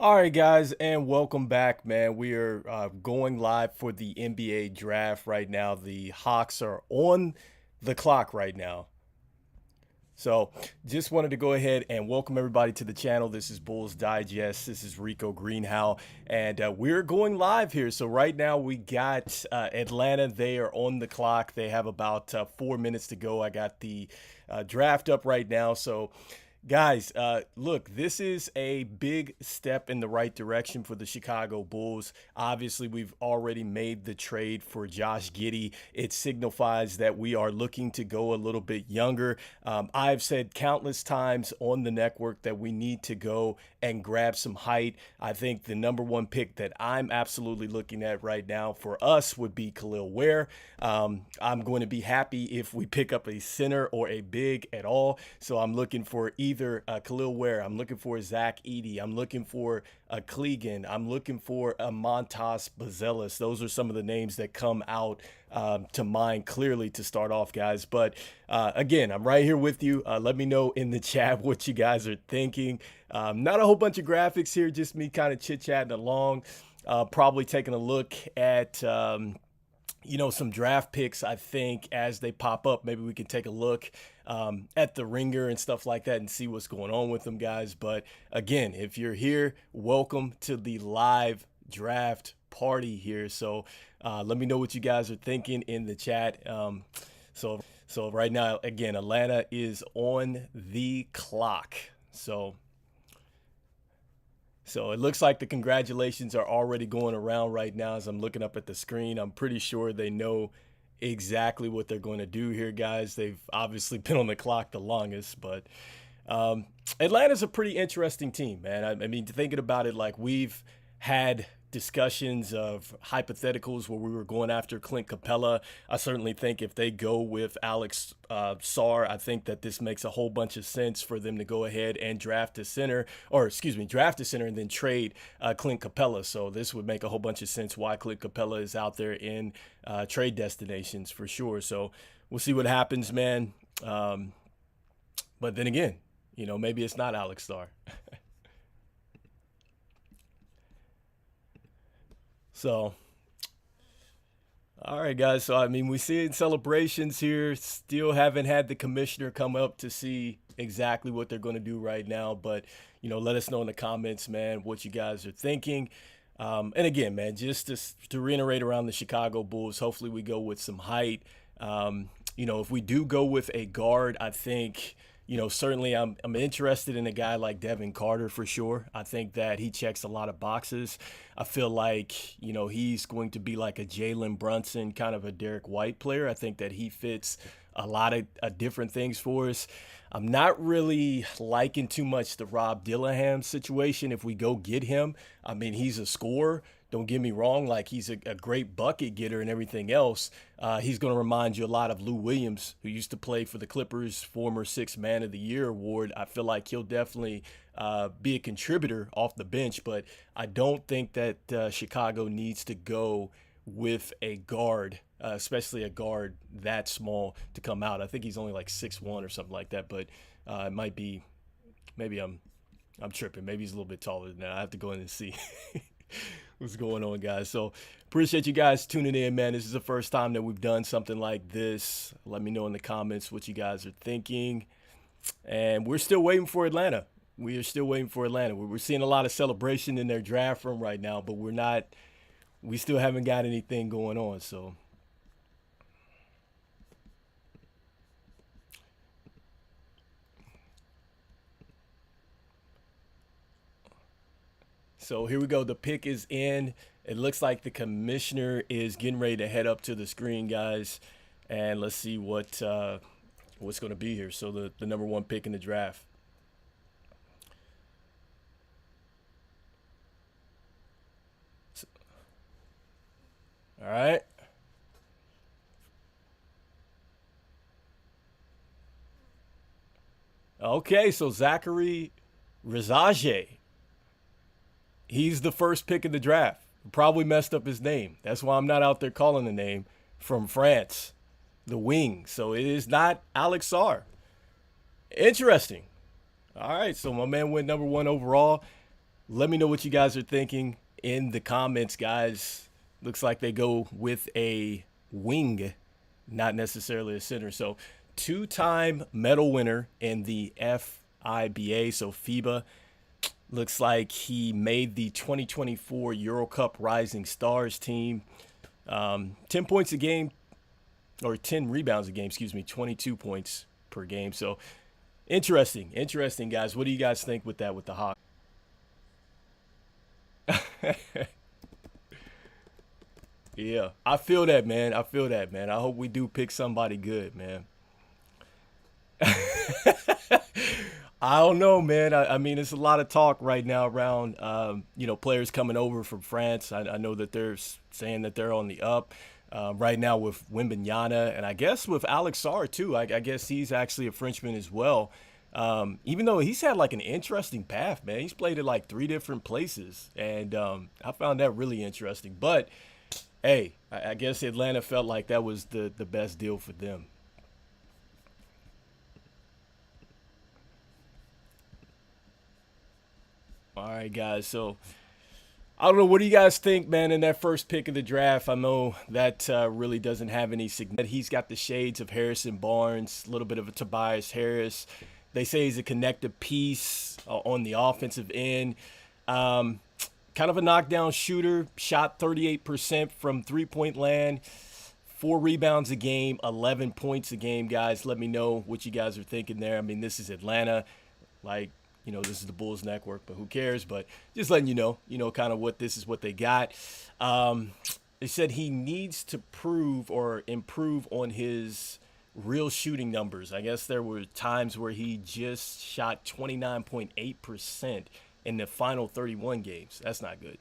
All right, guys, and welcome back, man. We are going live for the NBA draft right now. The Hawks are on the clock right now. So, just wanted to go ahead and welcome everybody to the channel. This is Bulls Digest. This is Rico Greenhowe, and we're going live here. So, right now we got Atlanta. They are on the clock. They have about 4 minutes to go. I got the draft up right now. So, guys, look, this is a big step in the right direction for the Chicago Bulls. Obviously, we've already made the trade for Josh Giddey. It signifies that we are looking to go a little bit younger. I've said countless times on the network that we need to go and grab some height. I think the number one pick that I'm absolutely looking at right now for us would be Kel'el Ware. I'm going to be happy if we pick up a center or a big at all. So I'm looking for either Kel'el Ware. I'm looking for Zach Edey. I'm looking for Clingan. I'm looking for Matas Buzelis. Those are some of the names that come out to mind clearly to start off, guys. But again, I'm right here with you. Let me know in the chat what you guys are thinking. Not a whole bunch of graphics here, just me kind of chit-chatting along. Probably taking a look at some draft picks, I think, as they pop up. Maybe we can take a look at the ringer and stuff like that and see what's going on with them, guys. But again, if you're here, welcome to the live draft party here. So let me know what you guys are thinking in the chat. So right now, again, Atlanta is on the clock. So it looks like the congratulations are already going around right now as I'm looking up at the screen. I'm pretty sure they know exactly what they're going to do here, guys. They've obviously been on the clock the longest, but Atlanta's a pretty interesting team, man. I mean, thinking about it, like we've had discussions of hypotheticals where we were going after Clint Capella. I certainly think if they go with Alex Sarr, I think that this makes a whole bunch of sense for them to go ahead and draft a center and then trade Clint Capella. So this would make a whole bunch of sense why Clint Capella is out there in trade destinations for sure. So we'll see what happens, man. But then again, maybe it's not Alex Sarr. So, all right, guys. So, I mean, we see celebrations here. Still haven't had the commissioner come up to see exactly what they're going to do right now. But, let us know in the comments, man, what you guys are thinking. And again, man, just to reiterate around the Chicago Bulls, hopefully we go with some height. If we do go with a guard, I think certainly I'm interested in a guy like Devin Carter for sure. I think that he checks a lot of boxes. I feel like, he's going to be like a Jalen Brunson, kind of a Derek White player. I think that he fits a lot of different things for us. I'm not really liking too much the Rob Dillingham situation if we go get him. I mean, he's a scorer. Don't get me wrong, like he's a great bucket getter and everything else. He's going to remind you a lot of Lou Williams, who used to play for the Clippers, former Sixth Man of the Year award. I feel like he'll definitely be a contributor off the bench, but I don't think that Chicago needs to go with a guard, especially a guard that small to come out. I think he's only like 6'1" or something like that, but it might be, maybe I'm tripping. Maybe he's a little bit taller than that. I have to go in and see. What's going on, guys? So appreciate you guys tuning in, man. This is the first time that we've done something like this. Let me know in the comments what you guys are thinking. And we're still waiting for Atlanta. We are still waiting for Atlanta. We're seeing a lot of celebration in their draft room right now, but we still haven't got anything going on. So here we go. The pick is in. It looks like the commissioner is getting ready to head up to the screen, guys. And let's see what's going to be here. So the number one pick in the draft. All right. Okay, so Zaccharie Risacher. He's the first pick in the draft. Probably messed up his name. That's why I'm not out there calling the name, from France, the wing. So it is not Alex Sarr. Interesting. All right, so my man went number one overall. Let me know what you guys are thinking in the comments, guys. Looks like they go with a wing, not necessarily a center. So, two-time medal winner in the FIBA, so FIBA. Looks like he made the 2024 Euro Cup Rising Stars team. 10 points a game, or 10 rebounds a game, 22 points per game. So, interesting, guys. What do you guys think with that with the Hawks? Yeah, I feel that, man. I hope we do pick somebody good, man. I don't know, man. I mean, it's a lot of talk right now around, players coming over from France. I know that they're saying that they're on the up right now with Wembanyama, and I guess with Alex Sarr, too. I guess he's actually a Frenchman as well. Even though he's had like an interesting path, man. He's played at like 3 different places, and I found that really interesting. But, hey, I guess Atlanta felt like that was the best deal for them. All right, guys. So I don't know. What do you guys think, man, in that first pick of the draft? I know that really doesn't have any significance. He's got the shades of Harrison Barnes, a little bit of a Tobias Harris. They say he's a connective piece on the offensive end. Kind of a knockdown shooter. Shot 38% from three-point land. 4 rebounds a game, 11 points a game, guys. Let me know what you guys are thinking there. I mean, this is Atlanta. Like, this is the Bulls network, but who cares? But just letting kind of what they got. They said he needs to prove or improve on his real shooting numbers. I guess there were times where he just shot 29.8% in the final 31 games. That's not good.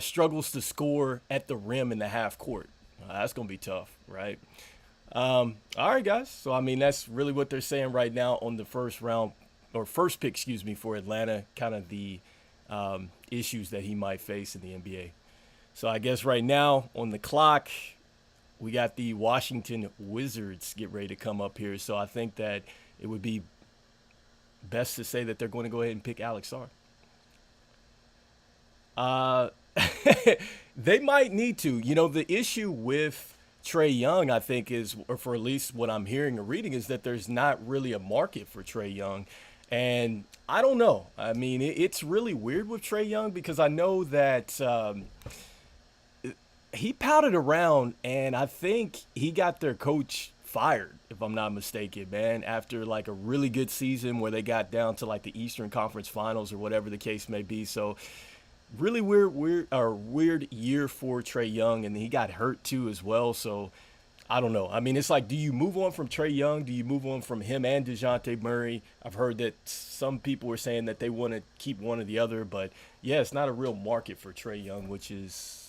Struggles to score at the rim in the half court. That's going to be tough, right? All right, guys. So, I mean, that's really what they're saying right now on the first pick, for Atlanta, kind of the issues that he might face in the NBA. So I guess right now on the clock, we got the Washington Wizards get ready to come up here. So I think that it would be best to say that they're going to go ahead and pick Alex Sarr. They might need to. The issue with Trae Young, I think, is, or for at least what I'm hearing or reading, is that there's not really a market for Trae Young. And I don't know. I mean, it's really weird with Trae Young because I know that he pouted around, and I think he got their coach fired, if I'm not mistaken, man, after like a really good season where they got down to like the Eastern Conference Finals or whatever the case may be. So really weird year for Trae Young, and he got hurt too as well. So I don't know. I mean, it's like, do you move on from Trae Young? Do you move on from him and DeJounte Murray? I've heard that some people were saying that they want to keep one or the other, but yeah, it's not a real market for Trae Young, which is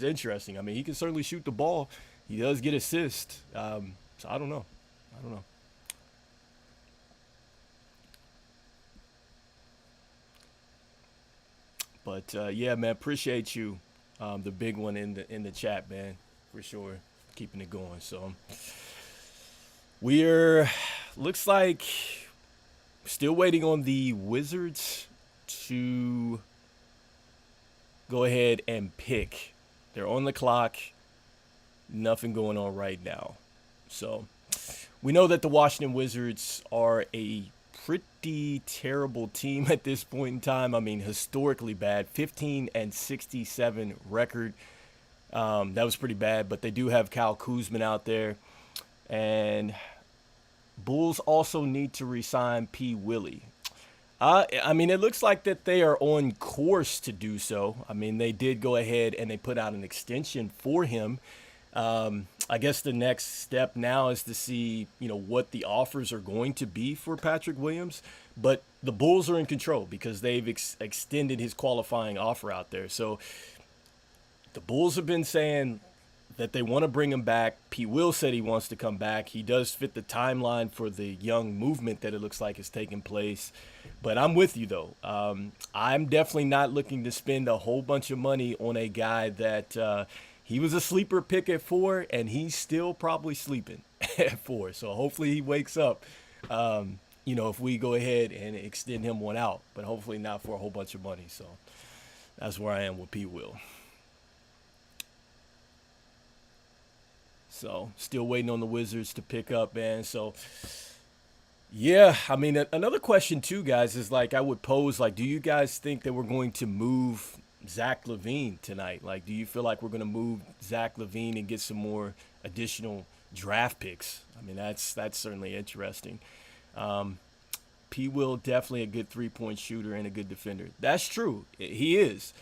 interesting. I mean, he can certainly shoot the ball. He does get assists. So I don't know. But yeah, man, appreciate you, the big one in the chat, man, for sure, keeping it going. So we're looks like still waiting on the Wizards to go ahead and pick. They're on the clock. Nothing going on right now. So we know that the Washington Wizards are a pretty terrible team at this point in time. I mean, historically bad. 15-67 record. That was pretty bad, but they do have Kyle Kuzma out there. And Bulls also need to re-sign P. Willie. I mean, it looks like that they are on course to do so. I mean, they did go ahead and they put out an extension for him. I guess the next step now is to see, what the offers are going to be for Patrick Williams. But the Bulls are in control because they've extended his qualifying offer out there. So the Bulls have been saying that they want to bring him back. P. Will said he wants to come back. He does fit the timeline for the young movement that it looks like is taking place. But I'm with you, though. I'm definitely not looking to spend a whole bunch of money on a guy that he was a sleeper pick at 4, and he's still probably sleeping at 4. So hopefully he wakes up if we go ahead and extend him one out, but hopefully not for a whole bunch of money. So that's where I am with P. Will. So still waiting on the Wizards to pick up, man. So yeah, I mean, another question too, guys, is like I would pose, like, do you guys think that we're going to move Zach Lavine tonight? Like, do you feel like we're going to move Zach Lavine and get some more additional draft picks? I mean, that's certainly interesting. P. Will, definitely a good three-point shooter and a good defender. That's true. He is.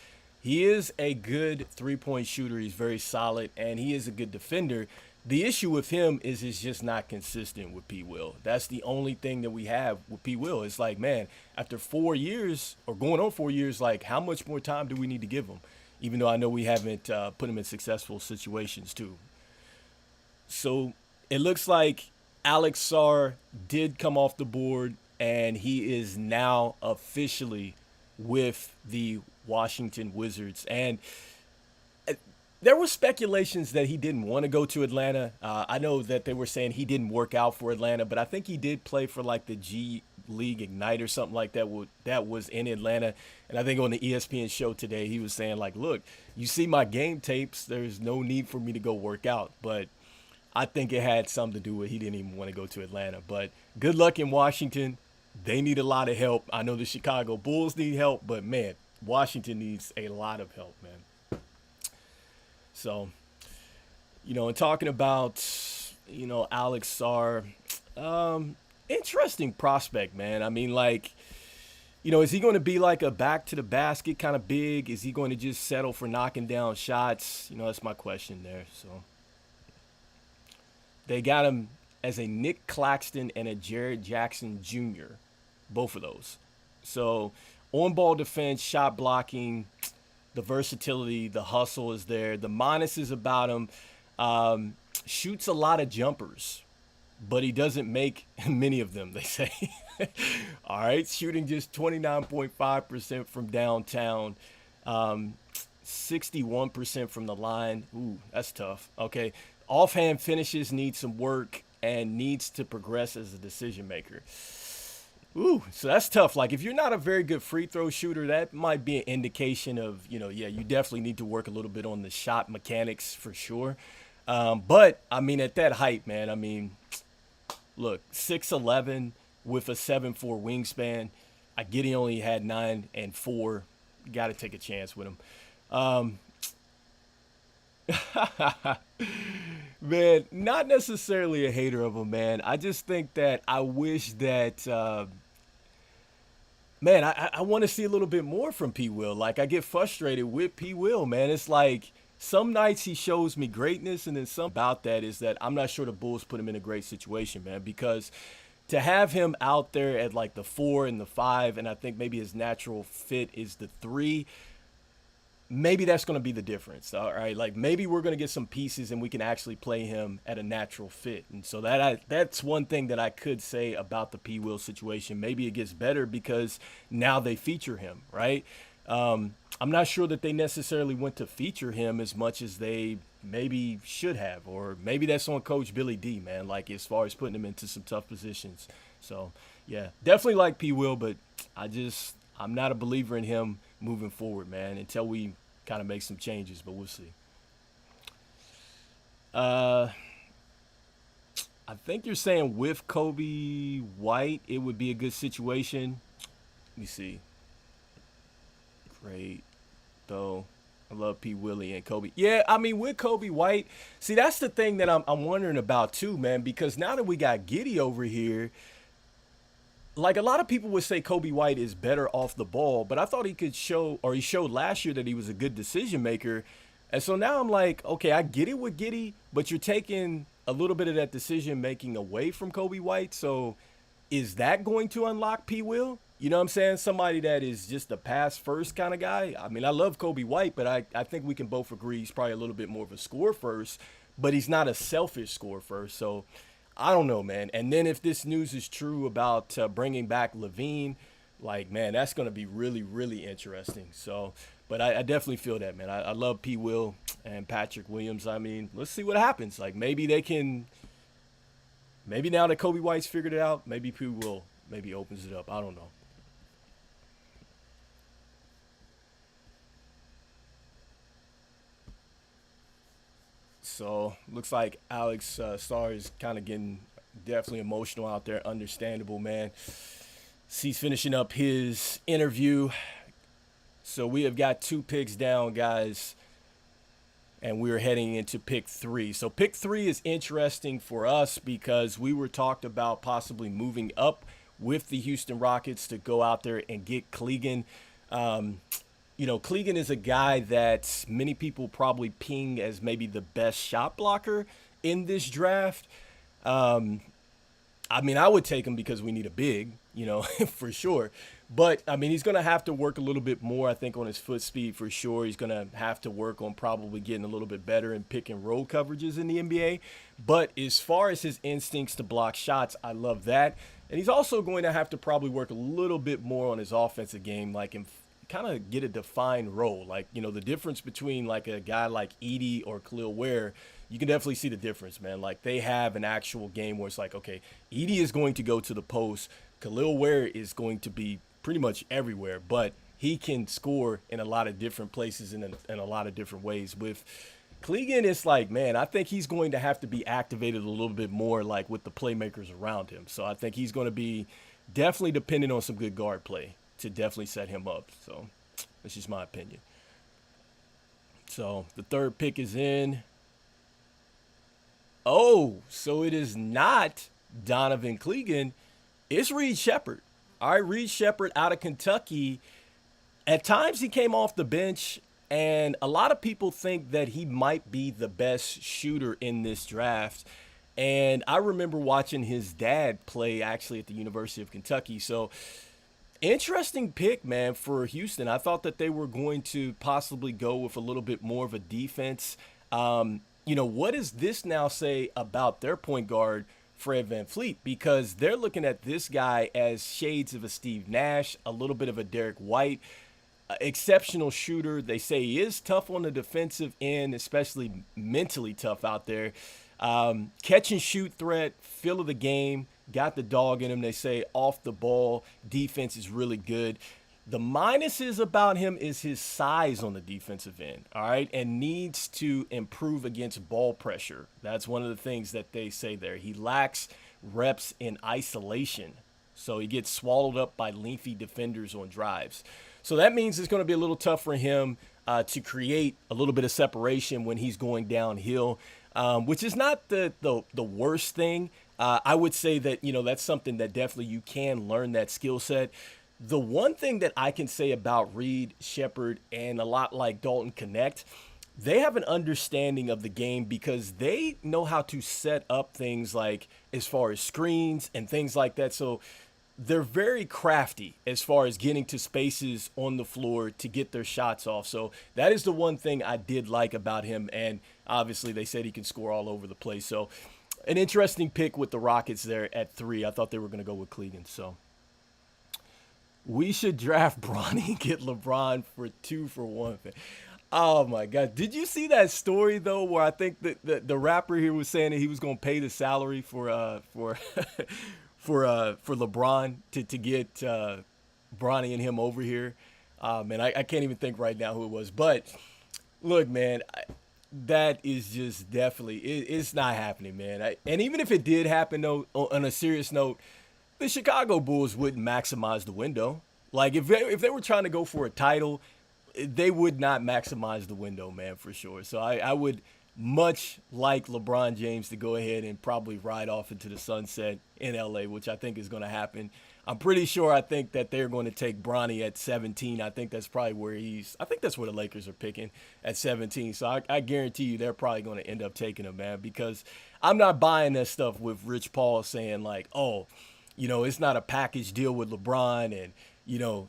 He is a good three-point shooter. He's very solid, and he is a good defender. The issue with him is it's just not consistent with P. Will. That's the only thing that we have with P. Will. It's like, man, after 4 years or going on 4 years, like, how much more time do we need to give him? Even though I know we haven't put him in successful situations too. So it looks like Alex Sarr did come off the board, and he is now officially with the Washington Wizards. And there were speculations that he didn't want to go to Atlanta. I know that they were saying he didn't work out for Atlanta, but I think he did play for like the G League Ignite or something like that that was in Atlanta. And I think on the ESPN show today, he was saying like, look, you see my game tapes. There's no need for me to go work out. But I think it had something to do with he didn't even want to go to Atlanta. But good luck in Washington. They need a lot of help. I know the Chicago Bulls need help, but man, Washington needs a lot of help, man. So, and talking about, Alex Sarr, interesting prospect, man. I mean, like, is he going to be like a back to the basket kind of big? Is he going to just settle for knocking down shots? That's my question there. So they got him as a Nick Claxton and a Jared Jackson Jr., both of those. So on-ball defense, shot blocking, the versatility, the hustle is there. The minuses about him, shoots a lot of jumpers, but he doesn't make many of them, they say. All right, shooting just 29.5% from downtown, 61% from the line. Ooh, that's tough. Okay, offhand finishes need some work and needs to progress as a decision maker. Ooh, so that's tough. Like, if you're not a very good free throw shooter, that might be an indication of, you definitely need to work a little bit on the shot mechanics for sure. But, I mean, at that height, man, I mean, look, 6'11" with a 7'4" wingspan. I get he only had 9 and 4. Got to take a chance with him. Man, not necessarily a hater of him, man. I just think that I wish that, man, I want to see a little bit more from P. Will. Like, I get frustrated with P. Will, man. It's like some nights he shows me greatness, and then some about that is that I'm not sure the Bulls put him in a great situation, man, because to have him out there at like the 4 and the 5, and I think maybe his natural fit is the 3, maybe that's going to be the difference. All right, like maybe we're going to get some pieces and we can actually play him at a natural fit. And so that's one thing that I could say about the P. Will situation. Maybe it gets better because now they feature him, right? I'm not sure that they necessarily want to feature him as much as they maybe should have, or maybe that's on Coach Billy D, man, like as far as putting him into some tough positions. So yeah, definitely like P. Will, but I'm not a believer in him moving forward, man, until we kind of make some changes, but we'll see. I think you're saying with Kobe White, it would be a good situation. Let me see. Great, though. I love P. Willie and Kobe. Yeah, I mean, with Kobe White, see, that's the thing that I'm wondering about too, man, because now that we got Giddey over here, like a lot of people would say Kobe White is better off the ball, but I thought he showed last year that he was a good decision maker. And so now I'm like, okay, I get it with Giddey, but you're taking a little bit of that decision making away from Kobe White. So is that going to unlock P. Will? You know what I'm saying? Somebody that is just a pass first kind of guy. I mean, I love Kobe White, but I think we can both agree he's probably a little bit more of a score first, but he's not a selfish score first. So I don't know, man. And then if this news is true about bringing back Lavine, like, man, that's going to be really, really interesting. So, but I definitely feel that, man. I love P. Will and Patrick Williams. I mean, let's see what happens. Like, maybe now that Kobe White's figured it out, maybe P. Will maybe opens it up. I don't know. So looks like Alex Sarr is kind of getting definitely emotional out there. Understandable, man. He's finishing up his interview. So we have got 2 picks down, guys, and we're heading into pick 3. So pick 3 is interesting for us because we were talked about possibly moving up with the Houston Rockets to go out there and get Clingan. Clingan is a guy that many people probably ping as maybe the best shot blocker in this draft. I would take him because we need a big, for sure. But, he's going to have to work a little bit more, I think, on his foot speed for sure. He's going to have to work on probably getting a little bit better in pick and roll coverages in the NBA. But as far as his instincts to block shots, I love that. And he's also going to have to probably work a little bit more on his offensive game, like kind of get a defined role. Like, the difference between like a guy like Edey or Kel'el Ware, you can definitely see the difference, man. Like they have an actual game where it's like, okay, Edey is going to go to the post. Kel'el Ware is going to be pretty much everywhere, but he can score in a lot of different places and in a lot of different ways. With Clingan, it's like, man, I think he's going to have to be activated a little bit more like with the playmakers around him. So I think he's going to be definitely dependent on some good guard play to definitely set him up. So that's just my opinion. So the 3rd pick is in. Oh, so it is not Donovan Clingan. It's Reed Sheppard. All right, Reed Sheppard out of Kentucky. At times he came off the bench, and a lot of people think that he might be the best shooter in this draft. And I remember watching his dad play actually at the University of Kentucky. So interesting pick, man, for Houston. I thought that they were going to possibly go with a little bit more of a defense. What does this now say about their point guard, Fred VanVleet? Because they're looking at this guy as shades of a Steve Nash, a little bit of a Derek White, exceptional shooter. They say he is tough on the defensive end, especially mentally tough out there. Catch and shoot threat, feel of the game, got the dog in him. They say off the ball defense is really good. The minuses about him is his size on the defensive end, all right, and needs to improve against ball pressure. That's one of the things that they say there. He lacks reps in isolation, so he gets swallowed up by lengthy defenders on drives. So that means it's going to be a little tough for him to create a little bit of separation when he's going downhill, which is not the worst thing. I would say that, that's something that definitely you can learn that skill set. The one thing that I can say about Reed Sheppard and a lot like Dalton Knecht, they have an understanding of the game because they know how to set up things like as far as screens and things like that. So they're very crafty as far as getting to spaces on the floor to get their shots off. So that is the one thing I did like about him. And obviously they said he can score all over the place. So an interesting pick with the Rockets there at 3. I thought they were going to go with Clingan. So we should draft Bronny and get LeBron for 2 for 1. Oh my God! Did you see that story though, where I think that the rapper here was saying that he was going to pay the salary for for LeBron to get Bronny and him over here? Man, I can't even think right now who it was. But look, man, that is just definitely it's not happening, man. And even if it did happen though, on a serious note, the Chicago Bulls wouldn't maximize the window. Like if they were trying to go for a title, they would not maximize the window, man, for sure. So I would much like LeBron James to go ahead and probably ride off into the sunset in LA, which I think is going to happen. I'm pretty sure I think that they're going to take Bronny at 17. I think that's probably where I think that's where the Lakers are picking at 17. So I guarantee you they're probably going to end up taking him, man, because I'm not buying that stuff with Rich Paul saying like, oh, it's not a package deal with LeBron. And,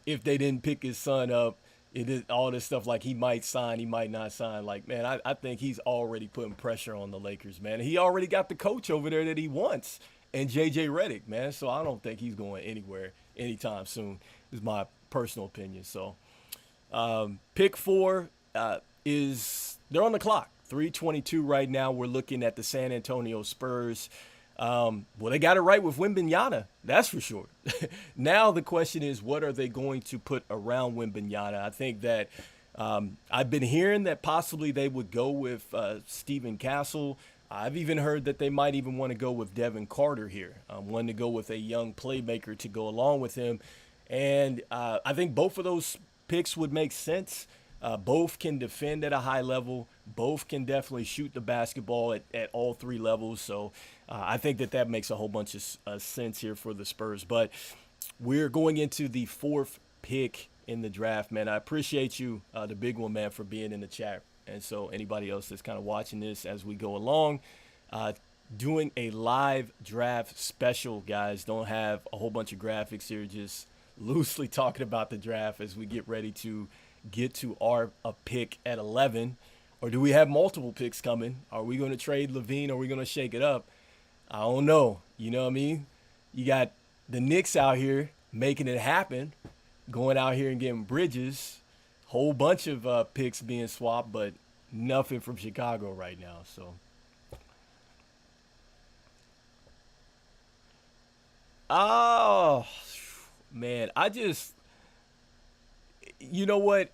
if they didn't pick his son up, it is all this stuff like he might sign, he might not sign. Like, man, I think he's already putting pressure on the Lakers, man. He already got the coach over there that he wants, and J.J. Redick, man. So I don't think he's going anywhere anytime soon, is my personal opinion. So pick 4 they're on the clock. 3:22 right now. We're looking at the San Antonio Spurs. Well, they got it right with Wembanyama, that's for sure. Now the question is, what are they going to put around Wembanyama? I think that I've been hearing that possibly they would go with Stephon Castle. I've even heard that they might even want to go with Devin Carter here, wanting to go with a young playmaker to go along with him. And I think both of those picks would make sense. Both can defend at a high level. Both can definitely shoot the basketball at all three levels. So I think that that makes a whole bunch of sense here for the Spurs. But we're going into the fourth pick in the draft, man. I appreciate you, the big one, man, for being in the chat. And so anybody else that's kind of watching this as we go along, doing a live draft special, guys. Don't have a whole bunch of graphics here, just loosely talking about the draft as we get ready to get to our pick at 11. Or do we have multiple picks coming? Are we going to trade Lavine? Or are we going to shake it up? I don't know. You know what I mean? You got the Knicks out here making it happen, going out here and getting Bridges. Whole bunch of picks being swapped, but nothing from Chicago right now. So, oh, man, you know what?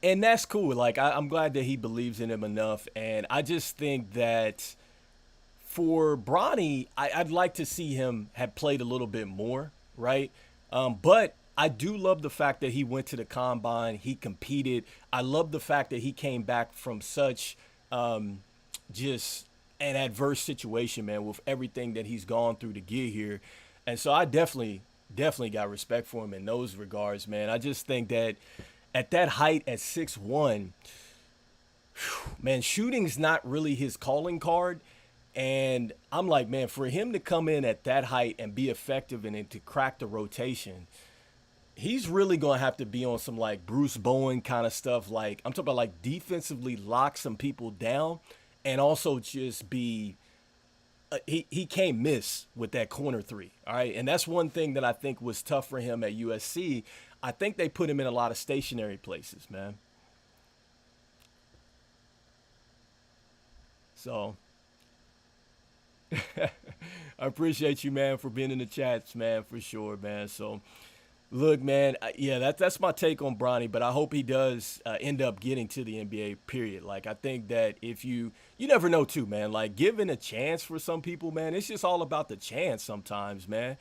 And that's cool. Like, I'm glad that he believes in him enough. And I just think that for Bronny, I'd like to see him have played a little bit more, right? But I do love the fact that he went to the combine, he competed. I love the fact that he came back from such just an adverse situation, man, with everything that he's gone through to get here. And so I definitely got respect for him in those regards, man. I just think that at that height, at 6'1", man, shooting's not really his calling card. And I'm like, man, for him to come in at that height and be effective and to crack the rotation, he's really going to have to be on some like Bruce Bowen kind of stuff. Like, I'm talking about like defensively lock some people down and also just be he can't miss with that corner three. All right. And that's one thing that I think was tough for him at USC. I think they put him in a lot of stationary places, man. So I appreciate you, man, for being in the chats, man, for sure, man. So look, man, yeah, that's my take on Bronny, but I hope he does end up getting to the NBA, period. Like, I think that if you never know, too, man. Like, giving a chance for some people, man, it's just all about the chance sometimes, man.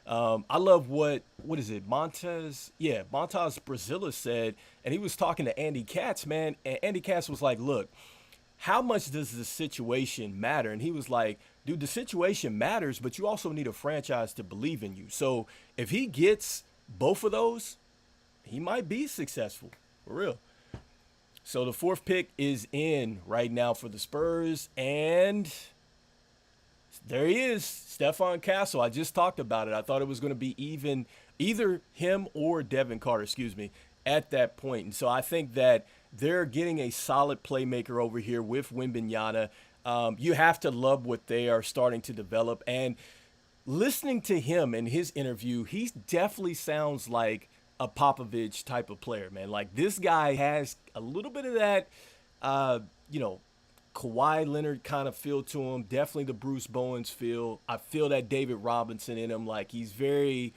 I love what is it, Matas Buzelis said, and he was talking to Andy Katz, man, and Andy Katz was like, look, how much does the situation matter? And he was like, dude, the situation matters, but you also need a franchise to believe in you. So if he gets both of those, he might be successful, for real. So the fourth pick is in right now for the Spurs, and there he is, Stephon Castle. I just talked about it. I thought it was going to be either him or Devin Carter, at that point. And so I think that they're getting a solid playmaker over here with Wembanyama. You have to love what they are starting to develop. And listening to him in his interview, he definitely sounds like a Popovich type of player, man. Like, this guy has a little bit of that, Kawhi Leonard kind of feel to him. Definitely the Bruce Bowens feel. I feel that David Robinson in him. Like, he's very,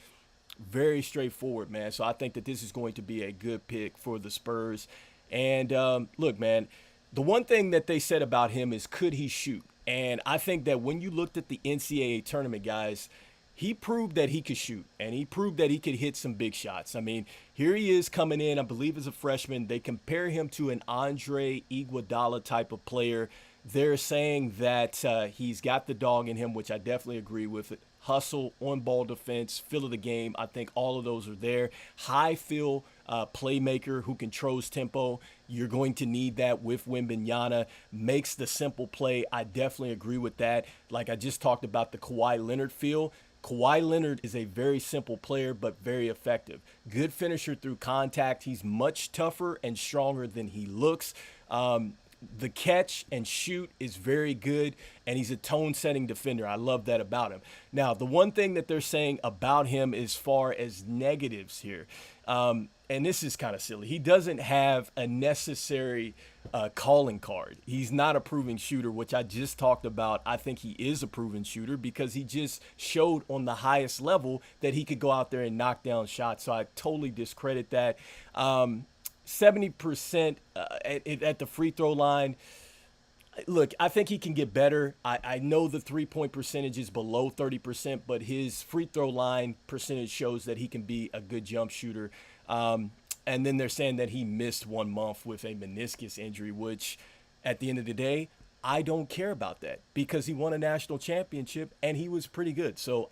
very straightforward, man. So I think that this is going to be a good pick for the Spurs. And look, man, the one thing that they said about him is, could he shoot? And I think that when you looked at the NCAA tournament, guys, he proved that he could shoot, and he proved that he could hit some big shots. I mean, here he is coming in, I believe, as a freshman. They compare him to an Andre Iguodala type of player. They're saying that he's got the dog in him, which I definitely agree with. Hustle, on-ball defense, feel of the game. I think all of those are there. High feel playmaker who controls tempo. You're going to need that with Wembanyama. Makes the simple play. I definitely agree with that. Like I just talked about the Kawhi Leonard feel. Kawhi Leonard is a very simple player, but very effective. Good finisher through contact. He's much tougher and stronger than he looks. the catch and shoot is very good, and he's a tone-setting defender. I love that about him. Now, the one thing that they're saying about him as far as negatives here, and this is kind of silly, he doesn't have a necessary calling card. He's not a proven shooter, which I just talked about. I think he is a proven shooter because he just showed on the highest level that he could go out there and knock down shots. So I totally discredit that. 70% at the free throw line. Look, I think he can get better. I know the three-point percentage is below 30%, but his free throw line percentage shows that he can be a good jump shooter. And then they're saying that he missed 1 month with a meniscus injury, which at the end of the day, I don't care about that because he won a national championship and he was pretty good. So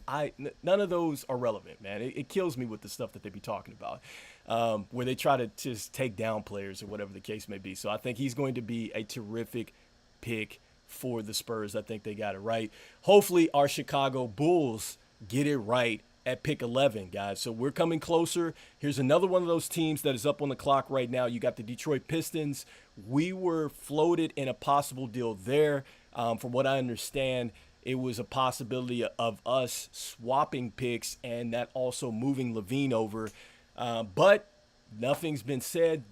none of those are relevant, man. It kills me with the stuff that they be talking about, where they try to just take down players or whatever the case may be. So I think he's going to be a terrific pick for the Spurs. I think they got it right. Hopefully our Chicago Bulls get it right at pick 11, guys. So we're coming closer. Here's another one of those teams that is up on the clock right now. You got the Detroit Pistons. We were floated in a possible deal there. From what I understand, it was a possibility of us swapping picks and that also moving Lavine over. But nothing's been said.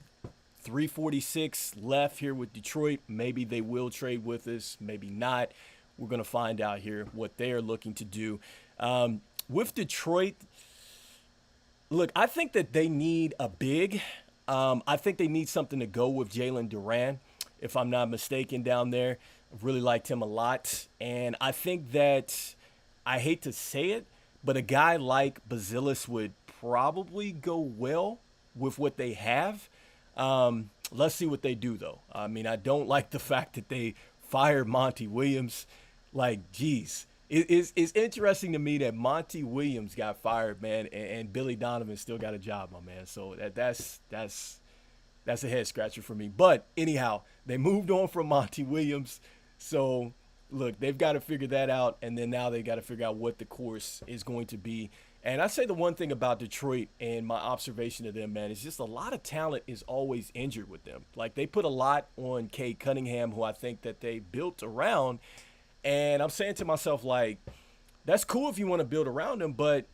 346 left here with Detroit. Maybe they will trade with us, maybe not. We're going to find out here what they are looking to do. With Detroit, look, I think that they need a big. I think they need something to go with Jalen Duran, if I'm not mistaken, down there. I've really liked him a lot. And I think that, I hate to say it, but a guy like Buzelis would probably go well with what they have. Let's see what they do, though. I mean, I don't like the fact that they fired Monty Williams. Like, geez. It's interesting to me that Monty Williams got fired, man, and Billy Donovan still got a job, my man. So that's a head scratcher for me. But anyhow, they moved on from Monty Williams. So look, they've got to figure that out, and then now they got to figure out what the course is going to be. And I say the one thing about Detroit and my observation of them, man, is just a lot of talent is always injured with them. Like, they put a lot on Cade Cunningham, who I think that they built around. And I'm saying to myself, like, that's cool if you want to build around him, but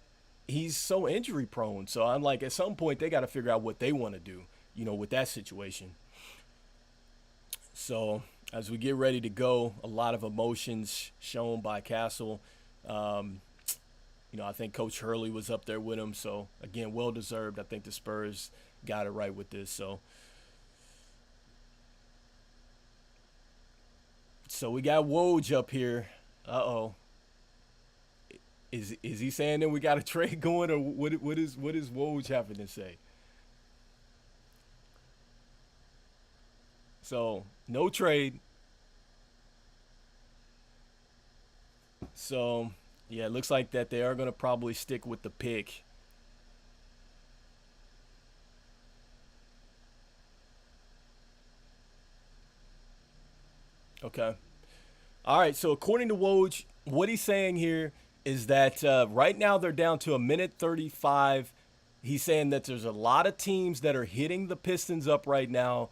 he's so injury prone. So I'm like, at some point, they got to figure out what they want to do, with that situation. So as we get ready to go, a lot of emotions shown by Castle. I think Coach Hurley was up there with him. So, again, well-deserved. I think the Spurs got it right with this. So we got Woj up here. Uh-oh. Is he saying that we got a trade going, or what is Woj having to say? So, no trade. So, yeah, it looks like that they are going to probably stick with the pick. Okay. All right, so according to Woj, what he's saying here is that right now they're down to 1:35. He's saying that there's a lot of teams that are hitting the Pistons up right now,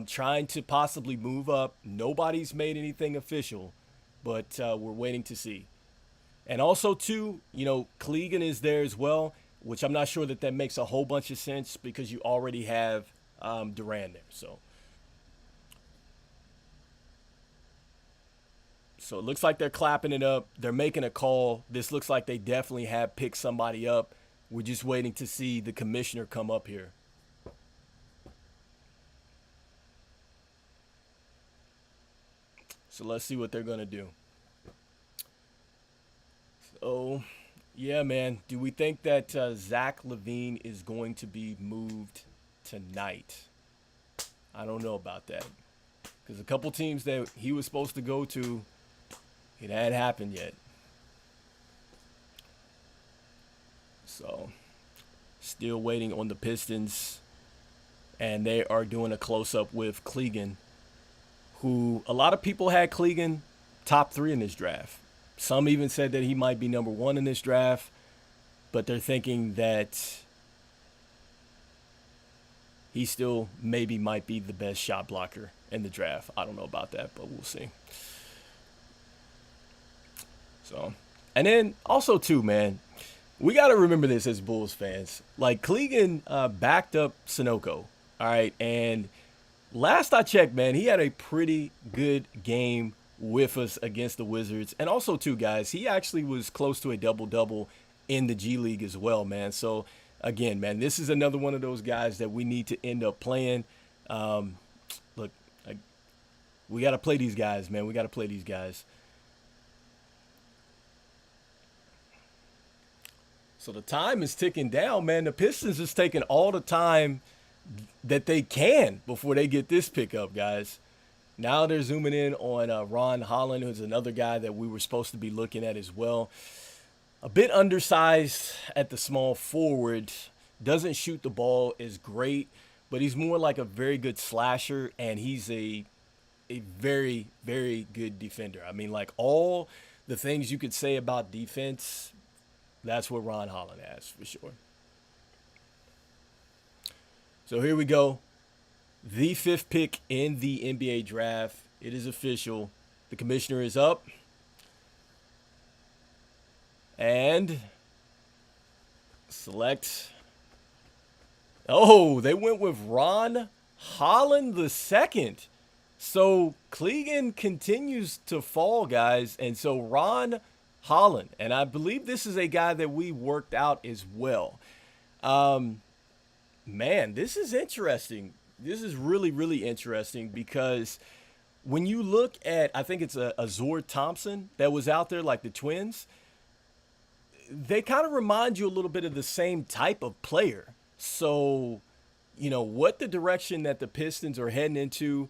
trying to possibly move up. Nobody's made anything official, but we're waiting to see. And also, too, Clingan is there as well, which I'm not sure that makes a whole bunch of sense because you already have Duran there. So it looks like they're clapping it up. They're making a call. This looks like they definitely have picked somebody up. We're just waiting to see the commissioner come up here. So let's see what they're going to do. So, yeah, man. Do we think that Zach Lavine is going to be moved tonight? I don't know about that. Because a couple teams that he was supposed to go to, it hadn't happened yet. So, still waiting on the Pistons. And they are doing a close-up with Clingan, who a lot of people had Clingan top 3 in this draft. Some even said that he might be number 1 in this draft. But they're thinking that he still maybe might be the best shot blocker in the draft. I don't know about that, but we'll see. So, and then also too, man, we got to remember this as Bulls fans. Like Clingan backed up Sunoco, all right, and last I checked, man, he had a pretty good game with us against the Wizards. And also, too, guys, he actually was close to a double-double in the G League as well, man. So, again, man, this is another one of those guys that we need to end up playing. Look, we got to play these guys, man. We got to play these guys. So the time is ticking down, man. The Pistons is taking all the time that they can before they get this pickup, guys. Now they're zooming in on Ron Holland, who's another guy that we were supposed to be looking at as well. A bit undersized at the small forward. Doesn't shoot the ball is great, but he's more like a very good slasher, and he's a very, very good defender. I mean, like all the things you could say about defense, that's what Ron Holland has for sure. So here we go. The 5th pick in the NBA draft. It is official. The commissioner is up. And select. Oh, they went with Ron Holland II. So Clingan continues to fall, guys. And so Ron Holland. And I believe this is a guy that we worked out as well. Man, this is interesting. This is really, really interesting because when you look at, I think it's a Zor Thompson that was out there, like the twins, they kind of remind you a little bit of the same type of player. So, you know, what the direction that the Pistons are heading into,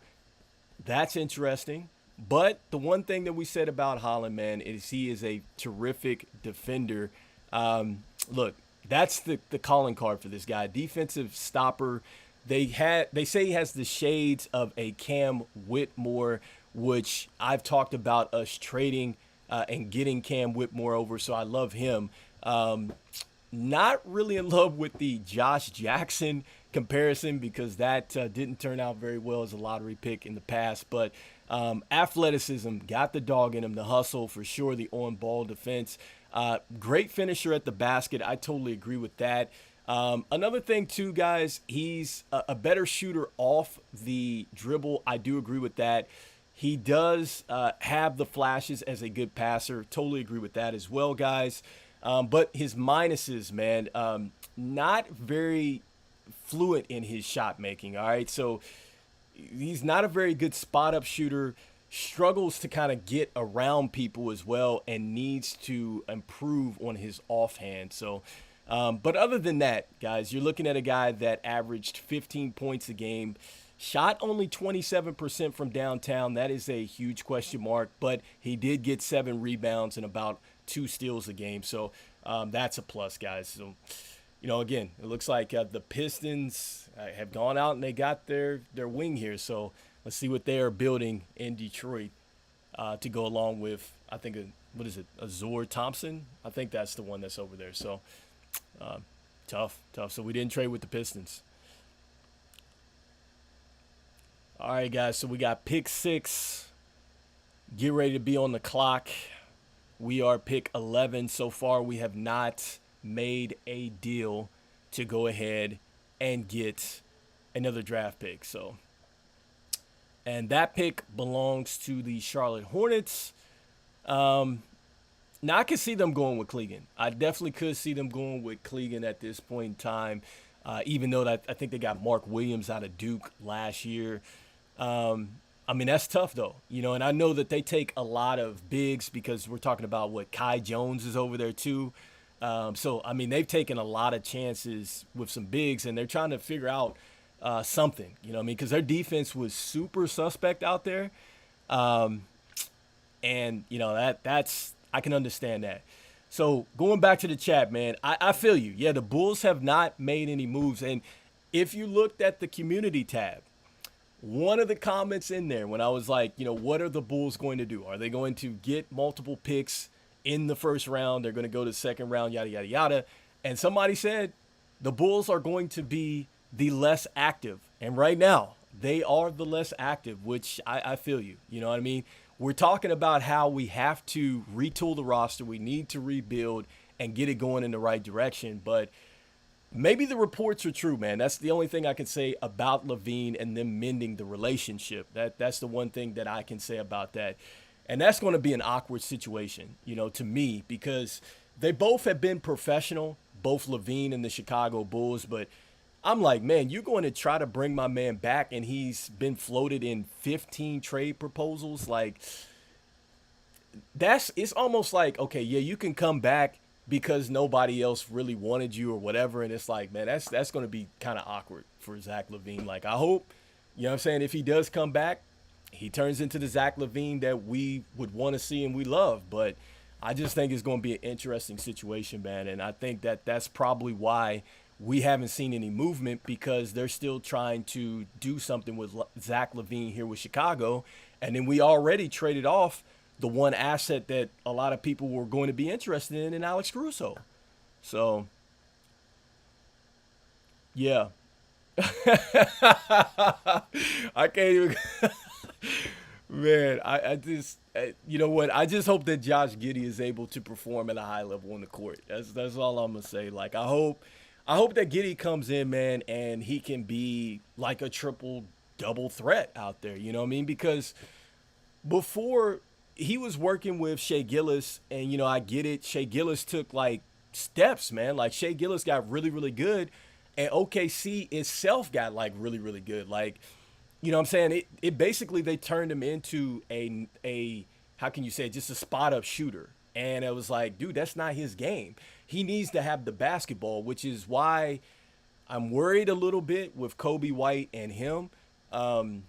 that's interesting. But the one thing that we said about Holland, man, is he is a terrific defender. Look, that's the calling card for this guy. Defensive stopper. They say he has the shades of a Cam Whitmore, which I've talked about us trading and getting Cam Whitmore over, so I love him. Not really in love with the Josh Jackson comparison because that didn't turn out very well as a lottery pick in the past. But athleticism, got the dog in him, the hustle for sure, the on-ball defense. Great finisher at the basket. I totally agree with that. Another thing, too, guys, he's a better shooter off the dribble. I do agree with that. He does have the flashes as a good passer. Totally agree with that as well, guys. But his minuses, man, not very fluent in his shot making, all right? So he's not a very good spot-up shooter, struggles to kind of get around people as well, and needs to improve on his offhand. So, but other than that, guys, you're looking at a guy that averaged 15 points a game, shot only 27% from downtown. That is a huge question mark, but he did get 7 rebounds and about 2 steals a game. So that's a plus, guys. So, you know, again, it looks like the Pistons have gone out and they got their wing here. So let's see what they are building in Detroit to go along with, I think, a Zor Thompson? I think that's the one that's over there. So tough. So we didn't trade with the Pistons. All right, guys, so we got pick 6. Get ready to be on the clock. We are pick 11. So far, we have not made a deal to go ahead and get another draft pick. So, and that pick belongs to the Charlotte Hornets. Now, I could see them going with Clingan. I definitely could see them going with Clingan at this point in time, even though I think they got Mark Williams out of Duke last year. I mean, that's tough, though, you know, and I know that they take a lot of bigs because we're talking about what Kai Jones is over there, too. So, I mean, they've taken a lot of chances with some bigs, and they're trying to figure out something, you know what I mean, because their defense was super suspect out there. And, you know, that's I can understand that. So, going back to the chat, man, I feel you. Yeah, the Bulls have not made any moves. And if you looked at the community tab, one of the comments in there when I was like, you know, what are the Bulls going to do? Are they going to get multiple picks in the first round? They're going to go to the second round, yada, yada, yada. And somebody said the Bulls are going to be the less active. And right now, they are the less active, which I feel you. You know what I mean? We're talking about how we have to retool the roster. We need to rebuild and get it going in the right direction. But maybe the reports are true, man. That's the only thing I can say about Lavine and them mending the relationship. That's the one thing that I can say about that. And that's going to be an awkward situation, you know, to me, because they both have been professional, both Lavine and the Chicago Bulls. But I'm like, man, you're going to try to bring my man back, and he's been floated in 15 trade proposals. Like, it's almost like, okay, yeah, you can come back because nobody else really wanted you or whatever. And it's like, man, that's going to be kind of awkward for Zach Lavine. Like, I hope, you know what I'm saying, if he does come back, he turns into the Zach Lavine that we would want to see and we love. But I just think it's going to be an interesting situation, man. And I think that's probably why we haven't seen any movement, because they're still trying to do something with Zach Lavine here with Chicago. And then we already traded off the one asset that a lot of people were going to be interested in Alex Caruso. So, yeah. I can't even. Man, I just, you know what? I just hope that Josh Giddey is able to perform at a high level on the court. That's all I'm gonna say. Like, I hope that Giddey comes in, man, and he can be like a triple-double threat out there. You know what I mean? Because before he was working with Shai Gilgeous, and, you know, I get it. Shai Gilgeous took, like, steps, man. Like, Shai Gilgeous got really, really good, and OKC itself got, like, really, really good. Like, you know what I'm saying? It basically, they turned him into a how can you say it, just a spot-up shooter. And it was like, dude, that's not his game. He needs to have the basketball, which is why I'm worried a little bit with Coby White and him. And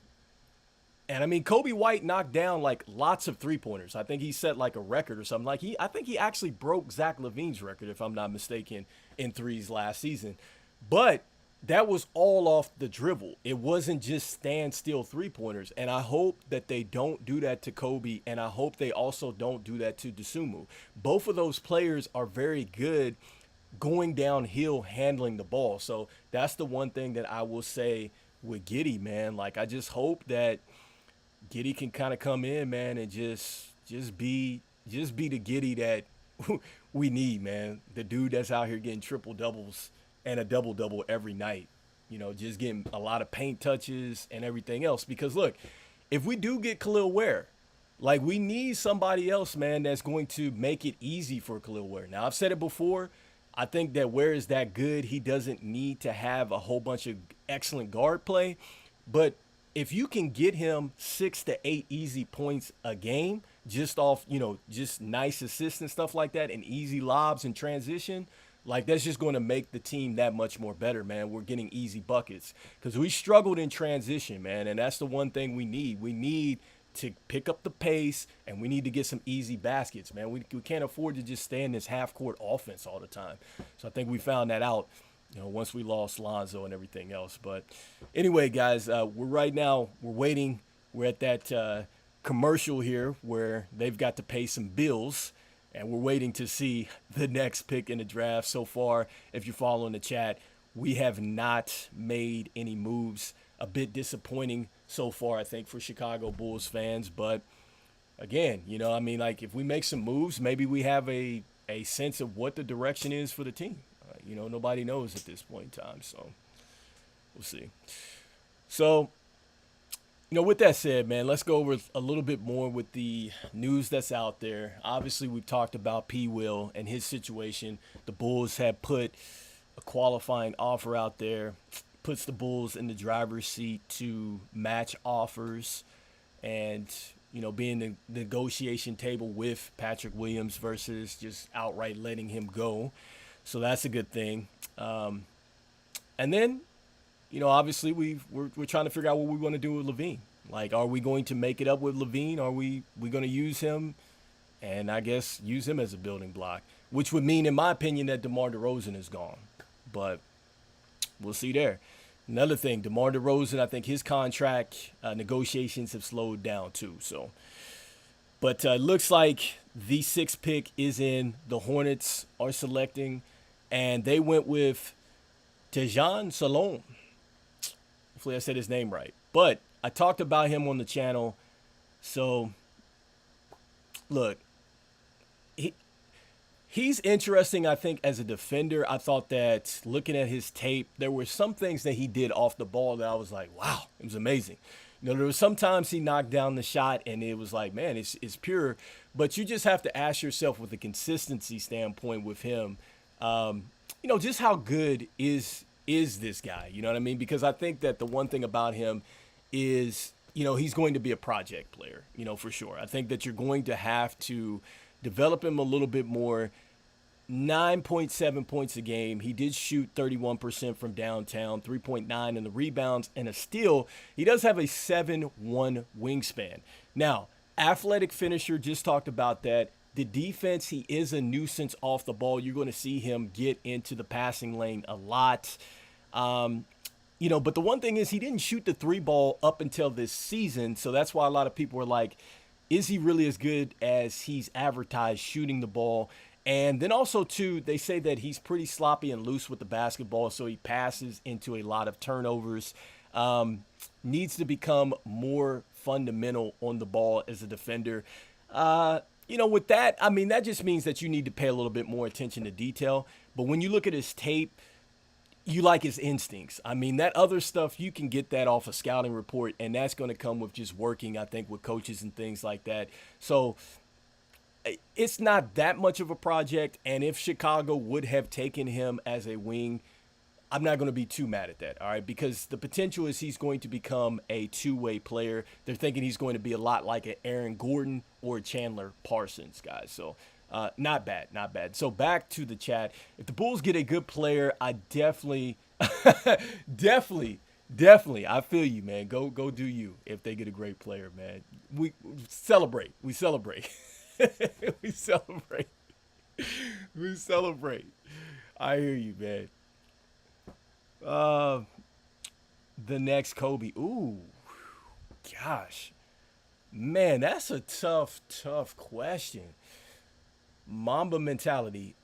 I mean, Coby White knocked down like lots of three-pointers. I think he set like a record or something. Like I think he actually broke Zach Lavine's record, if I'm not mistaken, in threes last season. But that was all off the dribble. It wasn't just standstill three-pointers. And I hope that they don't do that to Coby, and I hope they also don't do that to Dosunmu. Both of those players are very good going downhill handling the ball. So that's the one thing that I will say with Giddey, man. Like, I just hope that Giddey can kind of come in, man, and just be the Giddey that we need, man. The dude that's out here getting triple-doubles and a double-double every night, you know, just getting a lot of paint touches and everything else. Because, look, if we do get Kel'el Ware, like, we need somebody else, man, that's going to make it easy for Kel'el Ware. Now, I've said it before. I think that Ware is that good. He doesn't need to have a whole bunch of excellent guard play. But if you can get him 6 to 8 easy points a game just off, you know, just nice assists and stuff like that and easy lobs and transition, like, that's just going to make the team that much more better, man. We're getting easy buckets because we struggled in transition, man, and that's the one thing we need. We need to pick up the pace, and we need to get some easy baskets, man. We can't afford to just stay in this half-court offense all the time. So I think we found that out, you know, once we lost Lonzo and everything else. But anyway, guys, we're waiting. We're at that commercial here where they've got to pay some bills. And we're waiting to see the next pick in the draft. So far, if you're following the chat, we have not made any moves. A bit disappointing so far, I think, for Chicago Bulls fans. But, again, you know, I mean, like, if we make some moves, maybe we have a sense of what the direction is for the team. You know, nobody knows at this point in time. So, we'll see. So, you know, with that said, man, let's go over a little bit more with the news that's out there. Obviously, we've talked about P. Will and his situation. The Bulls have put a qualifying offer out there, puts the Bulls in the driver's seat to match offers and, you know, be in the negotiation table with Patrick Williams versus just outright letting him go. So that's a good thing. And then, you know, obviously we're trying to figure out what we want to do with Lavine. Like, are we going to make it up with Lavine? Are we going to use him and, I guess, use him as a building block? Which would mean, in my opinion, that DeMar DeRozan is gone. But we'll see there. Another thing, DeMar DeRozan, I think his contract negotiations have slowed down too. So, but it looks like the 6th pick is in. The Hornets are selecting, and they went with Tidjane Salaun. Hopefully I said his name right. But I talked about him on the channel. So, look, he's interesting, I think, as a defender. I thought that looking at his tape, there were some things that he did off the ball that I was like, wow, it was amazing. You know, there was sometimes he knocked down the shot and it was like, man, it's pure. But you just have to ask yourself with a consistency standpoint with him, you know, just how good is this guy? You know what I mean? Because I think that the one thing about him is, you know, he's going to be a project player, you know, for sure. I think that you're going to have to develop him a little bit more. 9.7 points a game. He did shoot 31% from downtown, 3.9 in the rebounds, and a steal. He does have a 7'1 wingspan. Now, athletic finisher, just talked about that. The defense, he is a nuisance off the ball. You're going to see him get into the passing lane a lot. You know, but the one thing is he didn't shoot the three ball up until this season, so that's why a lot of people are like, is he really as good as he's advertised shooting the ball? And then also, too, they say that he's pretty sloppy and loose with the basketball, so he passes into a lot of turnovers. Needs to become more fundamental on the ball as a defender. You know, with that, I mean, that just means that you need to pay a little bit more attention to detail. But when you look at his tape, you like his instincts. I mean, that other stuff, you can get that off a scouting report, and that's going to come with just working, I think, with coaches and things like that. So it's not that much of a project, and if Chicago would have taken him as a wing, I'm not going to be too mad at that, all right? Because the potential is he's going to become a two-way player. They're thinking he's going to be a lot like an Aaron Gordon or Chandler Parsons, guys. So not bad, not bad. So back to the chat. If the Bulls get a good player, I definitely, definitely, I feel you, man. Go do you if they get a great player, man. We celebrate. We celebrate. We celebrate. We celebrate. I hear you, man. The next Kobe. Ooh, gosh, man, that's a tough question. Mamba mentality.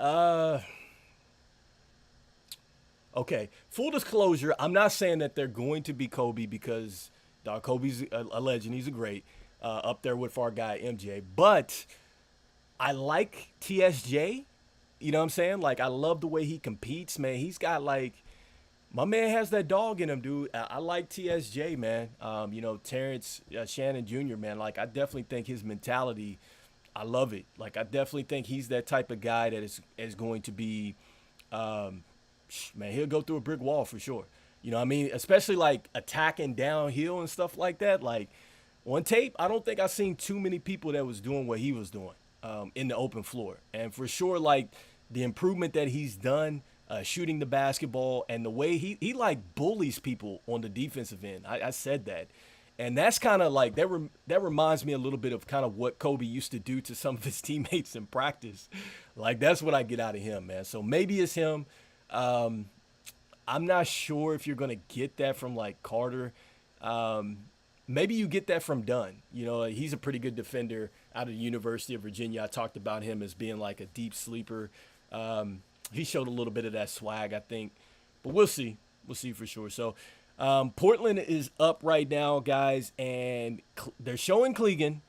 Okay. Full disclosure, I'm not saying that they're going to be Kobe because Kobe's a legend. He's a great, up there with our guy MJ. But I like TSJ. You know what I'm saying? Like, I love the way he competes, man. He's got like, my man has that dog in him, dude. I like TSJ, man. You know, Terrence Shannon Jr., man. Like, I definitely think his mentality, I love it. Like, I definitely think he's that type of guy that is going to be, man, he'll go through a brick wall for sure. You know what I mean? Especially, like, attacking downhill and stuff like that. Like, on tape, I don't think I've seen too many people that was doing what he was doing in the open floor. And for sure, like, the improvement that he's done, shooting the basketball, and the way he like bullies people on the defensive end. I said that. And that's kind of like, that reminds me a little bit of kind of what Kobe used to do to some of his teammates in practice. Like, that's what I get out of him, man. So maybe it's him. I'm not sure if you're going to get that from like Carter. Maybe you get that from Dunn. You know, he's a pretty good defender out of the University of Virginia. I talked about him as being like a deep sleeper. He showed a little bit of that swag, I think. But we'll see. We'll see for sure. So Portland is up right now, guys, and they're showing Clingan.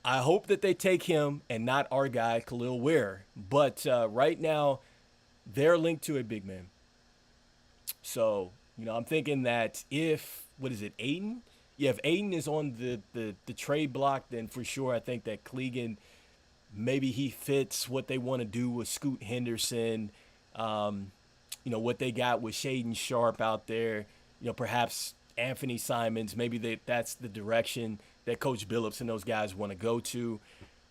I hope that they take him and not our guy, Kel'el Ware. But right now, they're linked to a big man. So, you know, I'm thinking that if, Aiden? Yeah, if Aiden is on the trade block, then for sure I think that Clingan, maybe he fits what they want to do with Scoot Henderson. You know, what they got with Shaedon Sharpe out there. You know, perhaps Anthony Simons. Maybe that's the direction that Coach Billups and those guys want to go to.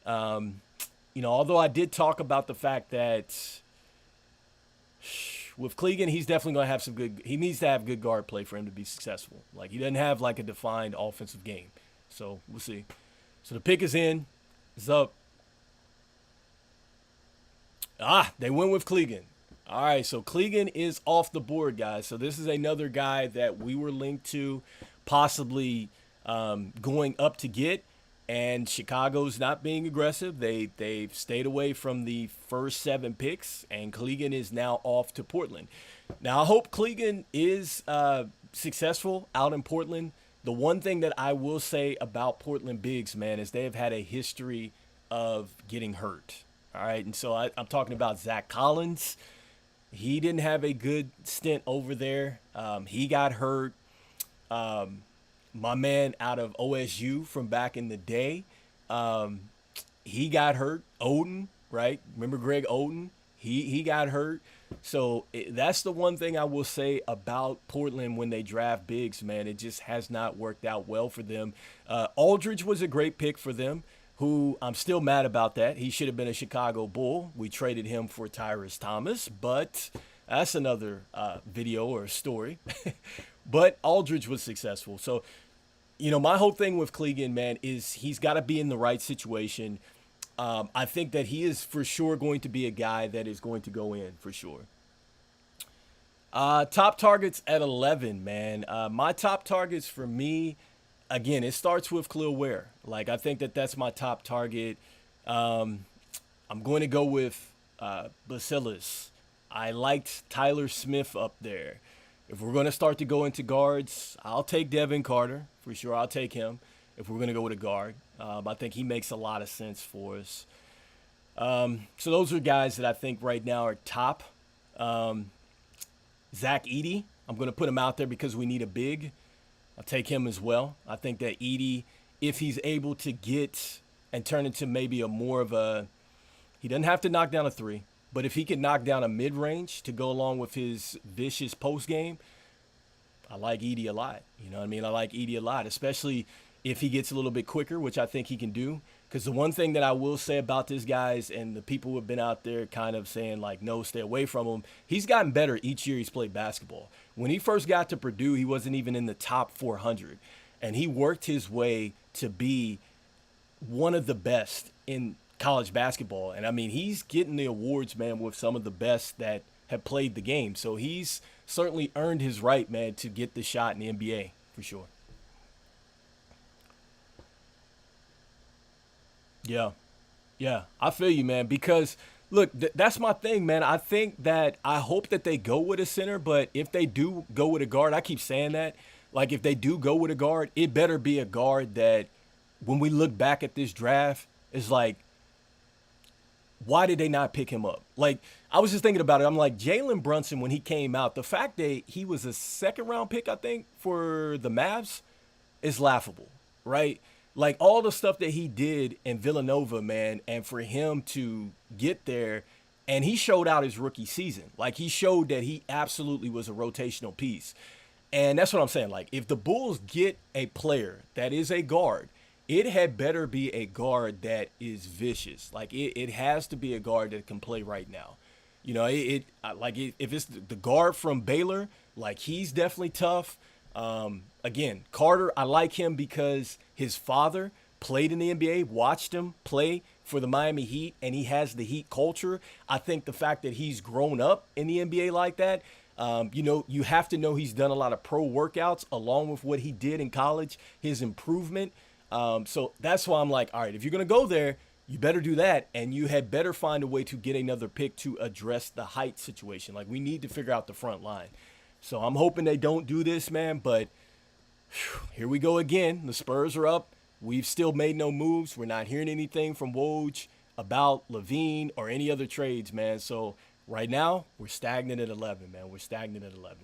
You know, although I did talk about the fact that with Clingan, he's definitely going to have some good – he needs to have good guard play for him to be successful. Like, he doesn't have, like, a defined offensive game. So, we'll see. So, the pick is in. It's up. They went with Clingan. All right, so Clingan is off the board, guys. So, this is another guy that we were linked to possibly going up to get. And Chicago's not being aggressive. They've stayed away from the first 7 picks, and Clingan is now off to Portland. Now, I hope Clingan is successful out in Portland. The one thing that I will say about Portland bigs, man, is they have had a history of getting hurt. All right, and so I'm talking about Zach Collins. He didn't have a good stint over there. He got hurt. My man out of OSU from back in the day, he got hurt. Oden, right? Remember Greg Oden? He got hurt. So that's the one thing I will say about Portland when they draft bigs, man. It just has not worked out well for them. Aldridge was a great pick for them, who I'm still mad about that. He should have been a Chicago Bull. We traded him for Tyrese Thomas, but that's another video or story. But Aldridge was successful. So, my whole thing with Clingan, man, is he's got to be in the right situation. I think that he is for sure going to be a guy that is going to go in for sure. Top targets at 11, man. My top targets for me, again, it starts with Kel'el Ware. Like, I think that that's my top target. I'm going to go with Buzelis. I liked Tyler Smith up there. If we're going to start to go into guards, I'll take Devin Carter. For sure, I'll take him if we're going to go with a guard. I think he makes a lot of sense for us. So those are guys that I think right now are top. Zach Edey, I'm going to put him out there because we need a big. I'll take him as well. I think that Edey, if he's able to get and turn into maybe a more of a, he doesn't have to knock down a three, but if he could knock down a mid-range to go along with his vicious post game, I like Edey a lot. You know what I mean? I like Edey a lot, especially if he gets a little bit quicker, which I think he can do. Because the one thing that I will say about this guys and the people who have been out there kind of saying like, no, stay away from him, he's gotten better each year he's played basketball. When he first got to Purdue, he wasn't even in the top 400. And he worked his way to be one of the best in college basketball. And I mean, he's getting the awards, man, with some of the best that have played the game. So he's certainly earned his right, man, to get the shot in the NBA for sure. Yeah, I feel you, man, because look, that's my thing, man. I think that I hope that they go with a center, but if they do go with a guard, I keep saying that, like if they do go with a guard, it better be a guard that when we look back at this draft, is like, why did they not pick him up? Like, I was just thinking about it. I'm like, Jalen Brunson, when he came out, the fact that he was a second-round pick, I think, for the Mavs is laughable, right? Like, all the stuff that he did in Villanova, man, and for him to get there, and he showed out his rookie season. Like, he showed that he absolutely was a rotational piece. And that's what I'm saying. Like, if the Bulls get a player that is a guard, it had better be a guard that is vicious. Like, it has to be a guard that can play right now. You know, if it's the guard from Baylor, like, he's definitely tough. Again, Carter, I like him because his father played in the NBA, watched him play for the Miami Heat, and he has the Heat culture. I think the fact that he's grown up in the NBA like that, you have to know he's done a lot of pro workouts along with what he did in college, his improvement. So that's why I'm like, all right, if you're going to go there, you better do that. And you had better find a way to get another pick to address the height situation. Like, we need to figure out the front line. So I'm hoping they don't do this, man. But here we go again. The Spurs are up. We've still made no moves. We're not hearing anything from Woj about Lavine or any other trades, man. So right now, we're stagnant at 11, man. We're stagnant at 11.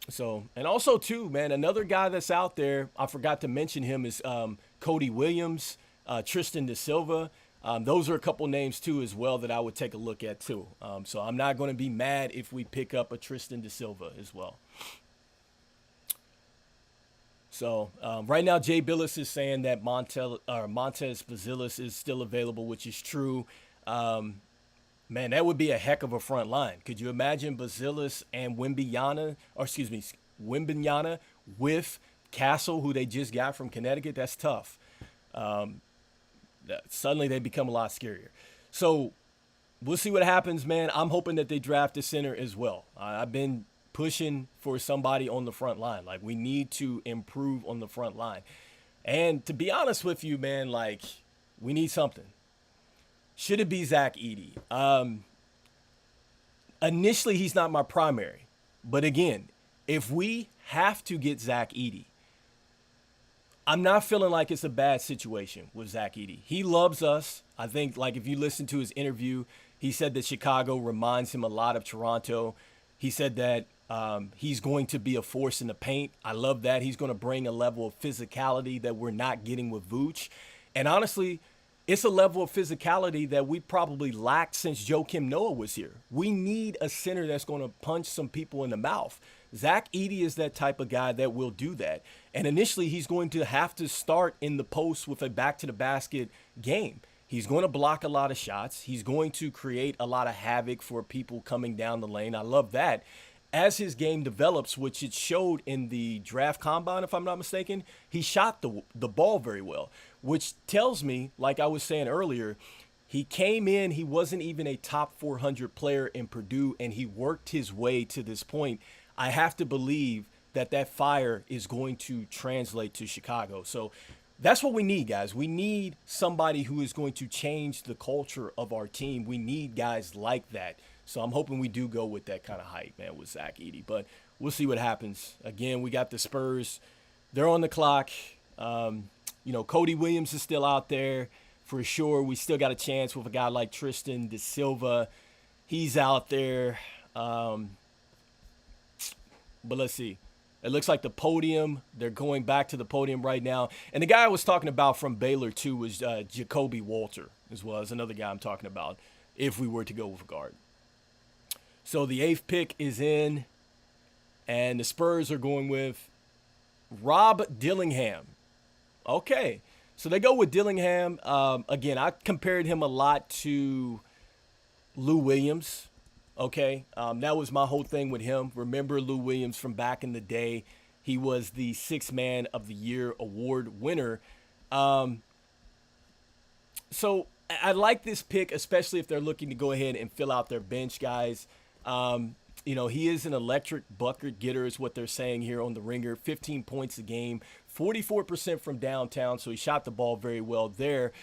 So, and also, too, man, another guy that's out there, I forgot to mention him, is Cody Williams, Tristan da Silva. Those are a couple names, too, as well, that I would take a look at, too. So I'm not going to be mad if we pick up a Tristan da Silva as well. So right now, Jay Billis is saying that Matas Buzelis is still available, which is true. Man, that would be a heck of a front line. Could you imagine Buzelis and Wembanyama with Castle, who they just got from Connecticut? That's tough. Suddenly they become a lot scarier. So we'll see what happens, man. I'm hoping that they draft a center as well. I've been pushing for somebody on the front line. Like, we need to improve on the front line. And to be honest with you, man, like, we need something. Should it be Zach Edey? Initially, he's not my primary. But again, if we have to get Zach Edey, I'm not feeling like it's a bad situation with Zach Edey. He loves us. I think, like, if you listen to his interview, he said that Chicago reminds him a lot of Toronto. He said that he's going to be a force in the paint. I love that. He's going to bring a level of physicality that we're not getting with Vooch. And honestly, it's a level of physicality that we probably lacked since Joakim Noah was here. We need a center that's going to punch some people in the mouth. Zach Edey is that type of guy that will do that. And initially, he's going to have to start in the post with a back-to-the-basket game. He's going to block a lot of shots. He's going to create a lot of havoc for people coming down the lane. I love that. As his game develops, which it showed in the draft combine, if I'm not mistaken, he shot the ball very well, which tells me, like I was saying earlier, he came in, he wasn't even a top 400 player in Purdue, and he worked his way to this point. I have to believe that that fire is going to translate to Chicago. So that's what we need, guys. We need somebody who is going to change the culture of our team. We need guys like that. So I'm hoping we do go with that kind of hype, man, with Zach Edey. But we'll see what happens. Again, we got the Spurs. They're on the clock. Cody Williams is still out there for sure. We still got a chance with a guy like Tristan da Silva. He's out there. But let's see. It looks like the podium, they're going back to the podium right now. And the guy I was talking about from Baylor, too, was Jacoby Walter, as well as another guy I'm talking about, if we were to go with a guard. So the 8th pick is in, and the Spurs are going with Rob Dillingham. Okay, so they go with Dillingham. Again, I compared him a lot to Lou Williams. Okay, that was my whole thing with him. Remember Lou Williams from back in the day. He was the 6th Man of the Year award winner. So I like this pick, especially if they're looking to go ahead and fill out their bench, guys. He is an electric bucket getter is what they're saying here on the Ringer. 15 points a game, 44% from downtown, so he shot the ball very well there.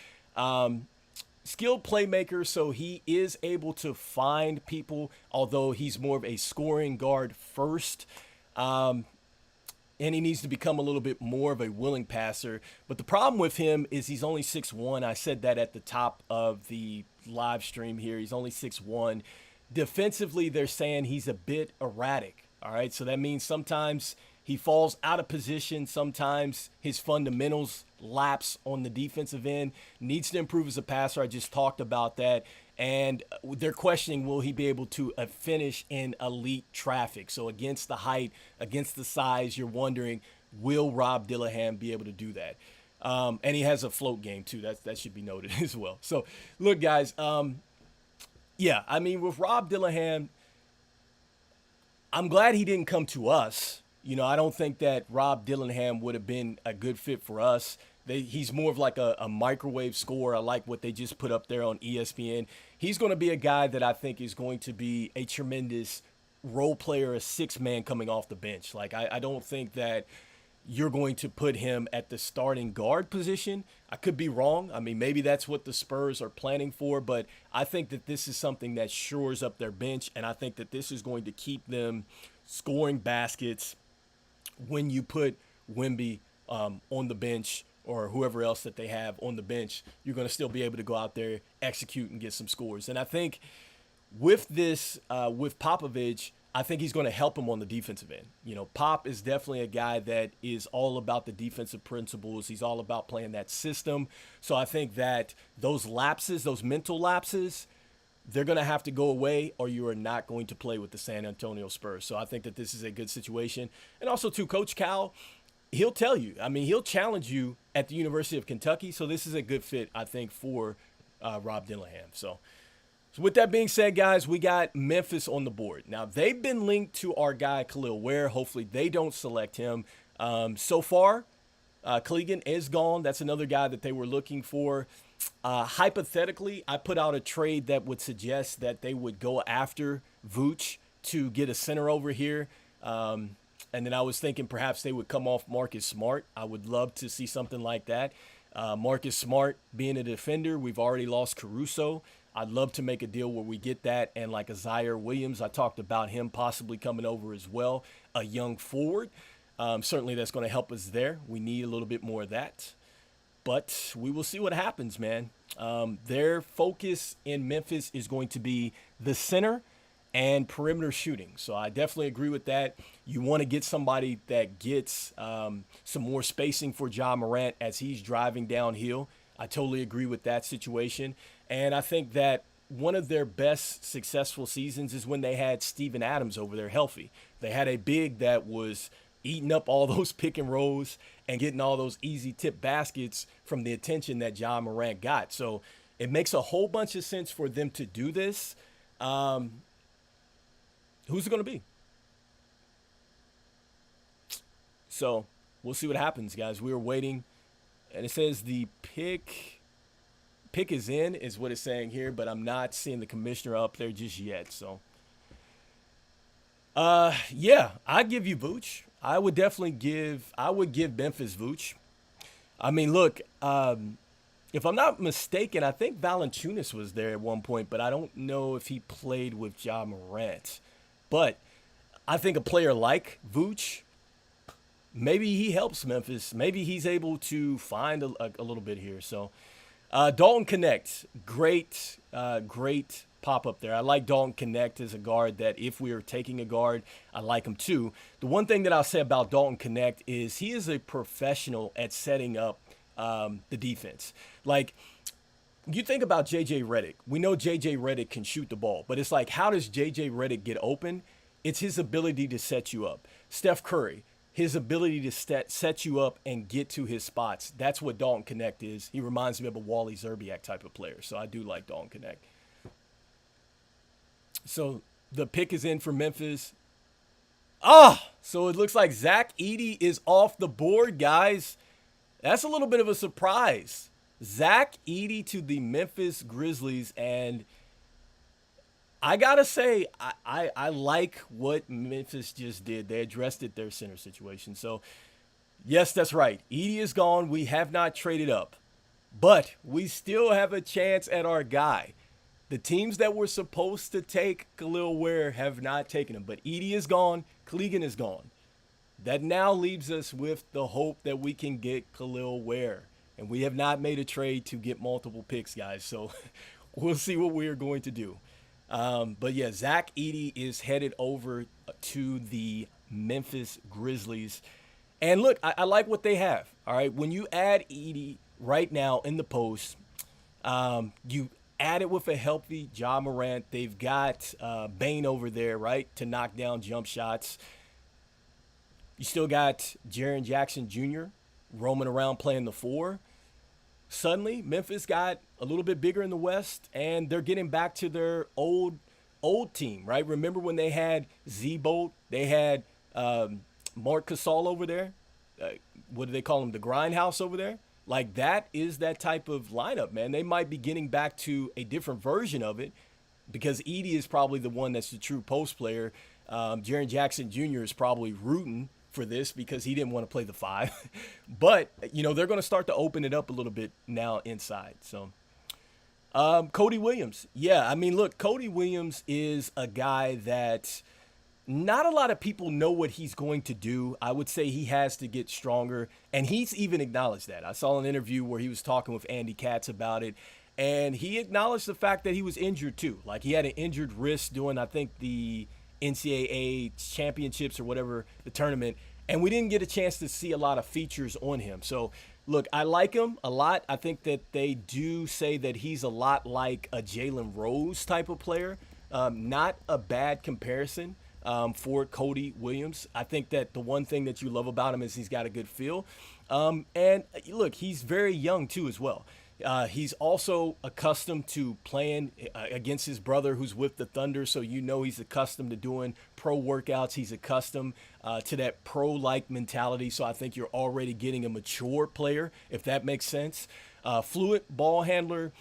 Skilled playmaker, so he is able to find people, although he's more of a scoring guard first. And he needs to become a little bit more of a willing passer. But the problem with him is he's only 6'1". I said that at the top of the live stream here. He's only 6'1". Defensively, they're saying he's a bit erratic. All right, so that means sometimes he falls out of position. Sometimes his fundamentals lapse on the defensive end. Needs to improve as a passer. I just talked about that. And they're questioning, will he be able to finish in elite traffic? So against the height, against the size, you're wondering, will Rob Dillingham be able to do that? And he has a float game, too. That should be noted as well. So, look, guys, with Rob Dillingham, I'm glad he didn't come to us. I don't think that Rob Dillingham would have been a good fit for us. He's more of like a microwave scorer. I like what they just put up there on ESPN. He's going to be a guy that I think is going to be a tremendous role player, a 6-man coming off the bench. Like, I don't think that you're going to put him at the starting guard position. I could be wrong. I mean, maybe that's what the Spurs are planning for, but I think that this is something that shores up their bench, and I think that this is going to keep them scoring baskets when you put Wemby on the bench or whoever else that they have on the bench. You're going to still be able to go out there, execute, and get some scores. And I think with this, with Popovich, I think he's going to help him on the defensive end. Pop is definitely a guy that is all about the defensive principles. He's all about playing that system. So I think that those lapses, those mental lapses, they're going to have to go away or you are not going to play with the San Antonio Spurs. So I think that this is a good situation. And also, too, Coach Cal, he'll tell you. I mean, he'll challenge you at the University of Kentucky. So this is a good fit, I think, for Rob Dillingham. So with that being said, guys, we got Memphis on the board. Now, they've been linked to our guy, Kel'el Ware. Hopefully they don't select him. So far, Clingan is gone. That's another guy that they were looking for. Hypothetically, I put out a trade that would suggest that they would go after Vooch to get a center over here. And then I was thinking perhaps they would come off Marcus Smart. I would love to see something like that. Marcus Smart being a defender, we've already lost Caruso. I'd love to make a deal where we get that. And like a Zaccharie Williams, I talked about him possibly coming over as well, a young forward. Certainly that's going to help us there. We need a little bit more of that. But we will see what happens, man. Their focus in Memphis is going to be the center and perimeter shooting. So I definitely agree with that. You want to get somebody that gets some more spacing for Ja Morant as he's driving downhill. I totally agree with that situation. And I think that one of their best successful seasons is when they had Steven Adams over there healthy. They had a big that was eating up all those pick and rolls and getting all those easy tip baskets from the attention that Ja Morant got. So it makes a whole bunch of sense for them to do this. Who's it going to be? So we'll see what happens, guys. We are waiting. And it says the pick is in, is what it's saying here, but I'm not seeing the commissioner up there just yet. So, yeah, I give you Vooch. I would give Memphis Vooch. I mean, look, if I'm not mistaken, I think Valanciunas was there at one point, but I don't know if he played with Ja Morant. But I think a player like Vooch, maybe he helps Memphis. Maybe he's able to find a little bit here. So, Dalton Knecht, great pop-up there. I like Dalton Knecht as a guard that if we are taking a guard, I like him too. The one thing that I'll say about Dalton Knecht is he is a professional at setting up the defense. Like, you think about J.J. Redick. We know J.J. Redick can shoot the ball, but it's like, how does J.J. Redick get open? It's his ability to set you up. Steph Curry, his ability to set you up and get to his spots. That's what Dalton Knecht is. He reminds me of a Wally Szczerbiak type of player, so I do like Dalton Knecht. So the pick is in for Memphis. So it looks like Zach Edey is off the board, guys. That's a little bit of a surprise. Zach Edey to the Memphis Grizzlies, and I gotta say, I like what Memphis just did. They addressed their center situation. So, yes, that's right. Edey is gone. We have not traded up, but we still have a chance at our guy. The teams that were supposed to take Kel'el Ware have not taken him, but Edey is gone. Clingan is gone. That now leaves us with the hope that we can get Kel'el Ware, and we have not made a trade to get multiple picks, guys. So we'll see what we are going to do. But yeah, Zach Edey is headed over to the Memphis Grizzlies. And look, I like what they have. All right. When you add Edey right now in the post, you add it with a healthy Ja Morant. They've got Bane over there, right, to knock down jump shots. You still got Jaren Jackson Jr. roaming around playing the 4. Suddenly, Memphis got a little bit bigger in the West, and they're getting back to their old team, right? Remember when they had Z-Bolt? They had Marc Gasol over there. What do they call him? The Grindhouse over there? Like, that is that type of lineup, man. They might be getting back to a different version of it because Edey is probably the one that's the true post player. Jaren Jackson Jr. is probably rooting for this because he didn't want to play the 5. But, they're going to start to open it up a little bit now inside. So, Cody Williams. Yeah, I mean, look, Cody Williams is a guy that not a lot of people know what he's going to do. I would say he has to get stronger, and he's even acknowledged that. I saw an interview where he was talking with Andy Katz about it, and he acknowledged the fact that he was injured too. Like, he had an injured wrist doing, I think, the NCAA championships or whatever, the tournament, and we didn't get a chance to see a lot of features on him. So, look, I like him a lot. I think that they do say that he's a lot like a Jalen Rose type of player. Not a bad comparison for Cody Williams. I think that the one thing that you love about him is he's got a good feel. And look, he's very young too as well. He's also accustomed to playing against his brother who's with the Thunder, so he's accustomed to doing pro workouts. He's accustomed to that pro-like mentality, so I think you're already getting a mature player, if that makes sense. Fluid ball handler.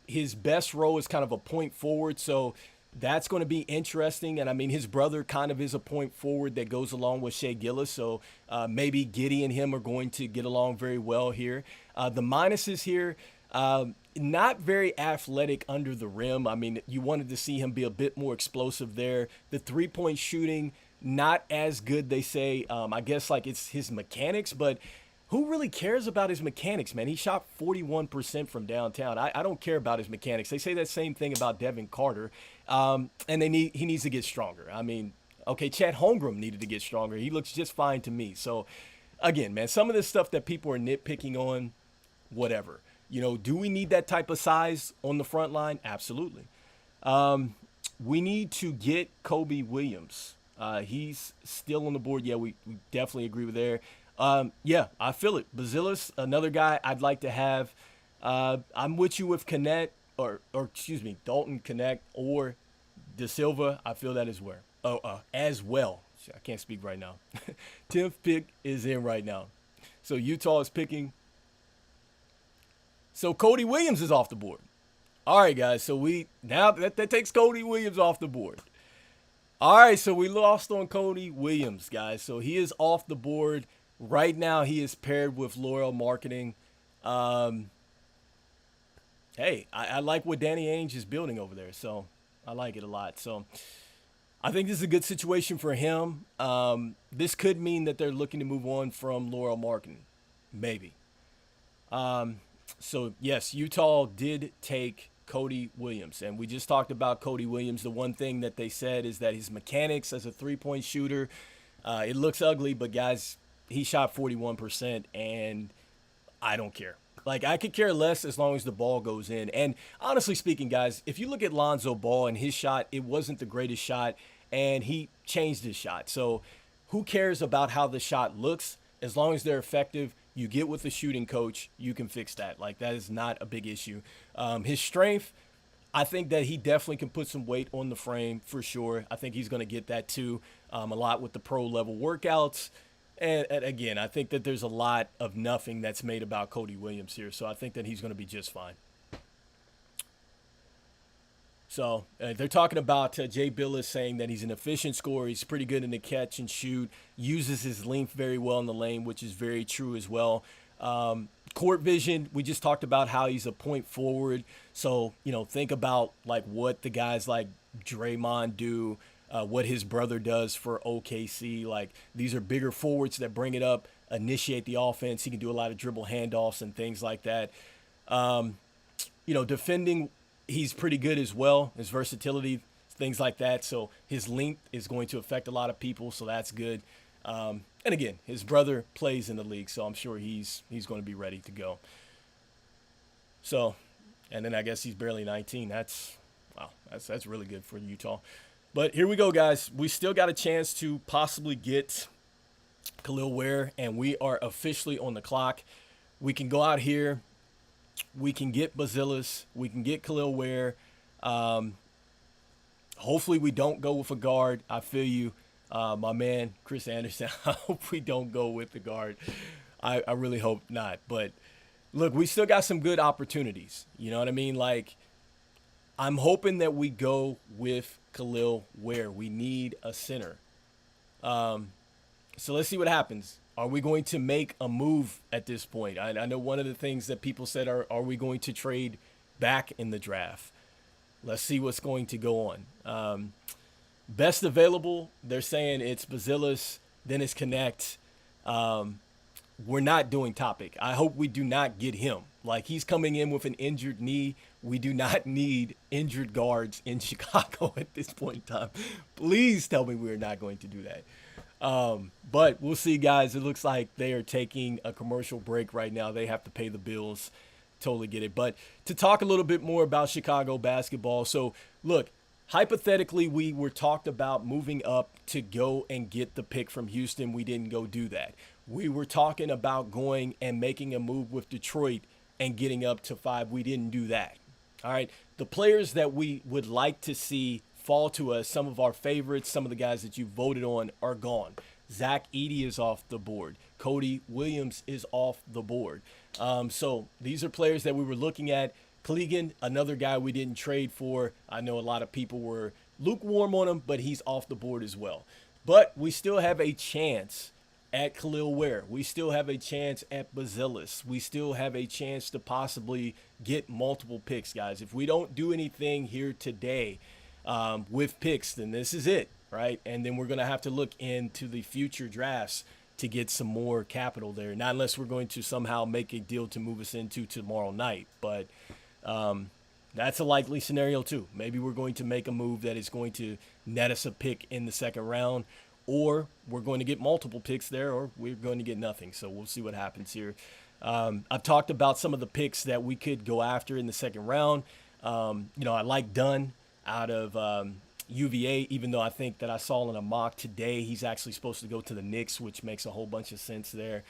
His best role is kind of a point forward, so That's going to be interesting. And I mean, his brother kind of is a point forward that goes along with Shai Gilgeous. So maybe Giddey and him are going to get along very well here. The minuses here, not very athletic under the rim. I mean, you wanted to see him be a bit more explosive there. The 3-point shooting, not as good, they say. I guess like it's his mechanics, but who really cares about his mechanics, man? He shot 41% from downtown. I don't care about his mechanics. They say that same thing about Devin Carter, and he needs to get stronger. I mean, okay, Chet Holmgren needed to get stronger. He looks just fine to me. So, again, man, some of this stuff that people are nitpicking on, whatever. Do we need that type of size on the front line? Absolutely. We need to get Cody Williams. He's still on the board. Yeah, we definitely agree with there. Yeah, I feel it. Buzelis, another guy I'd like to have. I'm with you with Knecht, or excuse me, Dalton Knecht or Da Silva. I feel that as well. I can't speak right now. 10th pick is in right now. So Utah is picking. So Cody Williams is off the board. All right, guys. So that takes Cody Williams off the board. All right, so we lost on Cody Williams, guys. So he is off the board. Right now, he is paired with L'Oreal Marketing. Hey, I like what Danny Ainge is building over there, so I like it a lot. So I think this is a good situation for him. This could mean that they're looking to move on from L'Oreal Marketing, maybe. So, yes, Utah did take Cody Williams, and we just talked about Cody Williams. The one thing that they said is that his mechanics as a three-point shooter, it looks ugly, but guys, he shot 41%, and I don't care. Like, I could care less as long as the ball goes in. And honestly speaking, guys, if you look at Lonzo Ball and his shot, it wasn't the greatest shot, and he changed his shot. So who cares about how the shot looks? As long as they're effective, you get with the shooting coach, you can fix that. Like, that is not a big issue. His strength, I think that he definitely can put some weight on the frame for sure. I think he's going to get that too, a lot with the pro-level workouts. And again, I think that there's a lot of nothing that's made about Cody Williams here. So I think that he's going to be just fine. So they're talking about Jay Bilas saying that he's an efficient scorer. He's pretty good in the catch and shoot, uses his length very well in the lane, which is very true as well. Court vision, we just talked about how he's a point forward. So, think about like what the guys like Draymond do, what his brother does for OKC. Like, these are bigger forwards that bring it up, initiate the offense. He can do a lot of dribble handoffs and things like that. Defending, he's pretty good as well. His versatility, things like that. So his length is going to affect a lot of people, so that's good. And again, his brother plays in the league, so I'm sure he's going to be ready to go. So, and then I guess he's barely 19. That's really good for Utah. But here we go, guys. We still got a chance to possibly get Kel'el Ware, and we are officially on the clock. We can go out here. We can get Buzelis. We can get Kel'el Ware. Hopefully we don't go with a guard. I feel you, my man, Chris Anderson. I hope we don't go with the guard. I really hope not. But, look, we still got some good opportunities. You know what I mean? Like, I'm hoping that we go with Kel'el Ware. We need a center. So let's see what happens. Are we going to make a move at this point? I know one of the things that people said are we going to trade back in the draft? Let's see what's going to go on. Best available, they're saying it's Buzelis, then it's Knecht. We're not doing Topic. I hope we do not get him. Like, he's coming in with an injured knee. We do not need injured guards in Chicago at this point in time. Please tell me we're not going to do that. But we'll see, guys. It looks like they are taking a commercial break right now. They have to pay the bills. Totally get it. But to talk a little bit more about Chicago basketball. So, look, hypothetically, we were talked about moving up to go and get the pick from Houston. We didn't go do that. We were talking about going and making a move with Detroit and getting up to 5. We didn't do that. All right. The players that we would like to see fall to us, some of our favorites, some of the guys that you voted on are gone. Zach Edey is off the board. Cody Williams is off the board. So these are players that we were looking at. Clingan, another guy we didn't trade for. I know a lot of people were lukewarm on him, but he's off the board as well. But we still have a chance at Kel'el Ware. We still have a chance at Buzelis. We still have a chance to possibly get multiple picks, guys. If we don't do anything here today with picks, then this is it, right? And then we're going to have to look into the future drafts to get some more capital there. Not unless we're going to somehow make a deal to move us into tomorrow night. But that's a likely scenario too. Maybe we're going to make a move that is going to net us a pick in the second round, or we're going to get multiple picks there, or we're going to get nothing. So we'll see what happens here. I've talked about some of the picks that we could go after in the second round. I like Dunn out of UVA, even though I think that I saw in a mock today he's actually supposed to go to the Knicks, which makes a whole bunch of sense there.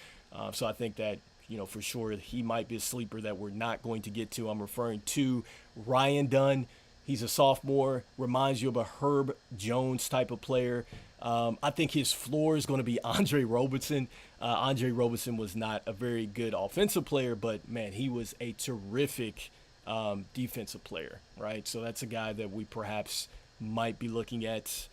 So I think that, for sure he might be a sleeper that we're not going to get to. I'm referring to Ryan Dunn. He's a sophomore, reminds you of a Herb Jones type of player. I think his floor is going to be Andre Robertson. Andre Robertson was not a very good offensive player, but, man, he was a terrific defensive player, right? So that's a guy that we perhaps might be looking at.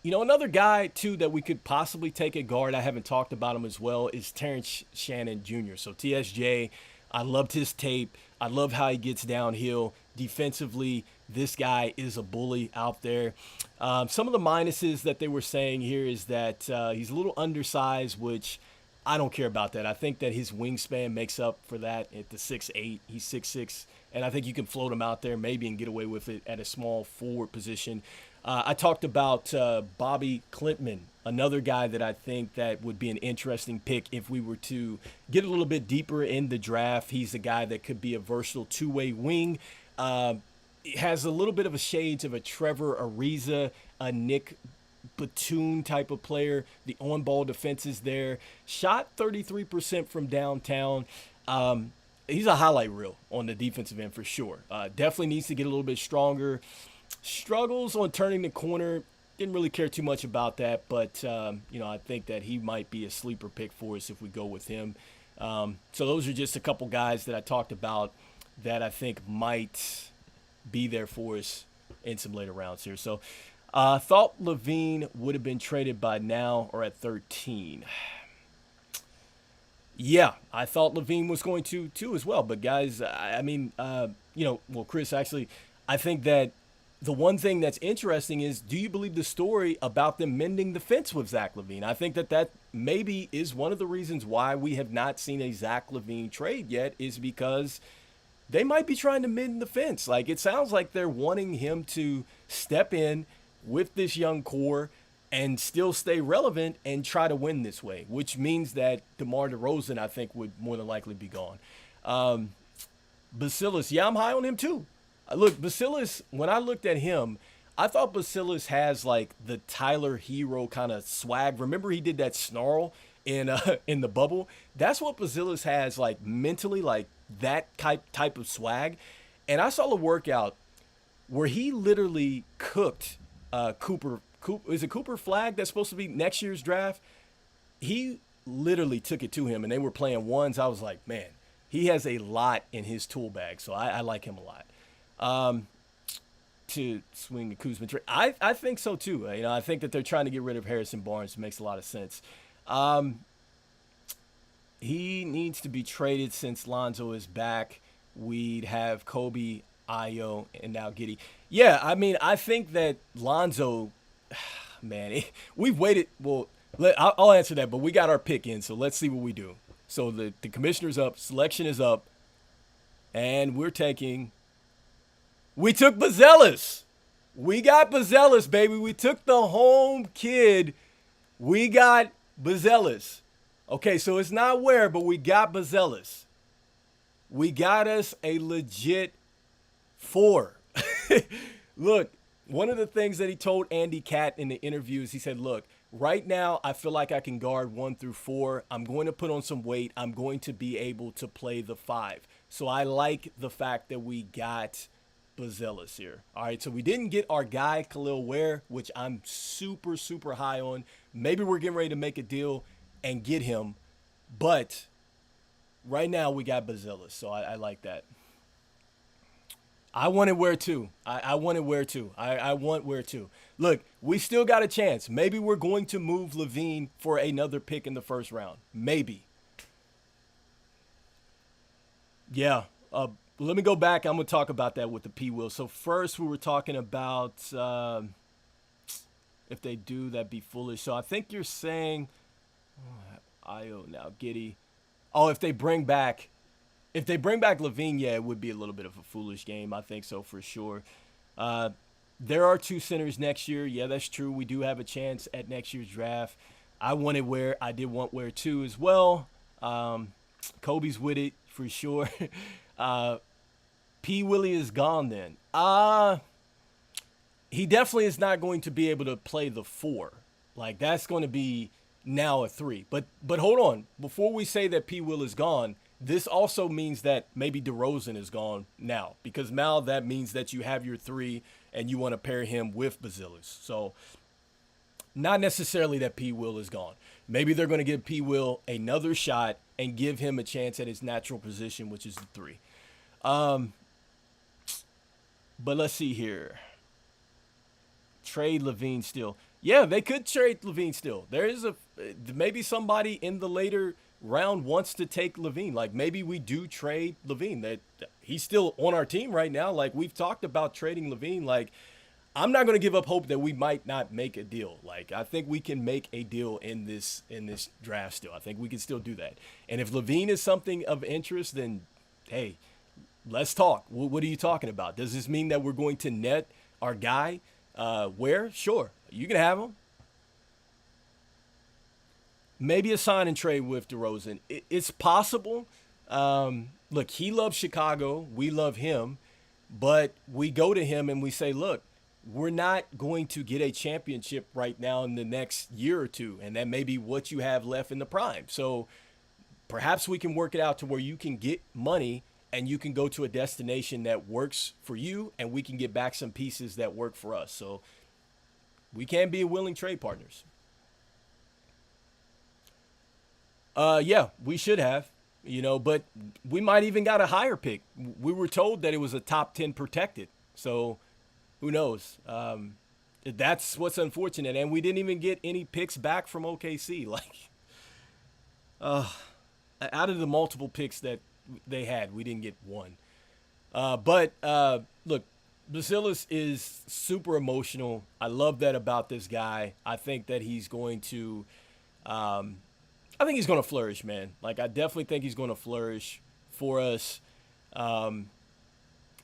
Another guy, too, that we could possibly take at guard, I haven't talked about him as well, is Terrence Shannon Jr. So TSJ, I loved his tape. I love how he gets downhill. Defensively, this guy is a bully out there. Some of the minuses that they were saying here is that he's a little undersized, which I don't care about that. I think that his wingspan makes up for that at the 6'8". He's 6'6", and I think you can float him out there maybe and get away with it at a small forward position. I talked about Bobby Klintman, another guy that I think that would be an interesting pick if we were to get a little bit deeper in the draft. He's a guy that could be a versatile two-way wing. Has a little bit of a shades of a Trevor Ariza, a Nick Batum type of player. The on-ball defense is there. Shot 33% from downtown. He's a highlight reel on the defensive end for sure. Definitely needs to get a little bit stronger. Struggles on turning the corner. Didn't really care too much about that, but I think that he might be a sleeper pick for us if we go with him. So those are just a couple guys that I talked about that I think might be there for us in some later rounds here. So I thought Lavine would have been traded by now or at 13. Yeah, I thought Lavine was going to too as well. But guys, Chris, actually, I think that the one thing that's interesting is, do you believe the story about them mending the fence with Zach Lavine? I think that maybe is one of the reasons why we have not seen a Zach Lavine trade yet, is because they might be trying to mend the fence. Like, it sounds like they're wanting him to step in with this young core and still stay relevant and try to win this way, which means that DeMar DeRozan, I think, would more than likely be gone. Buzelis, yeah, I'm high on him too. Look, Buzelis, when I looked at him, I thought Buzelis has like the Tyler Hero kind of swag. Remember he did that snarl in the bubble? That's what Buzelis has, like mentally, like that type of swag. And I saw a workout where he literally cooked Cooper. Is it Cooper Flag that's supposed to be next year's draft? He literally took it to him, and they were playing ones. I was like, man, he has a lot in his tool bag, so I like him a lot. To swing the Kuzma trade, I think so too. I think that they're trying to get rid of Harrison Barnes. It makes a lot of sense. He needs to be traded since Lonzo is back. We'd have Kobe, Ayo, and now Giddey. Yeah, I think that Lonzo, man, we've waited. Well, I'll answer that, but we got our pick in, so let's see what we do. So the commissioner's up, selection is up, and we took Buzelis. We got Buzelis, baby. We took the home kid. We got Buzelis. Okay, so it's not Ware, but we got Buzelis. We got us a legit 4. Look, one of the things that he told Andy Catt in the interviews, he said, look, right now I feel like I can guard 1 through 4. I'm going to put on some weight. I'm going to be able to play the 5. So I like the fact that we got Buzelis here. All right, so we didn't get our guy Kel'el Ware, which I'm super, super high on. Maybe we're getting ready to make a deal and get him, but right now we got Buzelis, so I like that. I wanted Ware too. I wanted Ware too. I want Ware too. Look, we still got a chance. Maybe we're going to move Lavine for another pick in the first round. Maybe. Yeah. Let me go back. I'm going to talk about that with the P Will. So first we were talking about if they do, that'd be foolish. So I think you're saying, Io now, Giddy. Oh, if they bring back Lavine, yeah, it would be a little bit of a foolish game. I think so for sure. There are two centers next year. Yeah, that's true. We do have a chance at next year's draft. I wanted Ware. I did want Ware too as well. Kobe's with it for sure. P. Willie is gone then. He definitely is not going to be able to play the 4. Like, that's going to be now a 3. But hold on. Before we say that P. Will is gone, this also means that maybe DeRozan is gone now. Because now that means that you have your 3 and you want to pair him with Buzelis. So, not necessarily that P. Will is gone. Maybe they're going to give P. Will another shot and give him a chance at his natural position, which is the 3. But let's see here. Trade Lavine still. Yeah, they could trade Lavine still. There is maybe somebody in the later round wants to take Lavine. Like, maybe we do trade Lavine. That he's still on our team right now. Like, we've talked about trading Lavine. Like, I'm not going to give up hope that we might not make a deal. Like, I think we can make a deal in this draft still. I think we can still do that. And if Lavine is something of interest, then hey, let's talk. What are you talking about? Does this mean that we're going to net our guy? Where? Sure. You can have him. Maybe a sign and trade with DeRozan. It's possible. Look, he loves Chicago. We love him. But we go to him and we say, look, we're not going to get a championship right now in the next year or two. And that may be what you have left in the prime. So perhaps we can work it out to where you can get money and you can go to a destination that works for you, and we can get back some pieces that work for us. So we can be willing trade partners. Yeah, we should have, but we might even got a higher pick. We were told that it was a top 10 protected. So who knows? That's what's unfortunate. And we didn't even get any picks back from OKC. Like, out of the multiple picks that they had, we didn't get one. But look, Buzelis is super emotional. I love that about this guy. I think that he's going to flourish, man. Like, I definitely think he's going to flourish for us.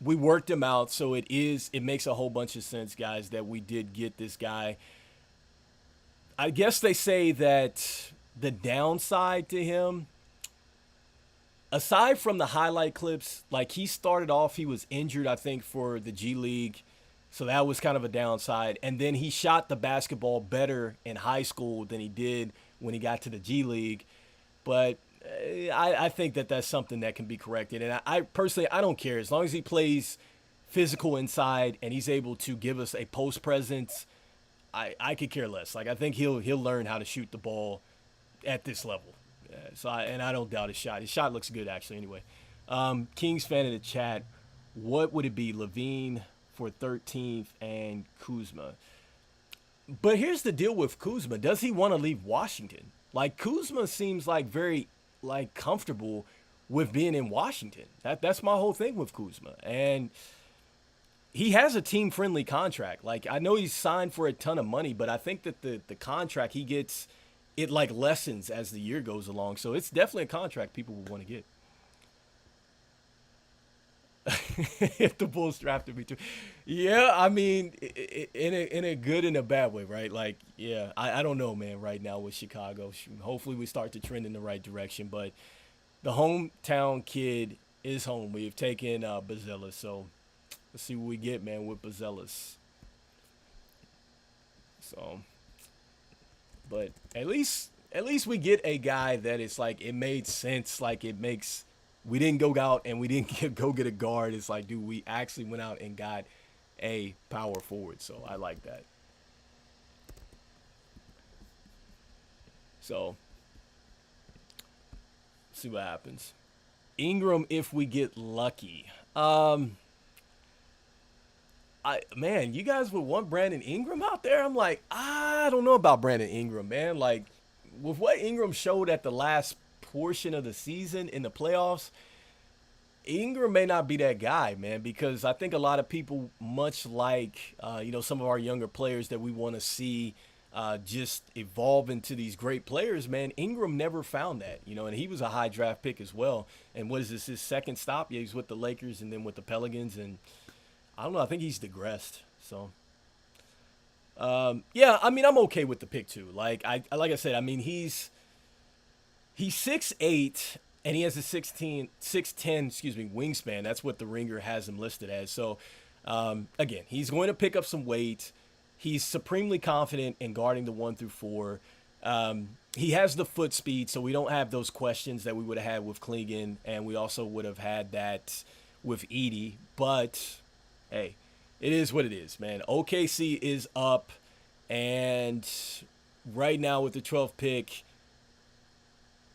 We worked him out, so it makes a whole bunch of sense, guys, that we did get this guy. I guess they say that the downside to him, aside from the highlight clips, like, he started off, he was injured, I think, for the G League. So that was kind of a downside. And then he shot the basketball better in high school than he did when he got to the G League. But I think that that's something that can be corrected. And I personally, I don't care. As long as he plays physical inside and he's able to give us a post presence, I could care less. Like, I think he'll learn how to shoot the ball at this level. I don't doubt his shot. His shot looks good, actually, anyway. Kings fan in the chat, what would it be? Lavine for 13th and Kuzma. But here's the deal with Kuzma. Does he want to leave Washington? Like, Kuzma seems like very, like, comfortable with being in Washington. That's my whole thing with Kuzma. And he has a team-friendly contract. Like, I know he's signed for a ton of money, but I think that the contract he gets, it, like, lessens as the year goes along. So it's definitely a contract people would want to get. If the Bulls drafted me too. Yeah, I mean, in a good and a bad way, right? Like, yeah, I don't know, man, right now with Chicago. Hopefully we start to trend in the right direction. But the hometown kid is home. We've taken Buzelis. So let's see what we get, man, with Buzelis. So, but at least we get a guy that is like, it made sense. Like, it makes, we didn't go out and we didn't go get a guard. It's like, dude, we actually went out and got a power forward. So I like that. So see what happens. Ingram, if we get lucky. Man, you guys would want Brandon Ingram out there? I'm like, I don't know about Brandon Ingram, man. Like, with what Ingram showed at the last portion of the season in the playoffs, Ingram may not be that guy, man, because I think a lot of people, much like some of our younger players that we want to see just evolve into these great players, man. Ingram never found that, and he was a high draft pick as well. And what is this, his second stop? Yeah, he's with the Lakers and then with the Pelicans, and I don't know. I think he's digressed. So, yeah, I mean, I'm okay with the pick too. Like I said, I mean, he's 6'8", and he has a 6'10", wingspan. That's what the Ringer has him listed as. So, again, he's going to pick up some weight. He's supremely confident in guarding the 1 through 4. He has the foot speed, so we don't have those questions that we would have had with Clingan, and we also would have had that with Edey. But, hey, it is what it is, man. OKC is up, and right now with the 12th pick,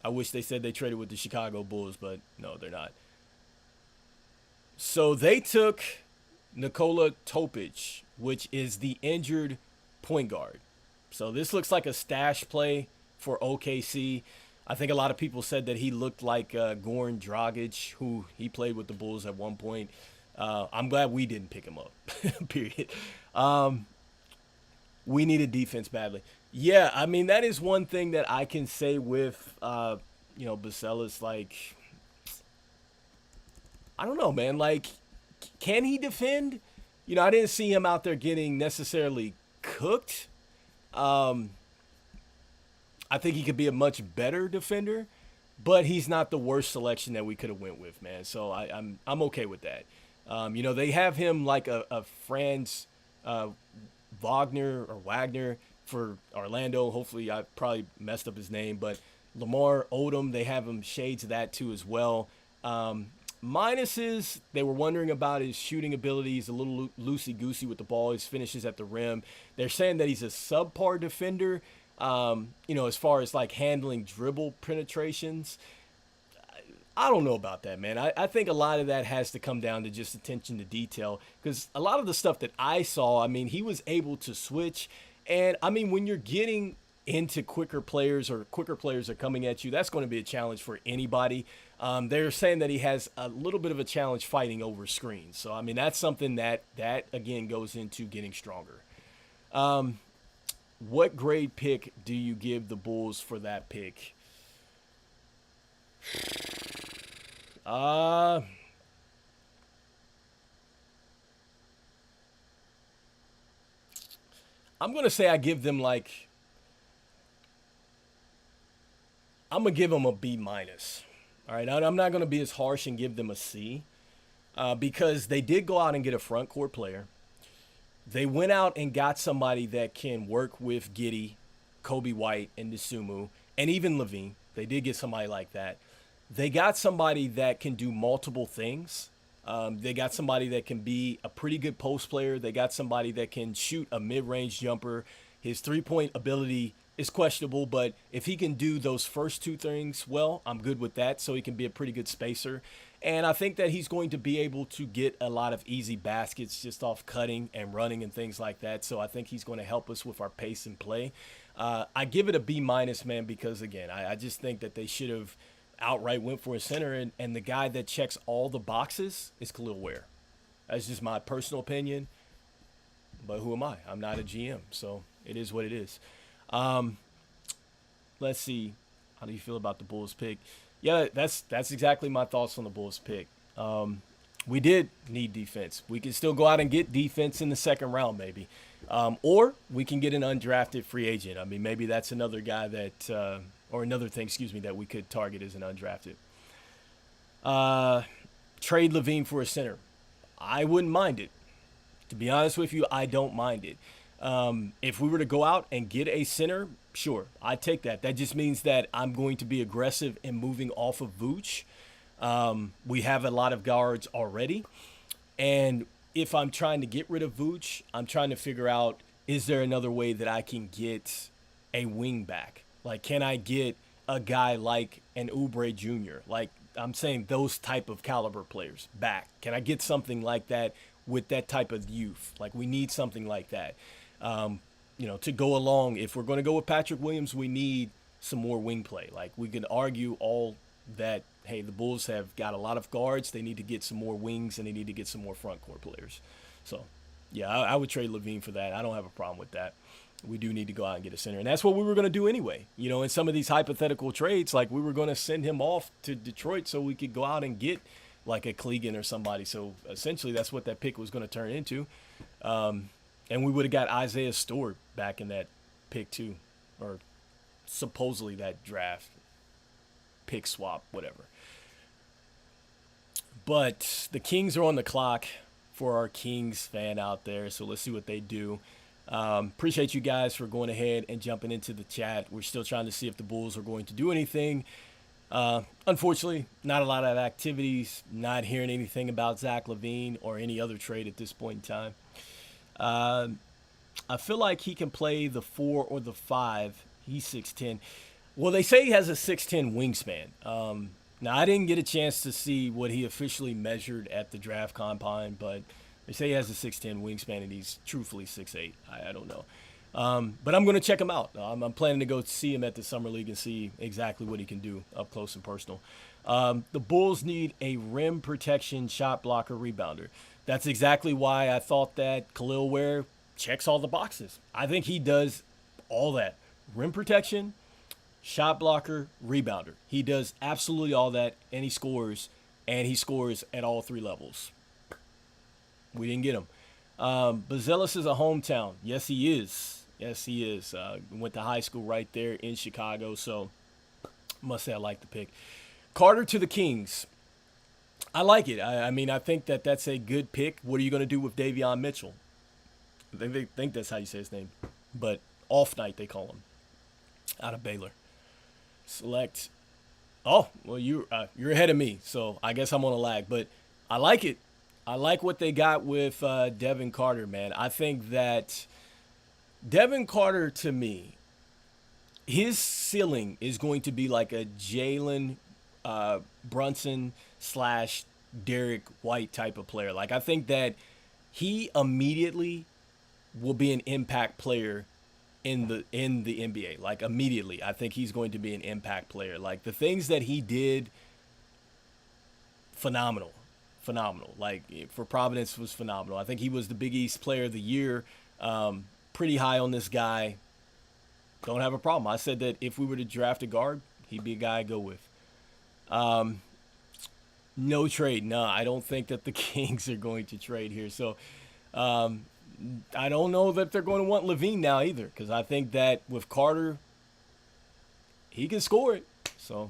I wish they said they traded with the Chicago Bulls, but no, they're not. So they took Nikola Topic, which is the injured point guard. So this looks like a stash play for OKC. I think a lot of people said that he looked like Goran Dragic, who he played with the Bulls at one point. I'm glad we didn't pick him up, period. We needed defense badly. Yeah, I mean, that is one thing that I can say with, Buzelis. Like, I don't know, man. Like, can he defend? I didn't see him out there getting necessarily cooked. I think he could be a much better defender, but he's not the worst selection that we could have went with, man. So I'm okay with that. They have him like a Franz Wagner for Orlando. Hopefully, I probably messed up his name, but Lamar Odom, they have him shades of that too as well. Minuses, they were wondering about his shooting ability. He's a little loosey-goosey with the ball. His finishes at the rim. They're saying that he's a subpar defender, as far as like handling dribble penetrations. I don't know about that, man. I think a lot of that has to come down to just attention to detail, because a lot of the stuff that I saw, I mean, he was able to switch. And, I mean, when you're getting into quicker players are coming at you, that's going to be a challenge for anybody. They're saying that he has a little bit of a challenge fighting over screens. So, I mean, that's something that again, goes into getting stronger. What grade pick do you give the Bulls for that pick? I'm going to say I give them I'm going to give them a B minus. All right. I'm not going to be as harsh and give them a C because they did go out and get a front court player. They went out and got somebody that can work with Giddey, Kobe White, and Dosunmu, and even Lavine. They did get somebody like that. They got somebody that can do multiple things. They got somebody that can be a pretty good post player. They got somebody that can shoot a mid-range jumper. His three-point ability is questionable, but if he can do those first two things well, I'm good with that. So he can be a pretty good spacer. And I think that he's going to be able to get a lot of easy baskets just off cutting and running and things like that. So I think he's going to help us with our pace and play. I give it a B minus, man, because, again, I just think that they should have outright went for a center, and the guy that checks all the boxes is Kel'el Ware. That's just my personal opinion. But who am I? I'm not a GM, so it is what it is. Let's see. How do you feel about the Bulls pick? Yeah, that's exactly my thoughts on the Bulls pick. We did need defense. We can still go out and get defense in the second round, maybe. Or we can get an undrafted free agent. I mean, maybe that's another guy that or another thing, that we could target as an undrafted. Trade Lavine for a center. I wouldn't mind it. To be honest with you, I don't mind it. If we were to go out and get a center, sure, I'd take that. That just means that I'm going to be aggressive in moving off of Vooch. We have a lot of guards already. And if I'm trying to get rid of Vooch, I'm trying to figure out, is there another way that I can get a wing back? Like, can I get a guy like an Oubre Jr.? Like, I'm saying those type of caliber players back. Can I get something like that with that type of youth. Like, we need something like that. To go along. If we're going to go with Patrick Williams, we need some more wing play. Like, we could argue all that, hey, the Bulls have got a lot of guards. They need to get some more wings, and they need to get some more front court players. So, yeah, I would trade Lavine for that. I don't have a problem with that. We do need to go out and get a center. And that's what we were going to do anyway. In some of these hypothetical trades, like, we were going to send him off to Detroit so we could go out and get, like, a Clingan or somebody. So, essentially, that's what that pick was going to turn into. And we would have got Isaiah Stewart back in that pick too, or supposedly that draft pick swap, whatever. But the Kings are on the clock for our Kings fan out there, so let's see what they do. Appreciate you guys for going ahead and jumping into the chat. We're still trying to see if the Bulls are going to do anything. Unfortunately, not a lot of activities, not hearing anything about Zach Lavine or any other trade at this point in time. I feel like he can play the 4 or the 5. He's 6'10". Well, they say he has a 6'10" wingspan. Now, I didn't get a chance to see what he officially measured at the draft combine, but they say he has a 6'10" wingspan, and he's truthfully 6'8". I don't know. But I'm going to check him out. I'm planning to go see him at the Summer League and see exactly what he can do up close and personal. The Bulls need a rim protection, shot blocker, rebounder. That's exactly why I thought that Kel'el Ware checks all the boxes. I think he does all that. Rim protection, shot blocker, rebounder. He does absolutely all that, and he scores at all 3 levels. We didn't get him. Buzelis is a hometown. Yes, he is. Went to high school right there in Chicago, so must say I like the pick. Carter to the Kings. I like it. I mean, I think that's a good pick. What are you going to do with Davion Mitchell? They think that's how you say his name. But Off Night, they call him. Out of Baylor. Select. Oh, well, you're ahead of me, so I guess I'm on a lag. But I like it. I like what they got with Devin Carter, man. I think that Devin Carter, to me, his ceiling is going to be like a Jalen Brunson / Derek White type of player. Like, I think that he immediately will be an impact player in the NBA. Like, immediately, I think he's going to be an impact player. Like, the things that he did, phenomenal. Like, for Providence was phenomenal. I think he was the Big East Player of the Year. Pretty high on this guy. Don't have a problem. I said that if we were to draft a guard, he'd be a guy I'd go with. No trade. No, I don't think that the Kings are going to trade here. So I don't know that they're going to want Lavine now either, because I think that with Carter, he can score it. So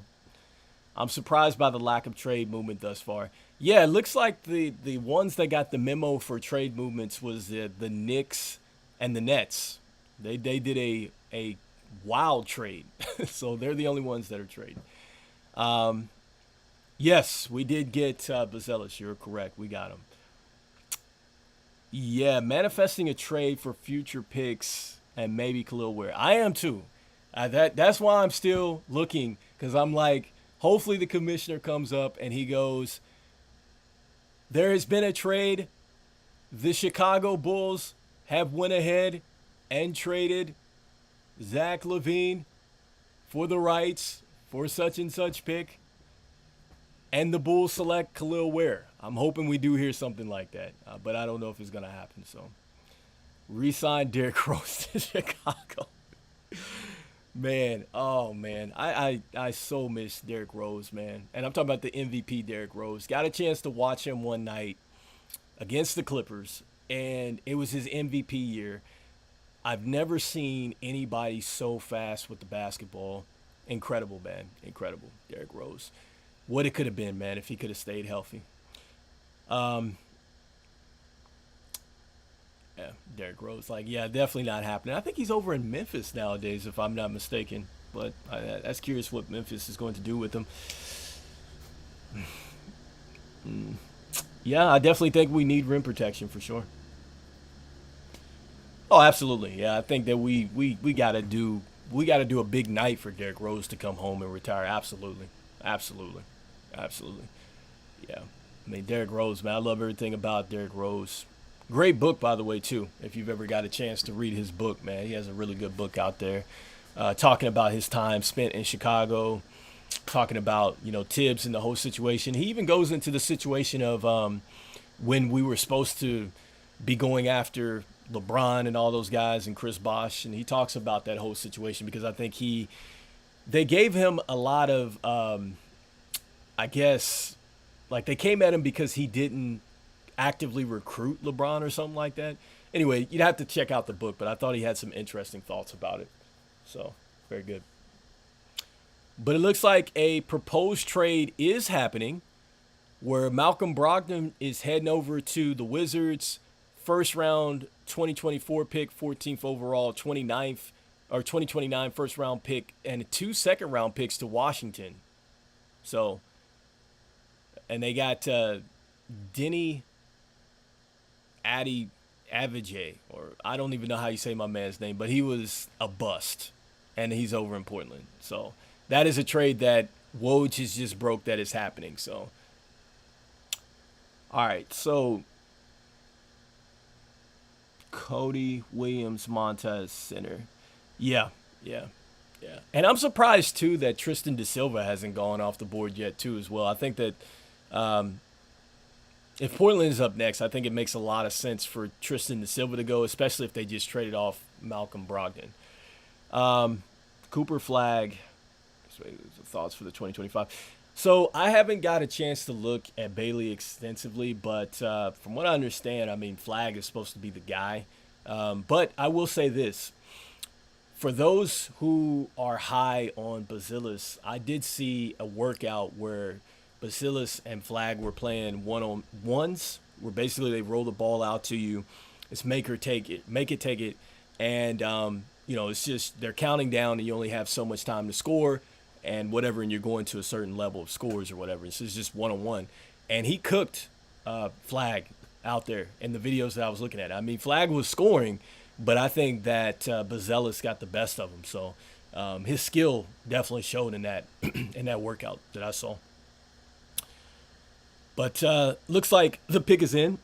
I'm surprised by the lack of trade movement thus far. Yeah, it looks like the ones that got the memo for trade movements was the Knicks and the Nets. They did a wild trade. So they're the only ones that are trading. Yes, we did get Buzelis. You're correct. We got him. Yeah, manifesting a trade for future picks and maybe Kel'el Ware. I am too. That's why I'm still looking, because I'm like, hopefully the commissioner comes up and he goes, there has been a trade. The Chicago Bulls have went ahead and traded Zach Lavine for the rights for such and such pick, and the Bulls select Kel'el Ware. I'm hoping we do hear something like that, but I don't know if it's going to happen. So, re-sign Derrick Rose to Chicago. Man, oh, man. I so miss Derrick Rose, man. And I'm talking about the MVP Derrick Rose. Got a chance to watch him one night against the Clippers, and it was his MVP year. I've never seen anybody so fast with the basketball. Incredible, man. Incredible, Derrick Rose. What it could have been, man, if he could have stayed healthy. Yeah, Derrick Rose, definitely not happening. I think he's over in Memphis nowadays, if I'm not mistaken. But that's curious what Memphis is going to do with him. Yeah, I definitely think we need rim protection for sure. Oh, absolutely. Yeah, I think that we gotta do a big night for Derrick Rose to come home and retire. Absolutely. Yeah. I mean, Derrick Rose, man. I love everything about Derrick Rose. Great book, by the way, too. If you've ever got a chance to read his book, man, he has a really good book out there, talking about his time spent in Chicago, talking about Tibbs and the whole situation. He even goes into the situation of when we were supposed to be going after LeBron and all those guys and Chris Bosh, and he talks about that whole situation because I think they gave him a lot of I guess like they came at him because he didn't actively recruit LeBron or something like that. Anyway, you'd have to check out the book, but I thought he had some interesting thoughts about it. So, very good. But it looks like a proposed trade is happening where Malcolm Brogdon is heading over to the Wizards, first round 2024 pick, 14th overall, 29th or 2029 first round pick, and 2 second round picks to Washington. So, and they got Denny Avdija, or I don't even know how you say my man's name, but he was a bust, and he's over in Portland. So that is a trade that Woj has just broke that is happening. So, all right, so Cody Williams, Matas center. Yeah. And I'm surprised, too, that Tristan da Silva hasn't gone off the board yet, too, as well. I think that if Portland is up next, I think it makes a lot of sense for Tristan da Silva to go, especially if they just traded off Malcolm Brogdon. Cooper Flag, thoughts for the 2025. So I haven't got a chance to look at Bailey extensively, but from what I understand, I mean, Flag is supposed to be the guy. But I will say this. For those who are high on Buzelis, I did see a workout where Buzelis and Flag were playing one-on-ones, where basically they roll the ball out to you. It's make it, take it. And, it's just they're counting down and you only have so much time to score and whatever, and you're going to a certain level of scores or whatever. So it's just one-on-one. And he cooked Flag out there in the videos that I was looking at. I mean, Flag was scoring, but I think that Buzelis got the best of him. So his skill definitely showed in that in that workout that I saw. But looks like the pick is in,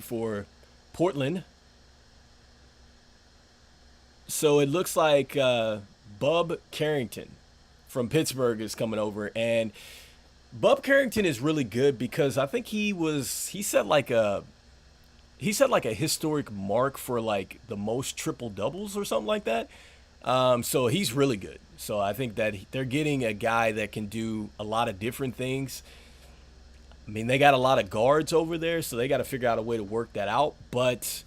for Portland. So it looks like Bub Carrington from Pittsburgh is coming over. And Bub Carrington is really good because I think he set like a historic mark for like the most triple doubles or something like that. So he's really good. So I think that they're getting a guy that can do a lot of different things. I mean, they got a lot of guards over there, so they got to figure out a way to work that out. But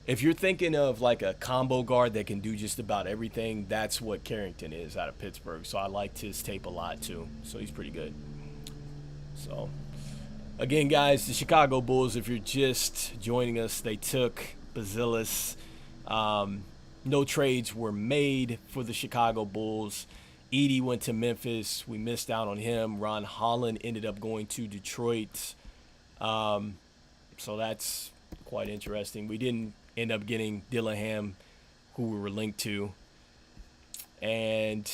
if you're thinking of like a combo guard that can do just about everything, that's what Carrington is out of Pittsburgh. So I liked his tape a lot too. So he's pretty good. So again, guys, the Chicago Bulls, if you're just joining us, they took Buzelis. No trades were made for the Chicago Bulls. Edey went to Memphis. We missed out on him. Ron Holland ended up going to Detroit. So that's quite interesting. We didn't end up getting Dillingham, who we were linked to. And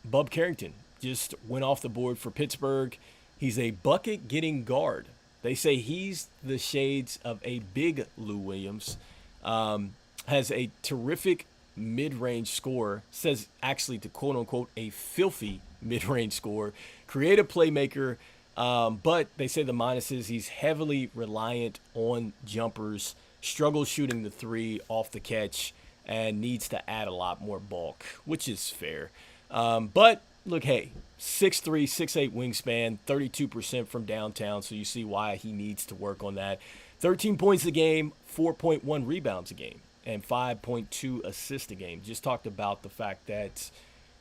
Bub Carrington just went off the board for Pittsburgh. He's a bucket-getting guard. They say he's the shades of a big Lou Williams. Has a terrific mid-range score. Says actually to quote-unquote a filthy mid-range score. Creative playmaker. But they say the minus is he's heavily reliant on jumpers. Struggles shooting the three off the catch. And needs to add a lot more bulk, which is fair. But look, hey, 6'3", 6'8" wingspan, 32% from downtown, so you see why he needs to work on that. 13 points a game, 4.1 rebounds a game, and 5.2 assists a game. Just talked about the fact that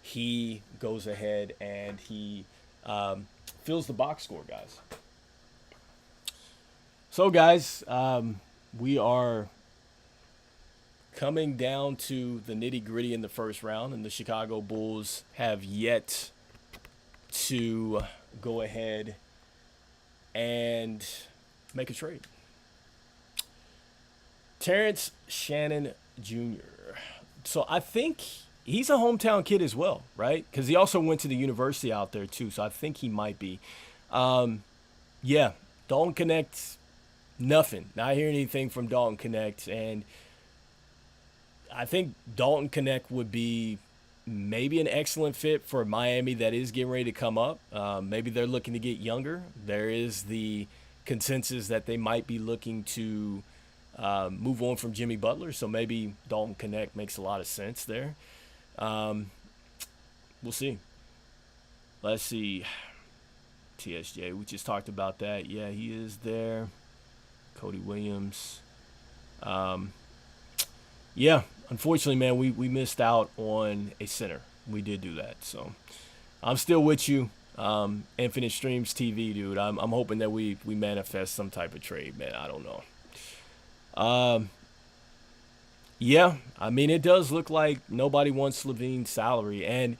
he goes ahead and he fills the box score, guys. So, guys, we are coming down to the nitty-gritty in the first round, and the Chicago Bulls have yet to go ahead and make a trade. Terrence Shannon Jr. So I think he's a hometown kid as well, right? Because he also went to the university out there too, so I think he might be. Yeah, Dalton Knecht, nothing. Not hearing anything from Dalton Knecht. And I think Dalton Knecht would be maybe an excellent fit for Miami that is getting ready to come up. Maybe they're looking to get younger. There is the consensus that they might be looking to move on from Jimmy Butler. So maybe Dalton Knecht makes a lot of sense there. We'll see. Let's see. TSJ, we just talked about that. Yeah, he is there. Cody Williams. Yeah, unfortunately, man, we missed out on a center. We did do that. So I'm still with you. Infinite Streams TV, dude. I'm hoping that we manifest some type of trade, man. I don't know. Yeah, I mean, it does look like nobody wants Lavine's salary. And,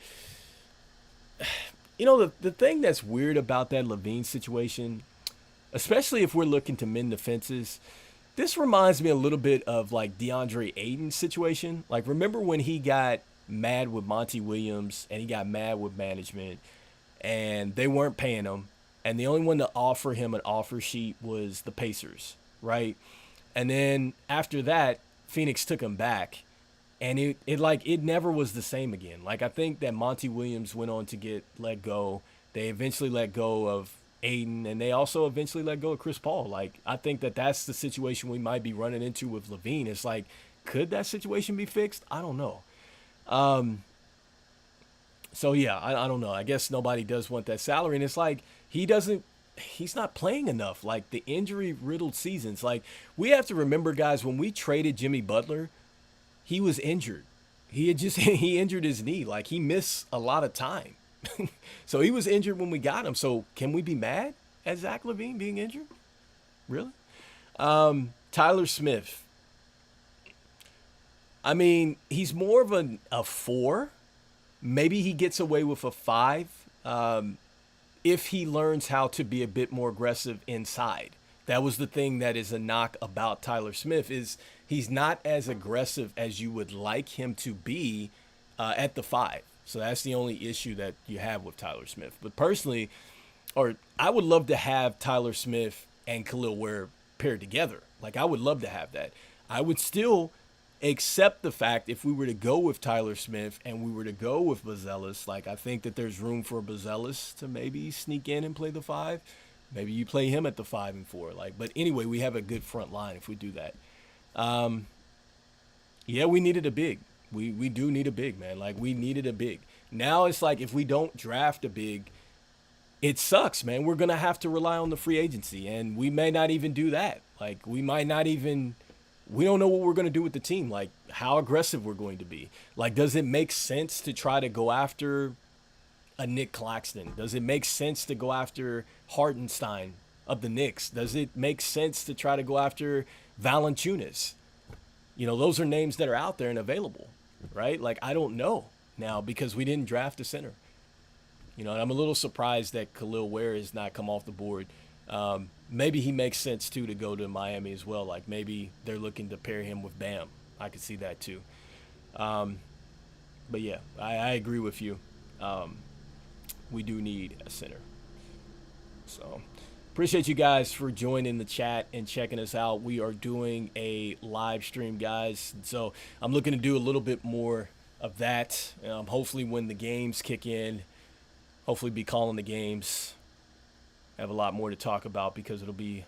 you know, the thing that's weird about that Lavine situation, especially if we're looking to mend the fences, this reminds me a little bit of like DeAndre Ayton's situation. Like, remember when he got mad with Monty Williams and he got mad with management and they weren't paying him, and the only one to offer him an offer sheet was the Pacers, right? And then after that, Phoenix took him back, and it never was the same again. Like, I think that Monty Williams went on to get let go. They eventually let go of Ayton, and they also eventually let go of Chris Paul. Like, I think that that's the situation we might be running into with Lavine. It's like, could that situation be fixed? I don't know. So yeah, I don't know. I guess nobody does want that salary, and it's like he's not playing enough. Like, the injury-riddled seasons. Like, we have to remember, guys, when we traded Jimmy Butler, he was injured. He injured his knee. Like, he missed a lot of time. So he was injured when we got him. So can we be mad at Zach LaVine being injured? Really? Tyler Smith. I mean, he's more of a 4. Maybe he gets away with a 5 if he learns how to be a bit more aggressive inside. That was the thing that is a knock about Tyler Smith, is he's not as aggressive as you would like him to be at the 5. So that's the only issue that you have with Tyler Smith. But personally, I would love to have Tyler Smith and Kel'el Ware paired together. Like, I would love to have that. I would still accept the fact if we were to go with Tyler Smith and we were to go with Buzelis, like, I think that there's room for Buzelis to maybe sneak in and play the 5. Maybe you play him at the 5 and 4. Like, but anyway, we have a good front line if we do that. Yeah, we needed a big. We do need a big, man. Like, we needed a big. Now it's like, if we don't draft a big, it sucks, man. We're going to have to rely on the free agency, and we may not even do that. Like, we don't know what we're going to do with the team, like how aggressive we're going to be. Like, does it make sense to try to go after a Nick Claxton? Does it make sense to go after Hartenstein of the Knicks? Does it make sense to try to go after Valanciunas? You know, those are names that are out there and available, right? Like, I don't know now because we didn't draft a center. You know, and I'm a little surprised that Kel'el Ware has not come off the board. Maybe he makes sense, too, to go to Miami as well. Like, maybe they're looking to pair him with Bam. I could see that, too. But, yeah, I agree with you. We do need a center. So, appreciate you guys for joining the chat and checking us out. We are doing a live stream, guys. So, I'm looking to do a little bit more of that. Hopefully, when the games kick in, hopefully be calling the games. Have a lot more to talk about because it'll be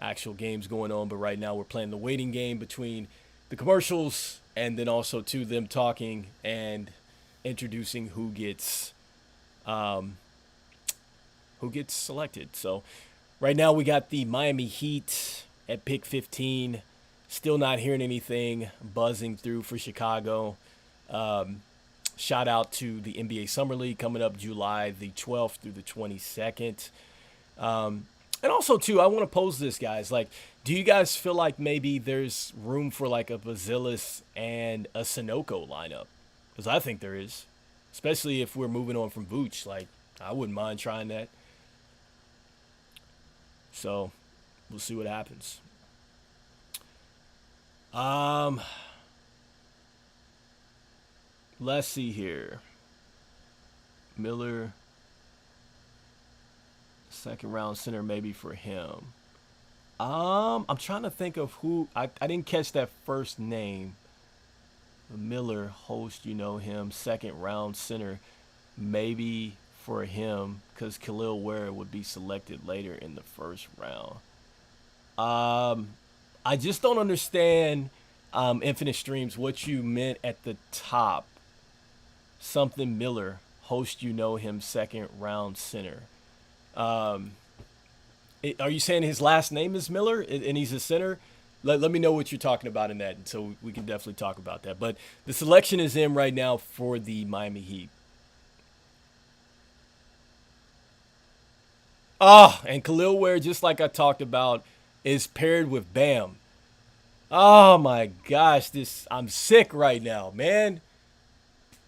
actual games going on. But right now we're playing the waiting game between the commercials and then also to them talking and introducing who gets selected. So right now we got the Miami Heat at pick 15. Still not hearing anything buzzing through for Chicago. Shout out to the NBA Summer League coming up July the 12th through the 22nd. And also, too, I want to pose this, guys. Like, do you guys feel like maybe there's room for, like, a Buzelis and a Sunoco lineup? Because I think there is. Especially if we're moving on from Vooch. Like, I wouldn't mind trying that. So, we'll see what happens. Let's see here. Miller. Second round center maybe for him. I'm trying to think of who. I didn't catch that first name. Miller, host, you know him. Second round center, maybe for him, because Kel'el Ware would be selected later in the first round. I just don't understand, Infinite Streams, what you meant at the top. Something Miller, host, you know him, second round center. Are you saying his last name is Miller and he's a center? Let me know what you're talking about in that, so we can definitely talk about that. But the selection is in right now for the Miami Heat. And Kel'el Ware, just like I talked about, is paired with Bam. Oh my gosh, I'm sick right now, man.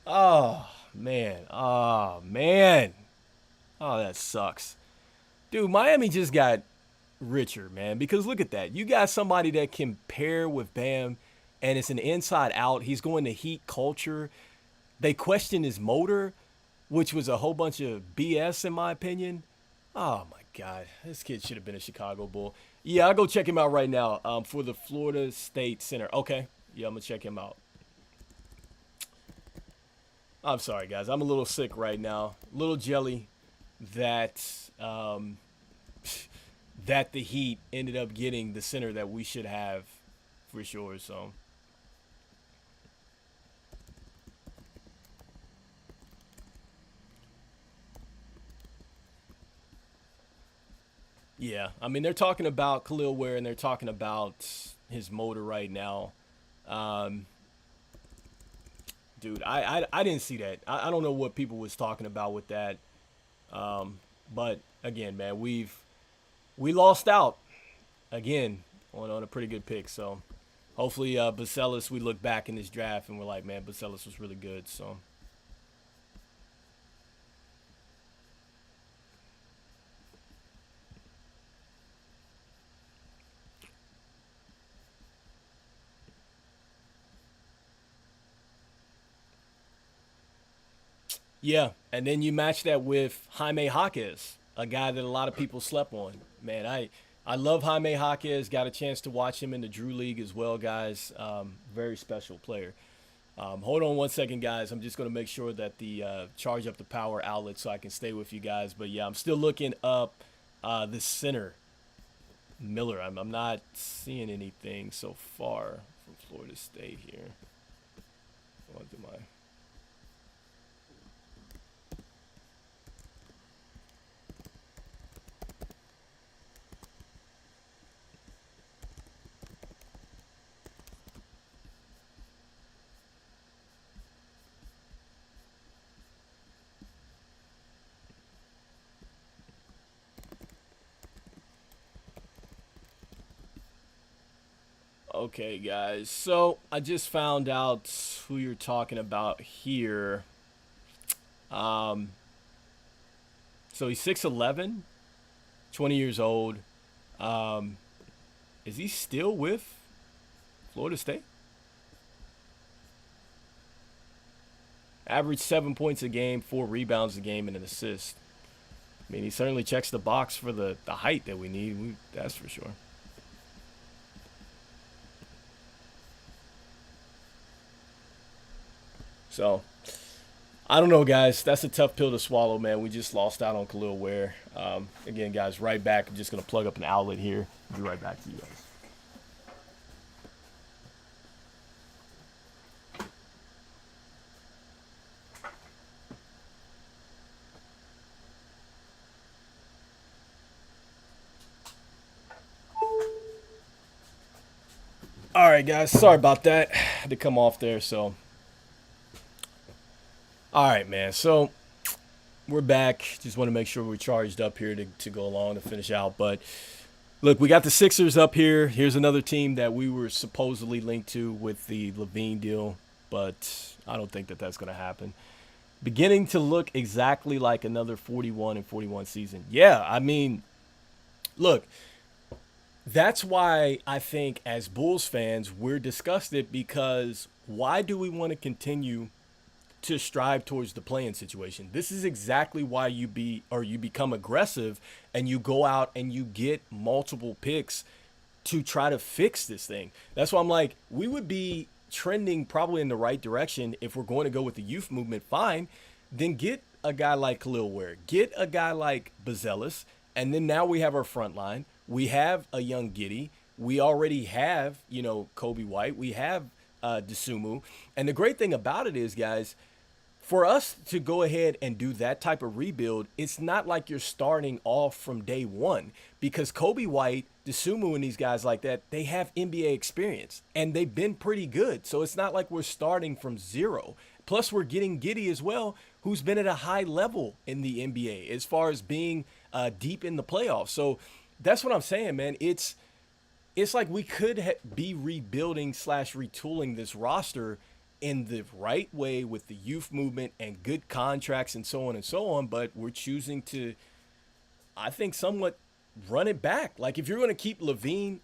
Oh man. Oh man. Oh, that sucks. Dude, Miami just got richer, man, because look at that. You got somebody that can pair with Bam, and it's an inside out. He's going to Heat culture. They question his motor, which was a whole bunch of BS in my opinion. Oh my God, this kid should have been a Chicago Bull. Yeah, I'll go check him out right now for the Florida State Center. Okay, yeah, I'm gonna check him out. I'm sorry, guys. I'm a little sick right now. A little jelly that that the Heat ended up getting the center that we should have for sure. So yeah, I mean they're talking about Kel'el Ware and they're talking about his motor right now. Um, Dude, I didn't see that. I don't know what people was talking about with that. But again, man, we lost out again on a pretty good pick. So hopefully Buzelis, we look back in this draft and we're like, man, Buzelis was really good. So yeah, and then you match that with Jaime Jaquez, a guy that a lot of people slept on. Man, I love Jaime Jaquez. Got a chance to watch him in the Drew League as well, guys. Very special player. Hold on one second, guys. I'm just going to make sure that the charge up the power outlet so I can stay with you guys. But yeah, I'm still looking up the center, Miller. I'm not seeing anything so far from Florida State here. What do my Okay, guys. So I just found out who you're talking about here. Um, so he's 6'11", 20 years old. Um, is he still with Florida State? Average 7 points a game, 4 rebounds a game, and an assist. I mean, he certainly checks the box for the height that we need. That's for sure. So, I don't know, guys. That's a tough pill to swallow, man. We just lost out on Kel'el Ware. Again, guys, right back. I'm just going to plug up an outlet here. Be right back to you guys. All right, guys. Sorry about that. Had to come off there, so. All right, man. So we're back. Just want to make sure we're charged up here to go along to finish out. But look, we got the Sixers up here. Here's another team that we were supposedly linked to with the Lavine deal, but I don't think that that's going to happen. Beginning to look exactly like another 41-41 season. Yeah, I mean, look, that's why I think as Bulls fans, we're disgusted because why do we want to continue to strive towards the play-in situation. This is exactly why you become aggressive and you go out and you get multiple picks to try to fix this thing. That's why I'm like, we would be trending probably in the right direction if we're going to go with the youth movement. Fine, then get a guy like Kel'el Ware, get a guy like Buzelis, and then now we have our front line. We have a young Giddey. We already have, Kobe White. We have Dosunmu. And the great thing about it is, guys, for us to go ahead and do that type of rebuild, it's not like you're starting off from day one, because Kobe White, Dosunmu, and these guys like that, they have NBA experience and they've been pretty good. So it's not like we're starting from zero. Plus, we're getting Giddey as well, who's been at a high level in the NBA as far as being deep in the playoffs. So that's what I'm saying, man. It's like we could be rebuilding / retooling this roster in the right way with the youth movement and good contracts and so on, but we're choosing to, I think, somewhat run it back. Like, if you're going to keep Lavine,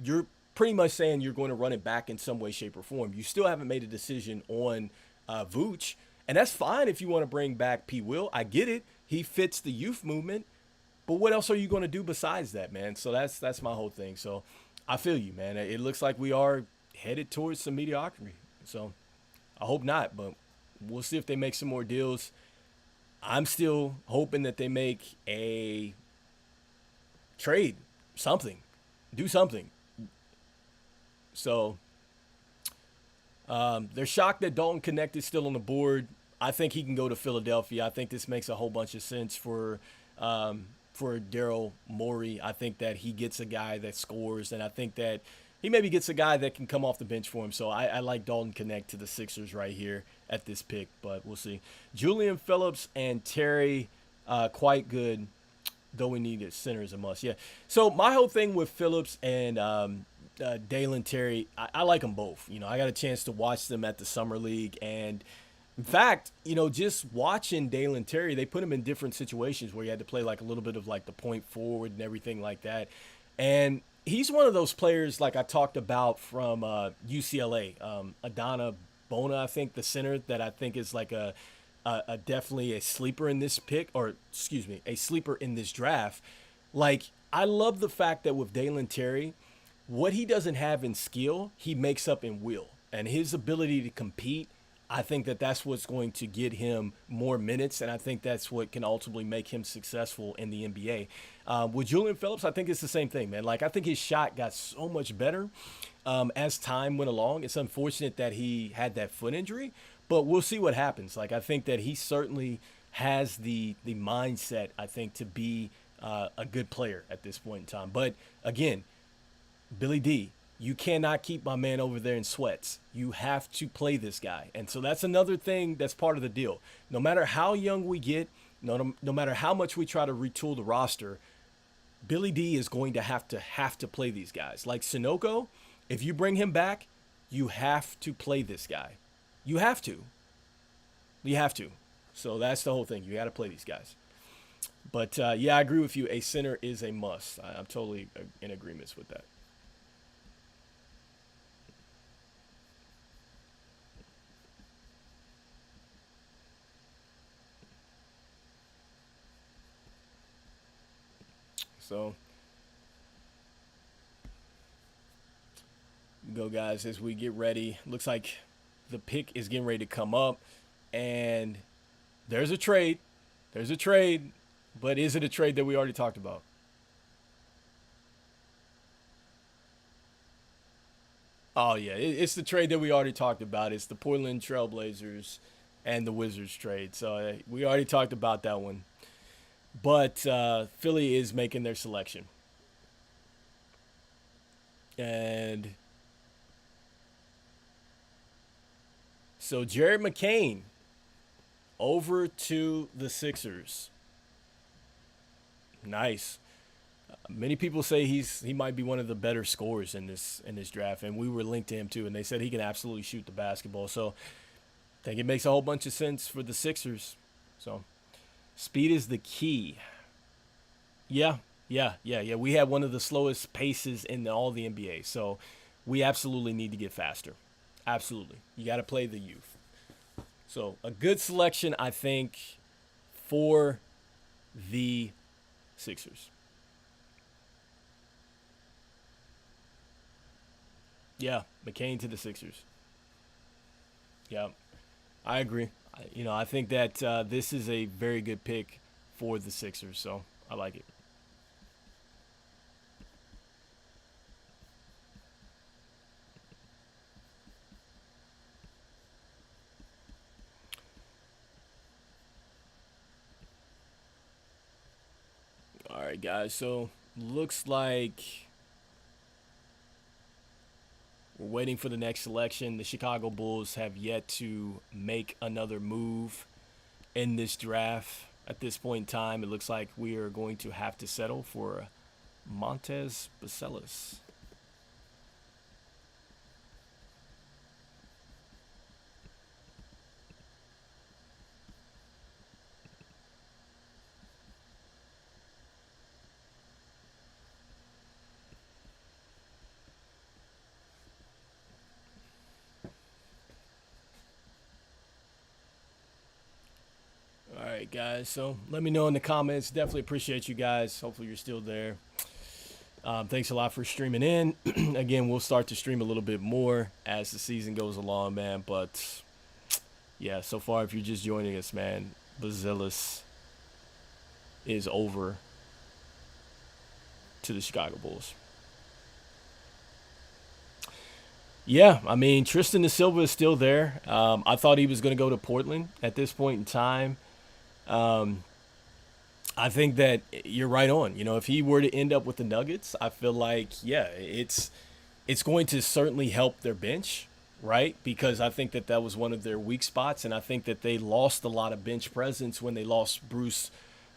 you're pretty much saying you're going to run it back in some way, shape, or form. You still haven't made a decision on Vooch, and that's fine if you want to bring back P. Will. I get it. He fits the youth movement, but what else are you going to do besides that, man? So that's my whole thing. So I feel you, man. It looks like we are headed towards some mediocrity. So I hope not, but we'll see if they make some more deals. I'm still hoping that they make a trade, something, do something. So they're shocked that Dalton Knecht is still on the board. I think he can go to Philadelphia. I think this makes a whole bunch of sense for Daryl Morey. I think that he gets a guy that scores, and I think that he maybe gets a guy that can come off the bench for him. So I like Dalton Knecht to the Sixers right here at this pick, but we'll see. Julian Phillips and Terry, quite good, though we need a center as a must. Yeah. So my whole thing with Phillips and Dalen Terry, I like them both. I got a chance to watch them at the Summer League, and in fact, just watching Dalen Terry, they put him in different situations where he had to play like a little bit of like the point forward and everything like that. And he's one of those players like I talked about from UCLA, Adana Bona, I think, the center, that I think is like a definitely a sleeper in this pick, or excuse me, a sleeper in this draft. Like, I love the fact that with Dalen Terry, what he doesn't have in skill, he makes up in will, and his ability to compete. I think that that's what's going to get him more minutes, and I think that's what can ultimately make him successful in the NBA. With Julian Phillips, I think it's the same thing, man. Like, I think his shot got so much better as time went along. It's unfortunate that he had that foot injury, but we'll see what happens. Like, I think that he certainly has the mindset, I think, to be a good player at this point in time. But, again, Billy D, you cannot keep my man over there in sweats. You have to play this guy. And so that's another thing that's part of the deal. No matter how young we get, no matter how much we try to retool the roster, Billy D is going to have to play these guys. Like Sunoco, if you bring him back, you have to play this guy. You have to. You have to. So that's the whole thing. You got to play these guys. But, yeah, I agree with you. A center is a must. I'm totally in agreement with that. So, go, guys, as we get ready. Looks like the pick is getting ready to come up, and there's a trade. There's a trade, but is it a trade that we already talked about? Oh, yeah, it's the trade that we already talked about. It's the Portland Trailblazers and the Wizards trade. So we already talked about that one. But Philly is making their selection. And so Jared McCain over to the Sixers. Nice. Many people say he might be one of the better scorers in this draft, and we were linked to him too, and they said he can absolutely shoot the basketball. So I think it makes a whole bunch of sense for the Sixers. So speed is the key. Yeah. We have one of the slowest paces in all the NBA, so we absolutely need to get faster. Absolutely. You got to play the youth. So a good selection, I think, for the Sixers. Yeah, McCain to the Sixers. Yeah, I agree. I think that this is a very good pick for the Sixers, so I like it. All right, guys. So looks like we're waiting for the next selection. The Chicago Bulls have yet to make another move in this draft. At this point in time, it looks like we are going to have to settle for Matas Buzelis. All right, guys. So let me know in the comments. Definitely appreciate you guys. Hopefully, you're still there. Thanks a lot for streaming in. Again, we'll start to stream a little bit more as the season goes along, man. But yeah, so far, if you're just joining us, man, Buzelis is over to the Chicago Bulls. Yeah, I mean, Tristan da Silva is still there. I thought he was going to go to Portland at this point in time. Um, I think that you're right on. If he were to end up with the Nuggets, I feel like it's going to certainly help their bench, right? Because I think that was one of their weak spots, and I think that they lost a lot of bench presence when they lost Bruce.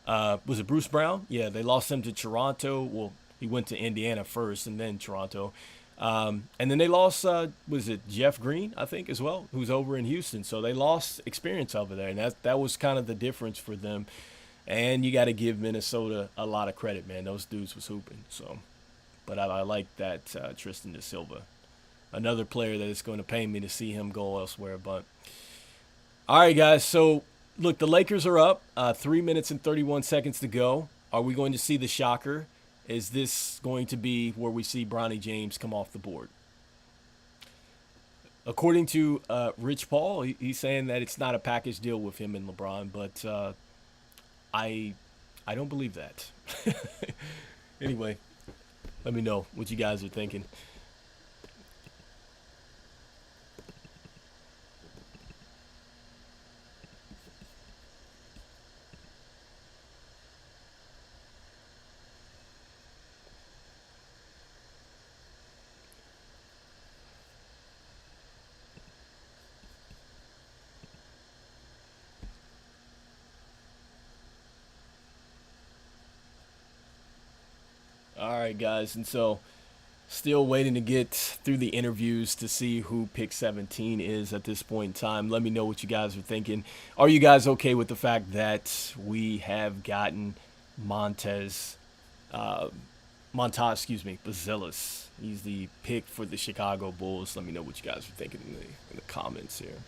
Was it Bruce Brown? Yeah, they lost him to Toronto. Well, he went to Indiana first, and then Toronto. And then they lost, was it Jeff Green, I think, as well, who's over in Houston. So they lost experience over there, and that was kind of the difference for them. And you got to give Minnesota a lot of credit, man. Those dudes was hooping. So, but I like that Tristan da Silva, another player that is going to pain me to see him go elsewhere. But all right, guys. So look, the Lakers are up. 3 minutes and 31 seconds to go. Are we going to see the shocker? Is this going to be where we see Bronny James come off the board? According to Rich Paul, he's saying that it's not a package deal with him and LeBron, but I don't believe that. Anyway, let me know what you guys are thinking. All right, guys, and so still waiting to get through the interviews to see who pick 17 is at this point in time. Let me know what you guys are thinking. Are you guys okay with the fact that we have gotten Montez, uh, Buzelis? He's the pick for the Chicago Bulls. Let me know what you guys are thinking in the comments here.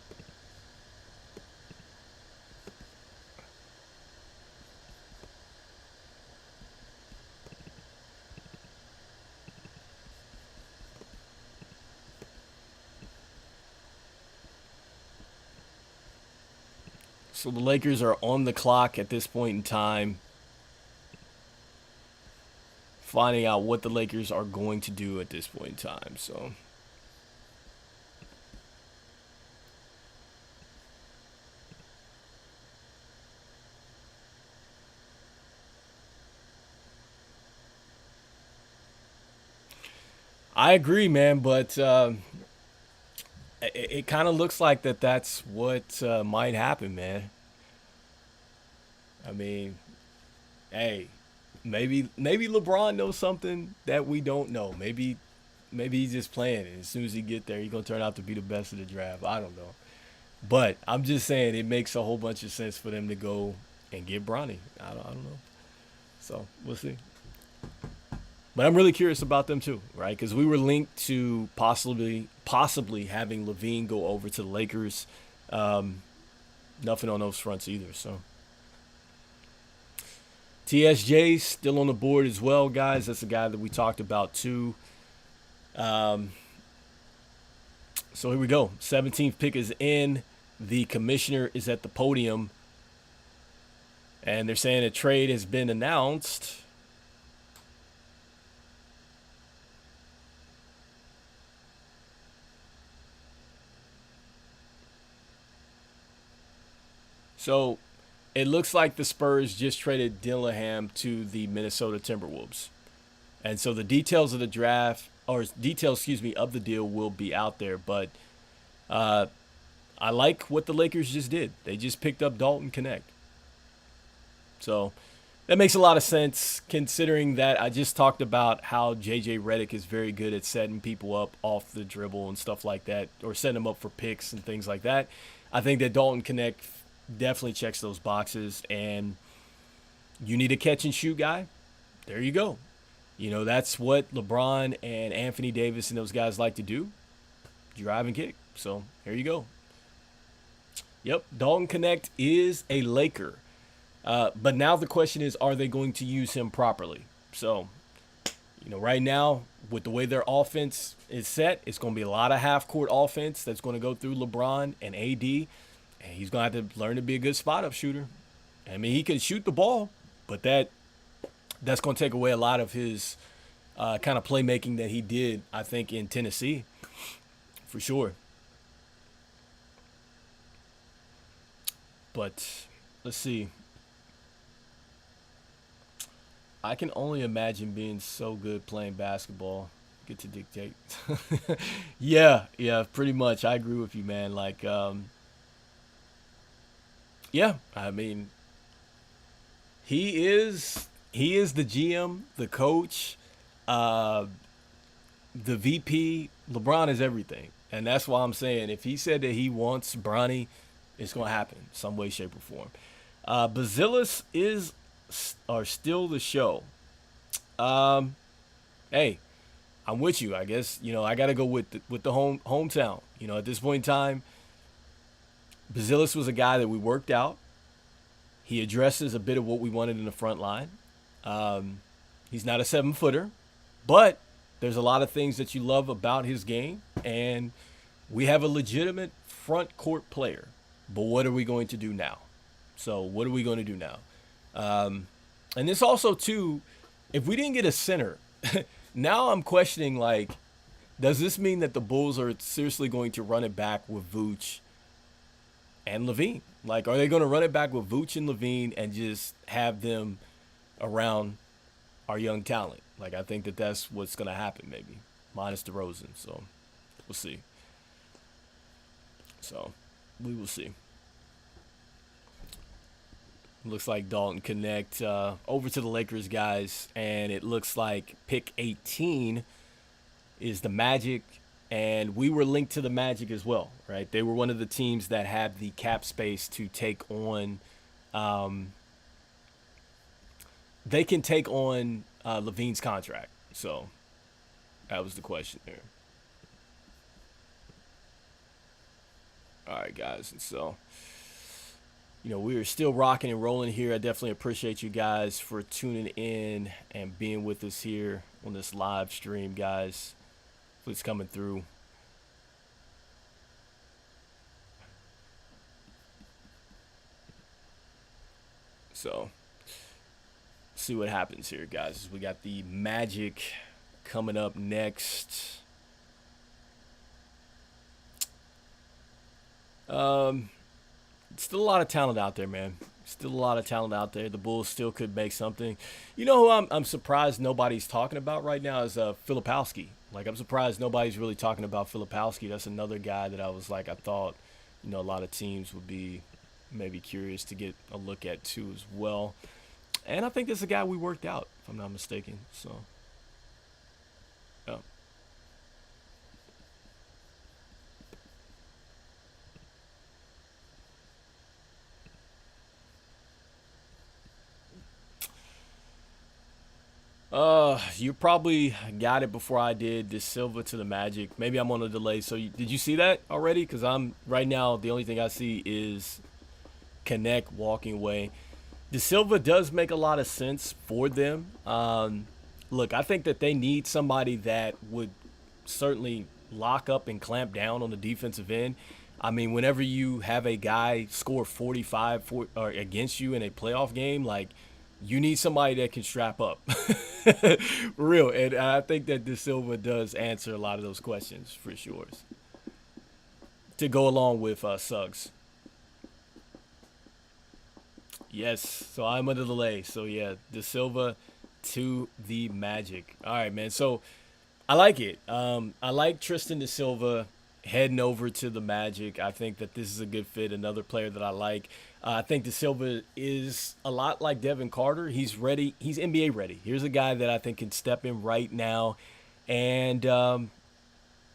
So the Lakers are on the clock at this point in time, finding out what the Lakers are going to do at this point in time. So I agree, man, but it kind of looks like that's what might happen, man. I mean, hey, maybe LeBron knows something that we don't know. Maybe he's just playing, and as soon as he get there, he's gonna turn out to be the best of the draft. I don't know, but I'm just saying it makes a whole bunch of sense for them to go and get Bronny. I don't know. So we'll see. But I'm really curious about them too, right? Because we were linked to possibly having Lavine go over to the Lakers. Um, nothing on those fronts either. So TSJ still on the board as well, guys. That's a guy that we talked about too. So here we go. 17th pick is in. The commissioner is at the podium. And they're saying a trade has been announced. So it looks like the Spurs just traded Dillingham to the Minnesota Timberwolves. And so the details of the draft, or details, excuse me, of the deal will be out there. But I like what the Lakers just did. They just picked up Dalton Knecht. So that makes a lot of sense considering that I just talked about how JJ Redick is very good at setting people up off the dribble and stuff like that, or setting them up for picks and things like that. I think that Dalton Knecht definitely checks those boxes, and you need a catch and shoot guy. There you go. You know, that's what LeBron and Anthony Davis and those guys like to do. Drive and kick. So here you go. Yep, Dalton Knecht is a Laker. But now the question is, are they going to use him properly? So, you know, right now, with the way their offense is set, it's going to be a lot of half-court offense that's going to go through LeBron and AD. And he's going to have to learn to be a good spot-up shooter. I mean, he can shoot the ball, but that's going to take away a lot of his kind of playmaking that he did, I think, in Tennessee, for sure. But let's see. I can only imagine being so good playing basketball. Get to dictate. Yeah, pretty much. I agree with you, man. Like, yeah, I mean, he is the GM, the coach, the VP. LeBron is everything. And that's why I'm saying if he said that he wants Bronny, it's going to happen some way, shape, or form. Buzelis are still the show. Hey, I'm with you. I guess, you know, I got to go with the hometown. You know, at this point in time, Buzelis was a guy that we worked out. He addresses a bit of what we wanted in the front line. He's not a 7-footer, but there's a lot of things that you love about his game, and we have a legitimate front court player. But what are we going to do now? So what are we going to do now? And this also, too, if we didn't get a center, now I'm questioning, like, does this mean that the Bulls are seriously going to run it back with Vooch and Lavine? Like, are they going to run it back with Vooch and Lavine and just have them around our young talent? Like, I think that that's what's going to happen, maybe, minus DeRozan. So we'll see. So we will see. Looks like Dalton Knecht over to the Lakers, guys, and it looks like pick 18 is the Magic, and we were linked to the Magic as well, right? They were one of the teams that had the cap space to take on they can take on Lavine's contract. So that was the question there. All right, guys, and so, you know, we are still rocking and rolling here. I definitely appreciate you guys for tuning in and being with us here on this live stream, guys. It's coming through. So, see what happens here, guys. We got the Magic coming up next. Still a lot of talent out there, man. Still a lot of talent out there. The Bulls still could make something. You know who I'm surprised nobody's talking about right now is Filipowski. Like, I'm surprised nobody's really talking about Filipowski. That's another guy that I was like, I thought, you know, a lot of teams would be maybe curious to get a look at too as well. And I think that's a guy we worked out, if I'm not mistaken. So, yeah. You probably got it before I did. Da Silva to the Magic. Maybe I'm on a delay. So did you see that already? Because I'm right now. The only thing I see is Knecht walking away. Da Silva does make a lot of sense for them. Look, I think that they need somebody that would certainly lock up and clamp down on the defensive end. I mean, whenever you have a guy score 45 or against you in a playoff game, like, you need somebody that can strap up. For real. And I think that Da Silva does answer a lot of those questions for sure. To go along with Suggs. Yes, so I'm under the delay. So, yeah, Da Silva to the Magic. All right, man. So, I like it. I like Tristan da Silva heading over to the Magic. I think that this is a good fit. Another player that I like. I think da Silva is a lot like Devin Carter. He's ready. He's NBA ready. Here's a guy that I think can step in right now, and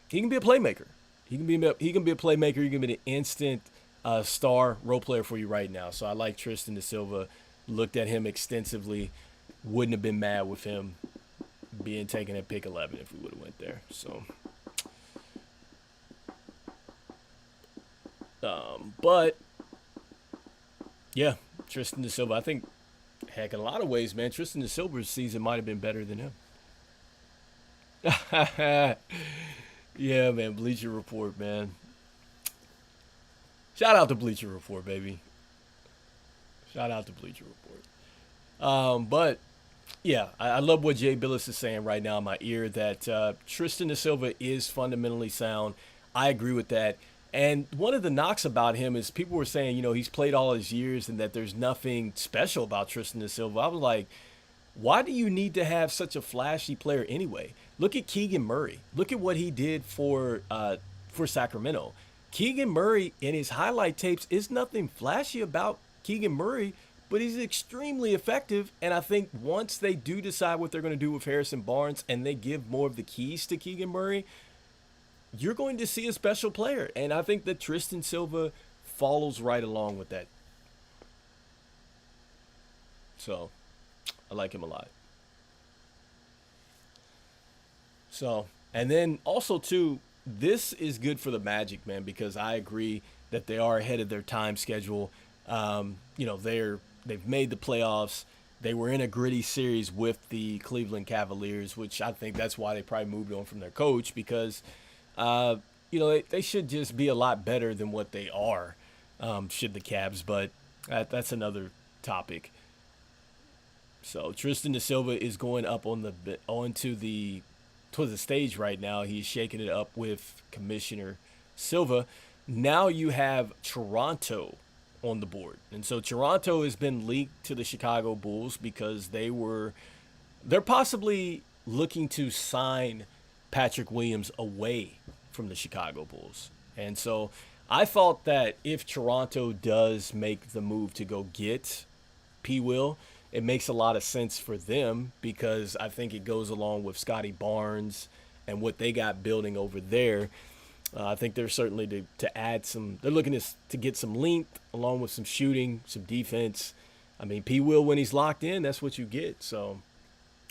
he can be a playmaker. He can be a playmaker. He can be an instant star role player for you right now. So I like Tristan da Silva. Looked at him extensively. Wouldn't have been mad with him being taken at pick 11 if we would have went there. So, but yeah, Tristan da Silva. I think, heck, in a lot of ways, man, Tristan da Silva's season might have been better than him. Yeah, man, Bleacher Report, man. Shout out to Bleacher Report, baby. Shout out to Bleacher Report. But yeah, I love what Jay Billis is saying right now in my ear, that Tristan da Silva is fundamentally sound. I agree with that. And one of the knocks about him is people were saying, you know, he's played all his years and that there's nothing special about Tristan da Silva. I was like, why do you need to have such a flashy player anyway? Look at Keegan Murray. Look at what he did for Sacramento. Keegan Murray in his highlight tapes is nothing flashy about Keegan Murray, but he's extremely effective. And I think once they do decide what they're going to do with Harrison Barnes and they give more of the keys to Keegan Murray, you're going to see a special player. And I think that Tristan Silva follows right along with that. So I like him a lot. So, and then also too, this is good for the Magic, man, because I agree that they are ahead of their time schedule. You know, they've made the playoffs. They were in a gritty series with the Cleveland Cavaliers, which I think that's why they probably moved on from their coach, because you know, they should just be a lot better than what they are, should the Cavs, but that's another topic. So Tristan da Silva is going up onto the stage right now. He's shaking it up with Commissioner Silva. Now you have Toronto on the board. And so Toronto has been linked to the Chicago Bulls because they're possibly looking to sign Patrick Williams away from the Chicago Bulls. And so I thought that if Toronto does make the move to go get P. Will, it makes a lot of sense for them because I think it goes along with Scotty Barnes and what they got building over there. I think they're certainly to add some – they're looking to get some length along with some shooting, some defense. I mean, P. Will, when he's locked in, that's what you get. So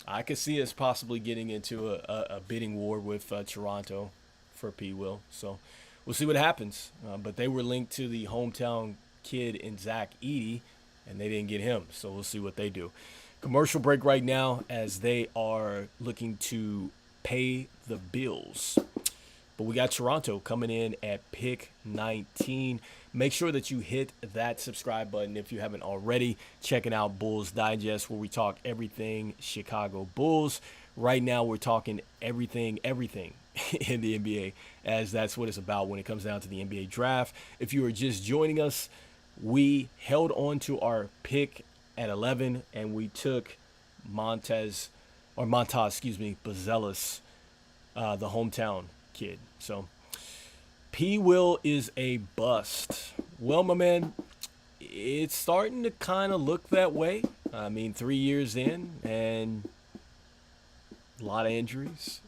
I could see us possibly getting into a bidding war with Toronto for P. Will. So we'll see what happens. But they were linked to the hometown kid in Zach Edey, and they didn't get him. So we'll see what they do. Commercial break right now as they are looking to pay the bills. But we got Toronto coming in at pick 19. Make sure that you hit that subscribe button if you haven't already. Checking out Bulls Digest, where we talk everything Chicago Bulls. Right now we're talking everything in the NBA, as that's what it's about when it comes down to the NBA draft. If you are just joining us, we held on to our pick at 11, and we took Matas Buzelis, the hometown kid. So P. Will is a bust. Well, my man, it's starting to kind of look that way. I mean, 3 years in and a lot of injuries.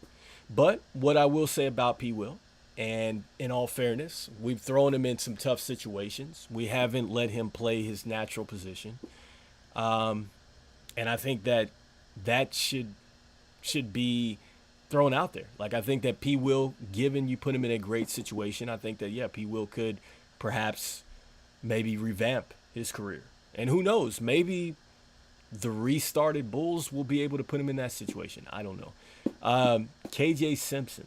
But what I will say about P. Will, and in all fairness, we've thrown him in some tough situations. We haven't let him play his natural position. And I think that should be thrown out there. Like, I think that P. Will, given you put him in a great situation, I think that, yeah, P. Will could perhaps maybe revamp his career. And who knows, maybe the restarted Bulls will be able to put him in that situation. I don't know. KJ Simpson.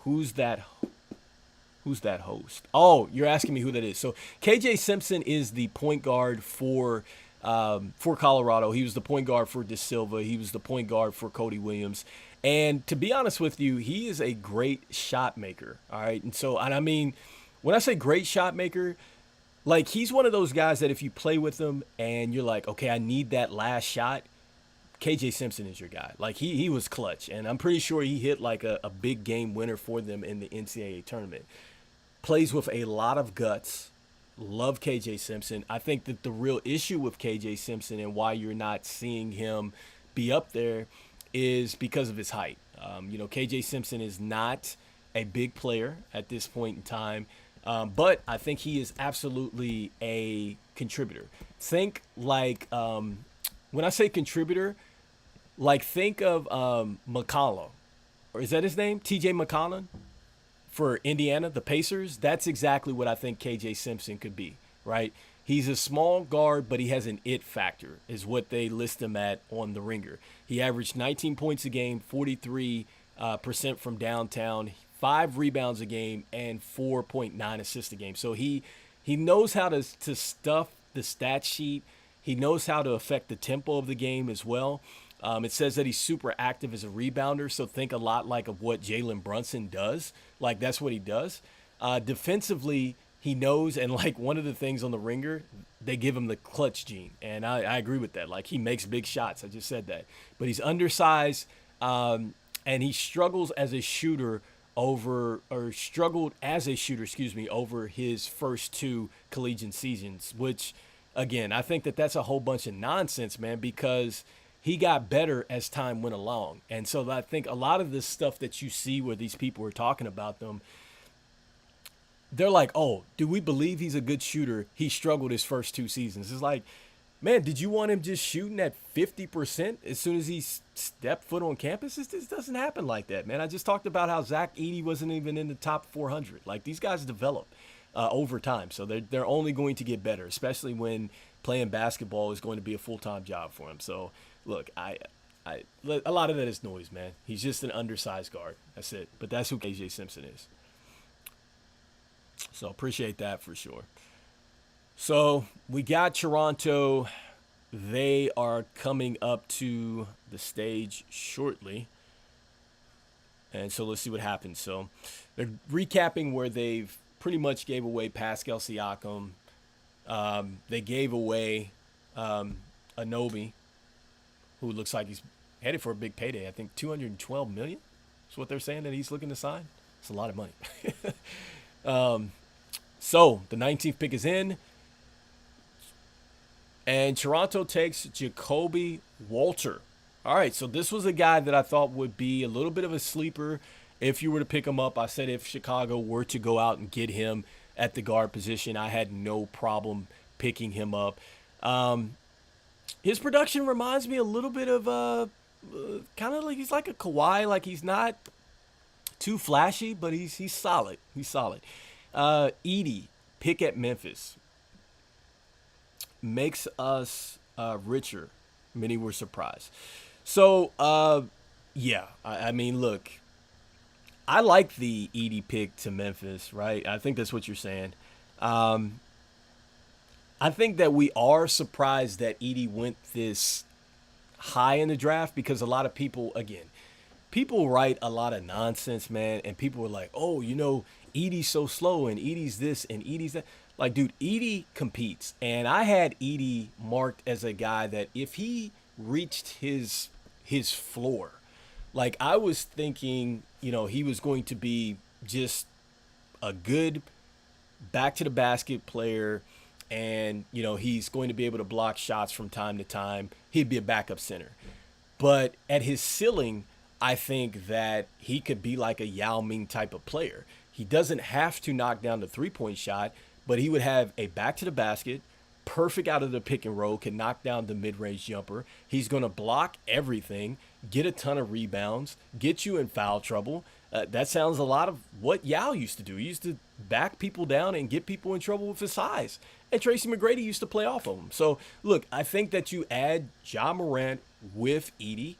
Who's that host? Oh, you're asking me who that is. So KJ Simpson is the point guard for Colorado. He was the point guard for Da Silva. He was the point guard for Cody Williams. And to be honest with you, he is a great shot maker. All right. And I mean, when I say great shot maker, like, he's one of those guys that if you play with him and you're like, okay, I need that last shot, KJ Simpson is your guy. Like, he was clutch. And I'm pretty sure he hit like a big game winner for them in the NCAA tournament. Plays with a lot of guts. Love KJ Simpson. I think that the real issue with KJ Simpson and why you're not seeing him be up there is because of his height. KJ Simpson is not a big player at this point in time. But I think he is absolutely a contributor. Think like, when I say contributor, like think of McCollum. Or is that his name? TJ McConnell for Indiana, the Pacers. That's exactly what I think KJ Simpson could be, right? He's a small guard, but he has an it factor, is what they list him at on the Ringer. He averaged 19 points a game, 43% from downtown, 5 rebounds a game, and 4.9 assists a game. So he knows how to stuff the stat sheet. He knows how to affect the tempo of the game as well. It says that he's super active as a rebounder, so think a lot like of what Jalen Brunson does. Like, that's what he does. Defensively, he knows, and like one of the things on the Ringer, they give him the clutch gene, and I agree with that. Like, he makes big shots. I just said that. But he's undersized, and he struggles as a shooter over his first 2 collegiate seasons, which, again, I think that that's a whole bunch of nonsense, man, because he got better as time went along. And so I think a lot of this stuff that you see where these people are talking about them, they're like, oh, do we believe he's a good shooter? He struggled his first 2 seasons. It's like, man, did you want him just shooting at 50% as soon as he stepped foot on campus? This doesn't happen like that, man. I just talked about how Zach Edey wasn't even in the top 400. Like, these guys develop over time, so they're only going to get better, especially when playing basketball is going to be a full-time job for him. So, look, a lot of that is noise, man. He's just an undersized guard. That's it. But that's who KJ Simpson is. So appreciate that for sure. So we got Toronto. They are coming up to the stage shortly. And so let's see what happens. So they're recapping where they've pretty much gave away Pascal Siakam. They gave away Anobi, who looks like he's headed for a big payday. I think $212 million is what they're saying that he's looking to sign. It's a lot of money. So the 19th pick is in. And Toronto takes Jacoby Walter. All right, so this was a guy that I thought would be a little bit of a sleeper if you were to pick him up. I said if Chicago were to go out and get him at the guard position, I had no problem picking him up. His production reminds me a little bit of kind of like he's like a Kawhi. Like, he's not too flashy, but he's solid. He's solid. Edey, pick at Memphis. Makes us richer. Many were surprised. So, yeah, I mean, look, I like the Edey pick to Memphis, right? I think that's what you're saying. I think that we are surprised that Edey went this high in the draft because a lot of people, again, people write a lot of nonsense, man, and people were like, oh, Edey's so slow, and Edey's this, and Edey's that. Like, dude, Edey competes, and I had Edey marked as a guy that if he reached his floor, like, I was thinking, he was going to be just a good back-to-the-basket player, and, he's going to be able to block shots from time to time. He'd be a backup center. But at his ceiling, I think that he could be like a Yao Ming type of player. He doesn't have to knock down the three-point shot, but he would have a back-to-the-basket, perfect out of the pick and roll, can knock down the mid-range jumper. He's going to block everything, get a ton of rebounds, get you in foul trouble. That sounds a lot of what Yao used to do. He used to back people down and get people in trouble with his size. And Tracy McGrady used to play off of him. So, look, I think that you add Ja Morant with Edey.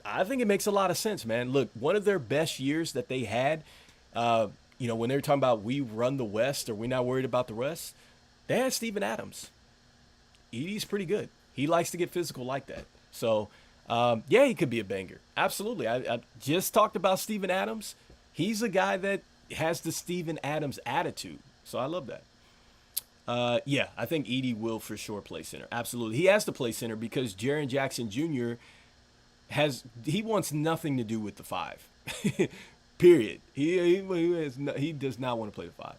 I think it makes a lot of sense, man. Look, one of their best years that they had, when they were talking about we run the West or we're not worried about the West, they had Steven Adams. Edey's pretty good. He likes to get physical like that. So, he could be a banger. Absolutely. I just talked about Steven Adams. He's a guy that has the Steven Adams attitude. So I love that. I think Edey will for sure play center. Absolutely. He has to play center because Jaren Jackson Jr. he wants nothing to do with the five. Period. He does not want to play the five.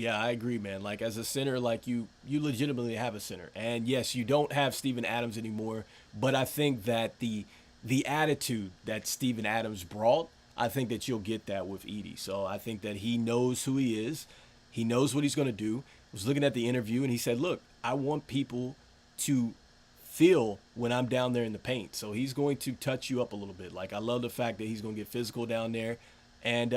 I agree, man. Like, as a center, like, you legitimately have a center. And, yes, you don't have Steven Adams anymore, but I think that the attitude that Steven Adams brought, I think that you'll get that with Edey. So I think that he knows who he is. He knows what he's going to do. I was looking at the interview, and he said, look, I want people to feel when I'm down there in the paint. So he's going to touch you up a little bit. Like, I love the fact that he's going to get physical down there and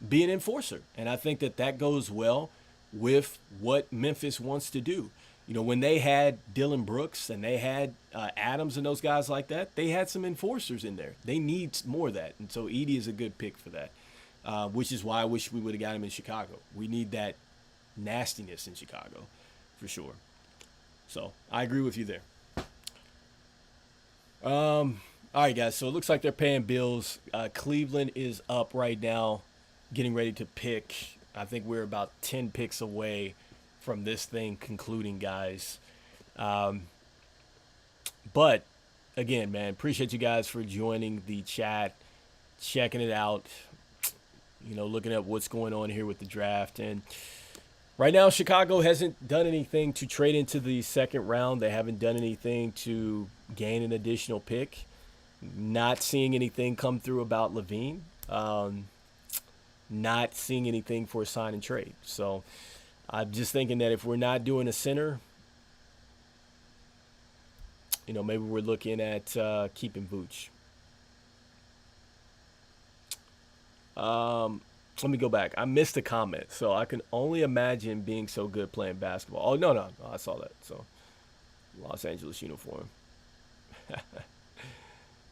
be an enforcer. And I think that goes well with what Memphis wants to do. You know, when they had Dylan Brooks and they had Adams and those guys like that, they had some enforcers in there. They need more of that. And so Edey is a good pick for that, which is why I wish we would have got him in Chicago. We need that nastiness in Chicago for sure. So I agree with you there. All right, guys. So it looks like they're paying bills. Cleveland is up right now, getting ready to pick. I think we're about 10 picks away from this thing concluding, guys. But again, man, appreciate you guys for joining the chat, checking it out, looking at what's going on here with the draft. And right now, Chicago hasn't done anything to trade into the second round. They haven't done anything to gain an additional pick. Not seeing anything come through about Lavine. Not seeing anything for a sign and trade. So I'm just thinking that if we're not doing a center, maybe we're looking at keeping Vooch. Let me go back. I missed a comment, so I can only imagine being so good playing basketball. Oh, no, I saw that. So, Los Angeles uniform.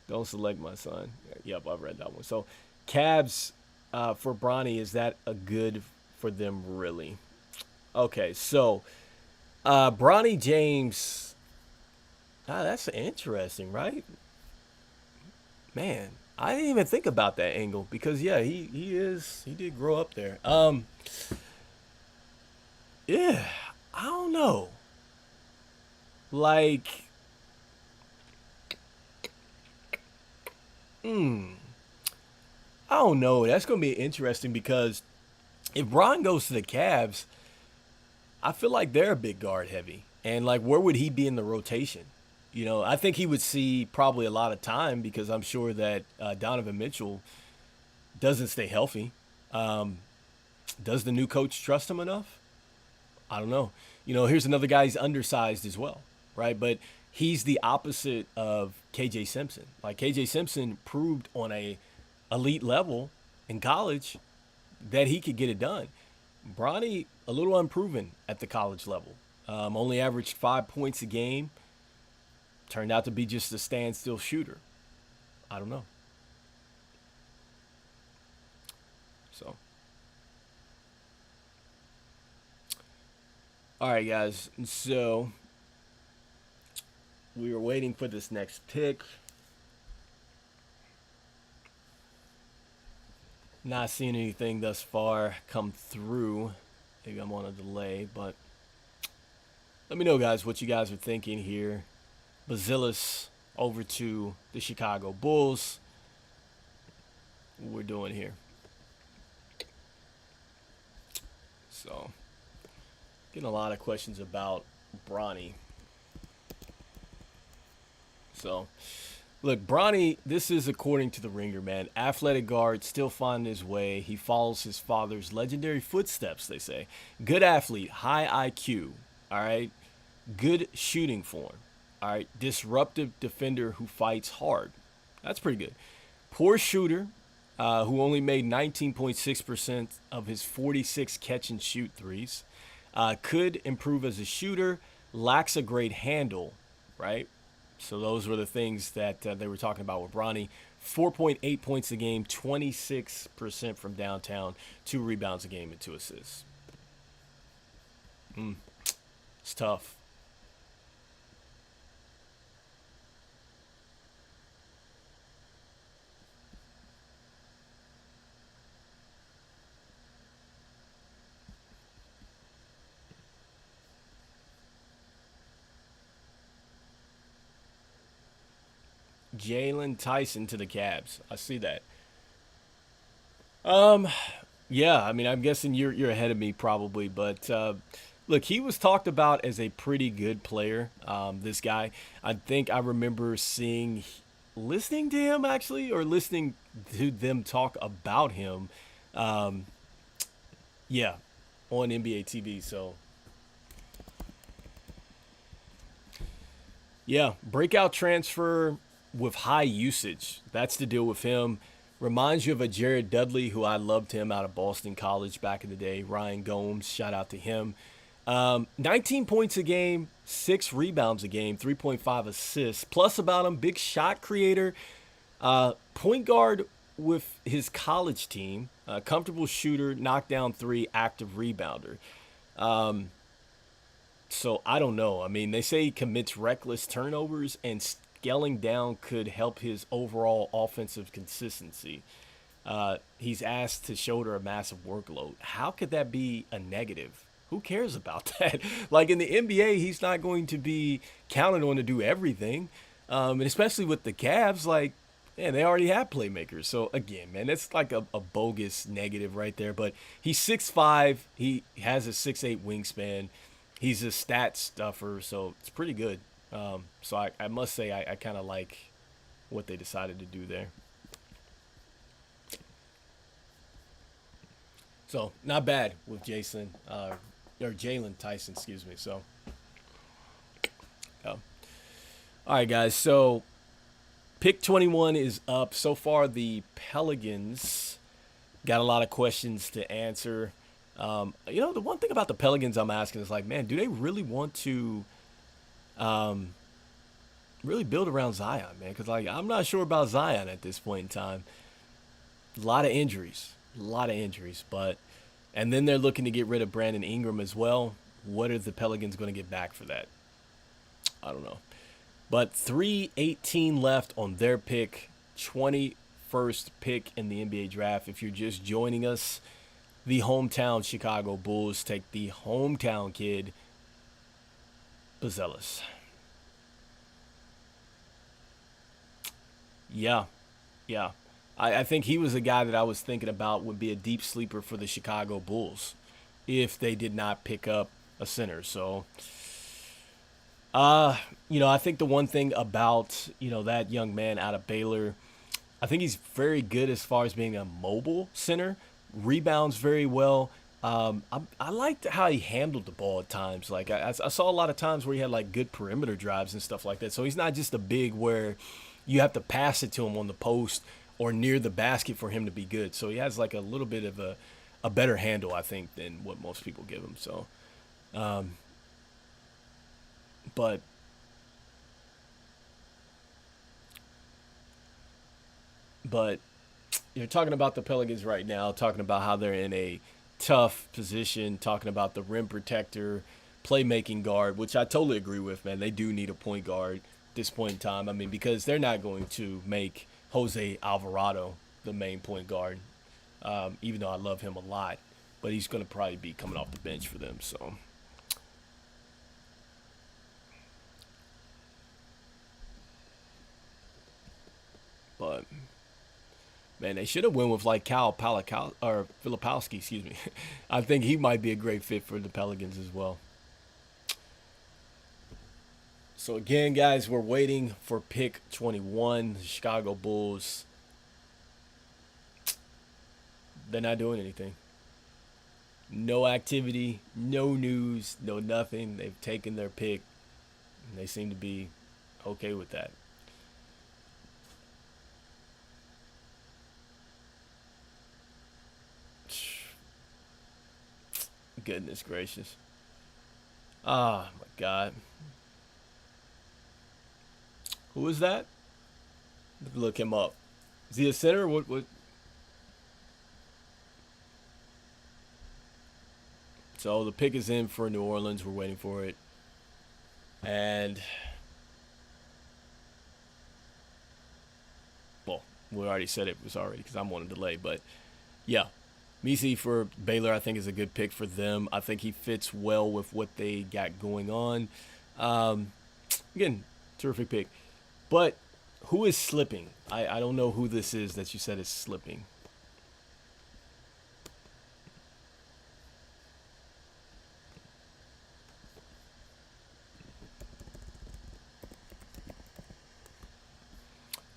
Don't select my son. Yep, I've read that one. So, Cavs for Bronny, is that a good for them, really? Okay, so Bronny James, that's interesting, right? Man, I didn't even think about that angle because, he did grow up there. I don't know. Like, I don't know. That's going to be interesting because if Bron goes to the Cavs, I feel like they're a big guard heavy. And, like, where would he be in the rotation? I think he would see probably a lot of time because I'm sure that Donovan Mitchell doesn't stay healthy. Does the new coach trust him enough? I don't know. Here's another guy, he's undersized as well, right? But he's the opposite of KJ Simpson. Like, KJ Simpson proved on a elite level in college that he could get it done. Bronny, a little unproven at the college level. Only averaged 5 points a game. Turned out to be just a standstill shooter. I don't know. So. All right, guys. So, we were waiting for this next pick. Not seeing anything thus far come through. Maybe I'm on a delay, but let me know, guys, what you guys are thinking here. Buzelis over to the Chicago Bulls. What we're doing here. So, getting a lot of questions about Bronny. So, look, Bronny, this is according to the Ringer, man. Athletic guard, still finding his way. He follows his father's legendary footsteps, they say. Good athlete, high IQ, all right? Good shooting form. All right. Disruptive defender who fights hard. That's pretty good. Poor shooter who only made 19.6% of his 46 catch and shoot threes. Could improve as a shooter. Lacks a great handle, right? So those were the things that they were talking about with Bronny. 4.8 points a game, 26% from downtown, 2 rebounds a game, and 2 assists. It's tough. Jalen Tyson to the Cavs. I see that. Um, yeah, I mean, I'm guessing you're ahead of me probably, but look, he was talked about as a pretty good player. This guy, I think I remember listening to him actually, or listening to them talk about him. Um, yeah, on NBA TV. So yeah, breakout transfer with high usage. That's the deal with him. Reminds you of a Jared Dudley, who I loved him out of Boston College back in the day. Ryan Gomes, shout out to him. 19 points a game, 6 rebounds a game, 3.5 assists. Plus about him, big shot creator, point guard with his college team, comfortable shooter, knockdown 3, active rebounder. Um, so I don't know. I mean, they say he commits reckless turnovers, and scaling down could help his overall offensive consistency. He's asked to shoulder a massive workload. How could that be a negative? Who cares about that? Like in the NBA, he's not going to be counted on to do everything. And especially with the Cavs, like, man, they already have playmakers. So again, man, that's like a bogus negative right there. But he's 6'5". He has a 6'8" wingspan. He's a stat stuffer, so it's pretty good. So I must say I kind of like what they decided to do there. So not bad with Jason or Jalen Tyson, excuse me. So, yeah. All right, guys. So pick 21 is up. So far, the Pelicans got a lot of questions to answer. The one thing about the Pelicans I'm asking is like, man, do they really want to really build around Zion, man? Because like I'm not sure about Zion at this point in time. A lot of injuries, but and then they're looking to get rid of Brandon Ingram as well. What are the Pelicans going to get back for that? I don't know. But 3:18 left on their pick, 21st pick in the NBA draft. If you're just joining us, the hometown Chicago Bulls take the hometown kid, Buzelis. Yeah, yeah. I think he was a guy that I was thinking about would be a deep sleeper for the Chicago Bulls if they did not pick up a center. So, I think the one thing about, that young man out of Baylor, I think he's very good as far as being a mobile center, rebounds very well. I liked how he handled the ball at times. Like I saw a lot of times where he had like good perimeter drives and stuff like that. So he's not just a big where you have to pass it to him on the post or near the basket for him to be good. So he has like a little bit of a better handle, I think, than what most people give him. So, um, but but you're talking about the Pelicans right now, talking about how they're in a tough position, talking about the rim protector, playmaking guard, which I totally agree with, man. They do need a point guard at this point in time. I mean, because they're not going to make Jose Alvarado the main point guard, even though I love him a lot. But he's going to probably be coming off the bench for them. So, but man, they should have went with like Cal Palakal or Filipowski, excuse me. I think he might be a great fit for the Pelicans as well. So again, guys, we're waiting for pick 21. The Chicago Bulls. They're not doing anything. No activity, no news, no nothing. They've taken their pick. And they seem to be okay with that. Goodness gracious. Oh, my God. Who is that? Look him up. Is he a center? What? So the pick is in for New Orleans. We're waiting for it. And, well, we already said it was already because I'm on a delay. But, yeah, Missi for Baylor I think is a good pick for them. I think he fits well with what they got going on. Again, terrific pick. But who is slipping? I don't know who this is that you said is slipping.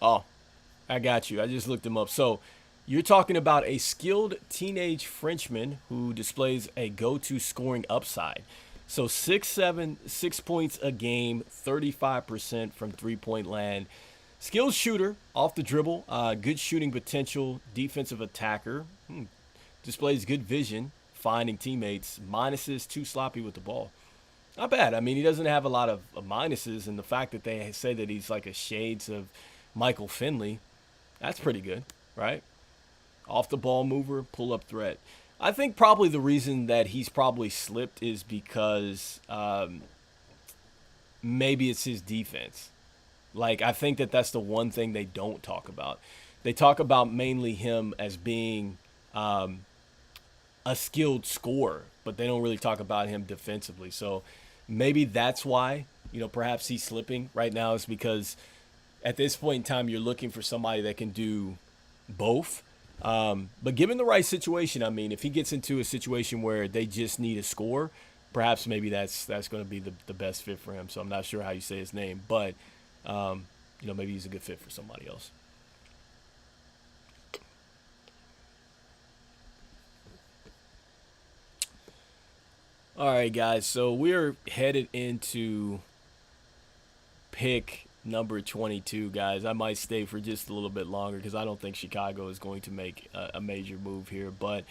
Oh, I got you. I just looked him up. So you're talking about a skilled teenage Frenchman who displays a go-to scoring upside. So 6'7", 6 points a game, 35% from three-point land. Skilled shooter off the dribble, good shooting potential, defensive attacker, displays good vision, finding teammates, minuses, too sloppy with the ball. Not bad. I mean, he doesn't have a lot of minuses, and the fact that they say that he's like a shades of Michael Finley, that's pretty good, right? Off the ball mover, pull up threat. I think probably the reason that he's probably slipped is because maybe it's his defense. Like, I think that that's the one thing they don't talk about. They talk about mainly him as being a skilled scorer, but they don't really talk about him defensively. So maybe that's why, perhaps he's slipping right now, is because at this point in time, you're looking for somebody that can do both. But given the right situation, I mean, if he gets into a situation where they just need a score, perhaps maybe that's going to be the best fit for him. So I'm not sure how you say his name, but maybe he's a good fit for somebody else. All right, guys. So we're headed into pick number 22, guys. I might stay for just a little bit longer because I don't think Chicago is going to make a major move here. But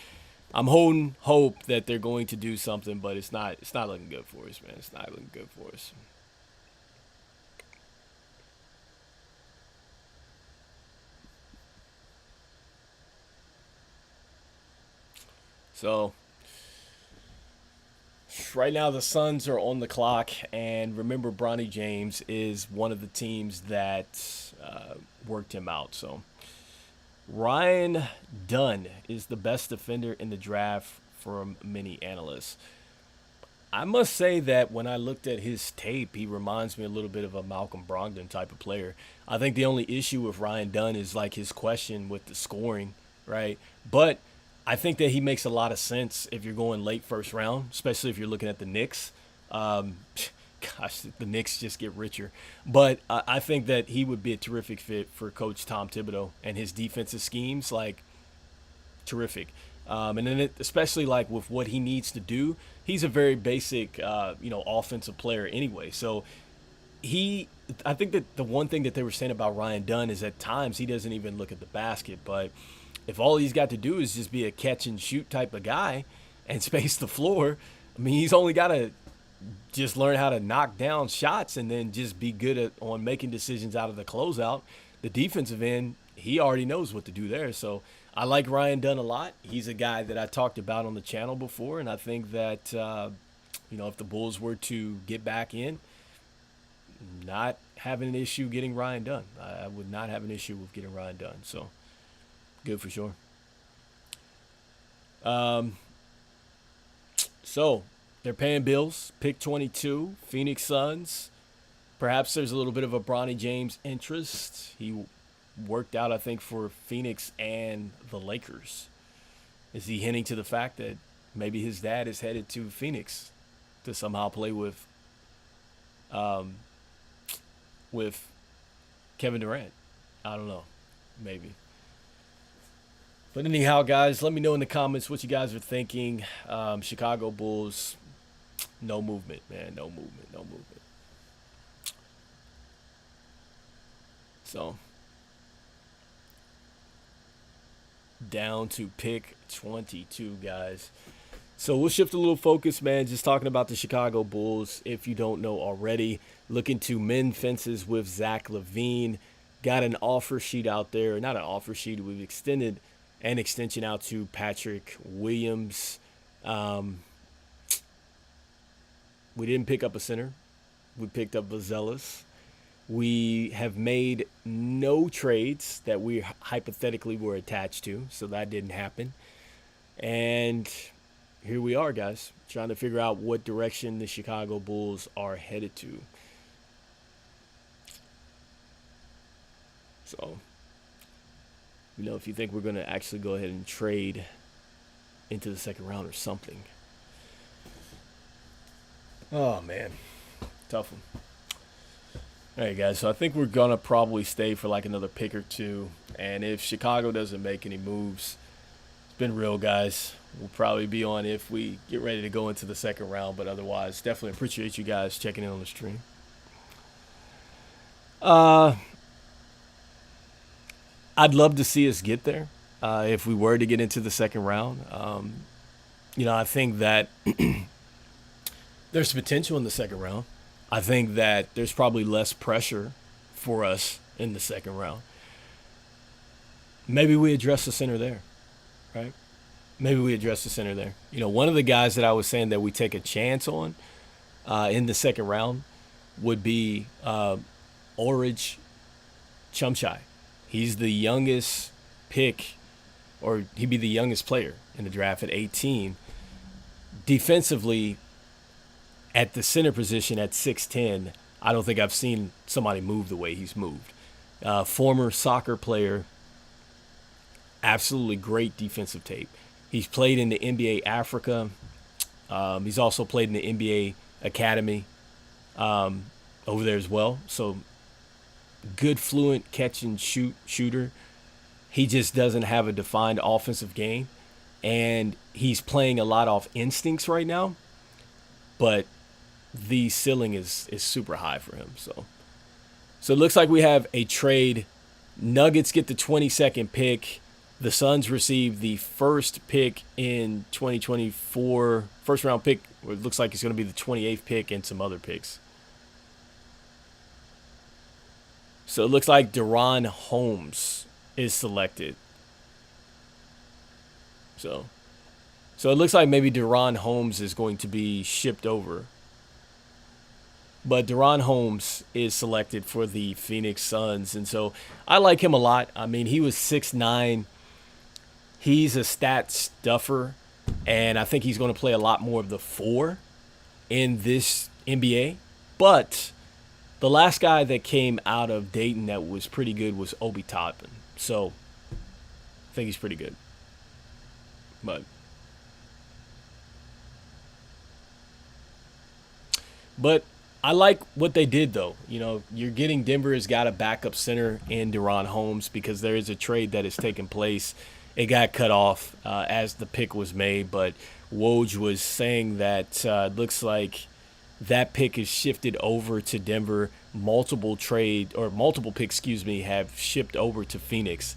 I'm holding hope that they're going to do something, but it's not looking good for us, man. It's not looking good for us. So right now the Suns are on the clock, and remember, Bronny James is one of the teams that worked him out. So Ryan Dunn is the best defender in the draft from many analysts. I must say that when I looked at his tape, he reminds me a little bit of a Malcolm Brogdon type of player. I think the only issue with Ryan Dunn is like his question with the scoring, right? But I think that he makes a lot of sense if you're going late first round, especially if you're looking at the Knicks. Gosh, the Knicks just get richer. But I think that he would be a terrific fit for Coach Tom Thibodeau and his defensive schemes, like, terrific. And then especially like with what he needs to do, he's a very basic, offensive player anyway. So I think that the one thing that they were saying about Ryan Dunn is at times he doesn't even look at the basket. But if all he's got to do is just be a catch and shoot type of guy and space the floor, I mean, he's only got to just learn how to knock down shots and then just be good on making decisions out of the closeout. The defensive end, he already knows what to do there. So I like Ryan Dunn a lot. He's a guy that I talked about on the channel before, and I think that, if the Bulls were to get back in, not having an issue getting Ryan Dunn. I would not have an issue with getting Ryan Dunn. So good for sure. So they're paying bills. Pick 22, Phoenix Suns. Perhaps there's a little bit of a Bronny James interest. He worked out, I think, for Phoenix and the Lakers. Is he hinting to the fact that maybe his dad is headed to Phoenix to somehow play with Kevin Durant? I don't know. Maybe. But anyhow, guys, let me know in the comments what you guys are thinking. Chicago Bulls, no movement, man. No movement. So down to pick 22, guys. So we'll shift a little focus, man, just talking about the Chicago Bulls. If you don't know already, looking to mend fences with Zach Lavine. Got an offer sheet out there. Not an offer sheet. We've extended an extension out to Patrick Williams. We didn't pick up a center. We picked up Buzelis. We have made no trades that we hypothetically were attached to, so that didn't happen. And here we are, guys, trying to figure out what direction the Chicago Bulls are headed to. So, if you think we're going to actually go ahead and trade into the second round or something. Oh, man. Tough one. All right, guys, so I think we're going to probably stay for like another pick or two. And if Chicago doesn't make any moves, it's been real, guys. We'll probably be on if we get ready to go into the second round. But otherwise, definitely appreciate you guys checking in on the stream. I'd love to see us get there if we were to get into the second round. I think that there's potential in the second round. I think that there's probably less pressure for us in the second round. Maybe we address the center there, right? Maybe we address the center there. One of the guys that I was saying that we take a chance on in the second round would be Orage Chumchai. He's the youngest pick, or he'd be the youngest player in the draft at 18. Defensively, at the center position at 6'10", I don't think I've seen somebody move the way he's moved. Former soccer player, absolutely great defensive tape. He's played in the NBA Africa. He's also played in the NBA Academy over there as well. So good, fluent catch and shooter. He just doesn't have a defined offensive game. And he's playing a lot off instincts right now. But the ceiling is super high for him. So it looks like we have a trade. Nuggets get the 22nd pick. The Suns receive the first pick in 2024. First round pick. It looks like it's going to be the 28th pick and some other picks. So it looks like DaRon Holmes is selected. So it looks like maybe DaRon Holmes is going to be shipped over. But DaRon Holmes is selected for the Phoenix Suns. And so I like him a lot. I mean, he was 6'9". He's a stat stuffer. And I think he's going to play a lot more of the 4 in this NBA. But the last guy that came out of Dayton that was pretty good was Obi Toppin. So I think he's pretty good. But I like what they did, though. You're getting Denver has got a backup center in DaRon Holmes because there is a trade that has taken place. It got cut off as the pick was made, but Woj was saying that it looks like that pick is shifted over to Denver. Multiple picks, have shipped over to Phoenix.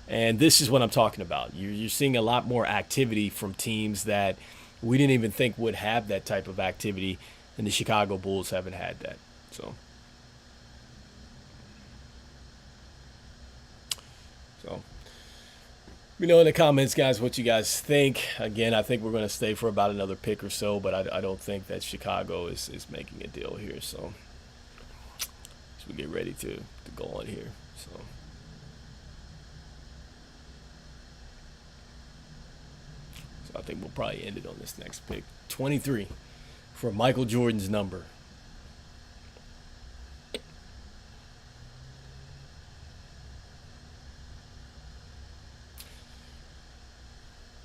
And this is what I'm talking about. You're seeing a lot more activity from teams that we didn't even think would have that type of activity. And the Chicago Bulls haven't had that. So let me know in the comments, guys, what you guys think. Again, I think we're going to stay for about another pick or so, but I don't think that Chicago is making a deal here. So as we get ready to go on here. So I think we'll probably end it on this next pick. 23. For Michael Jordan's number.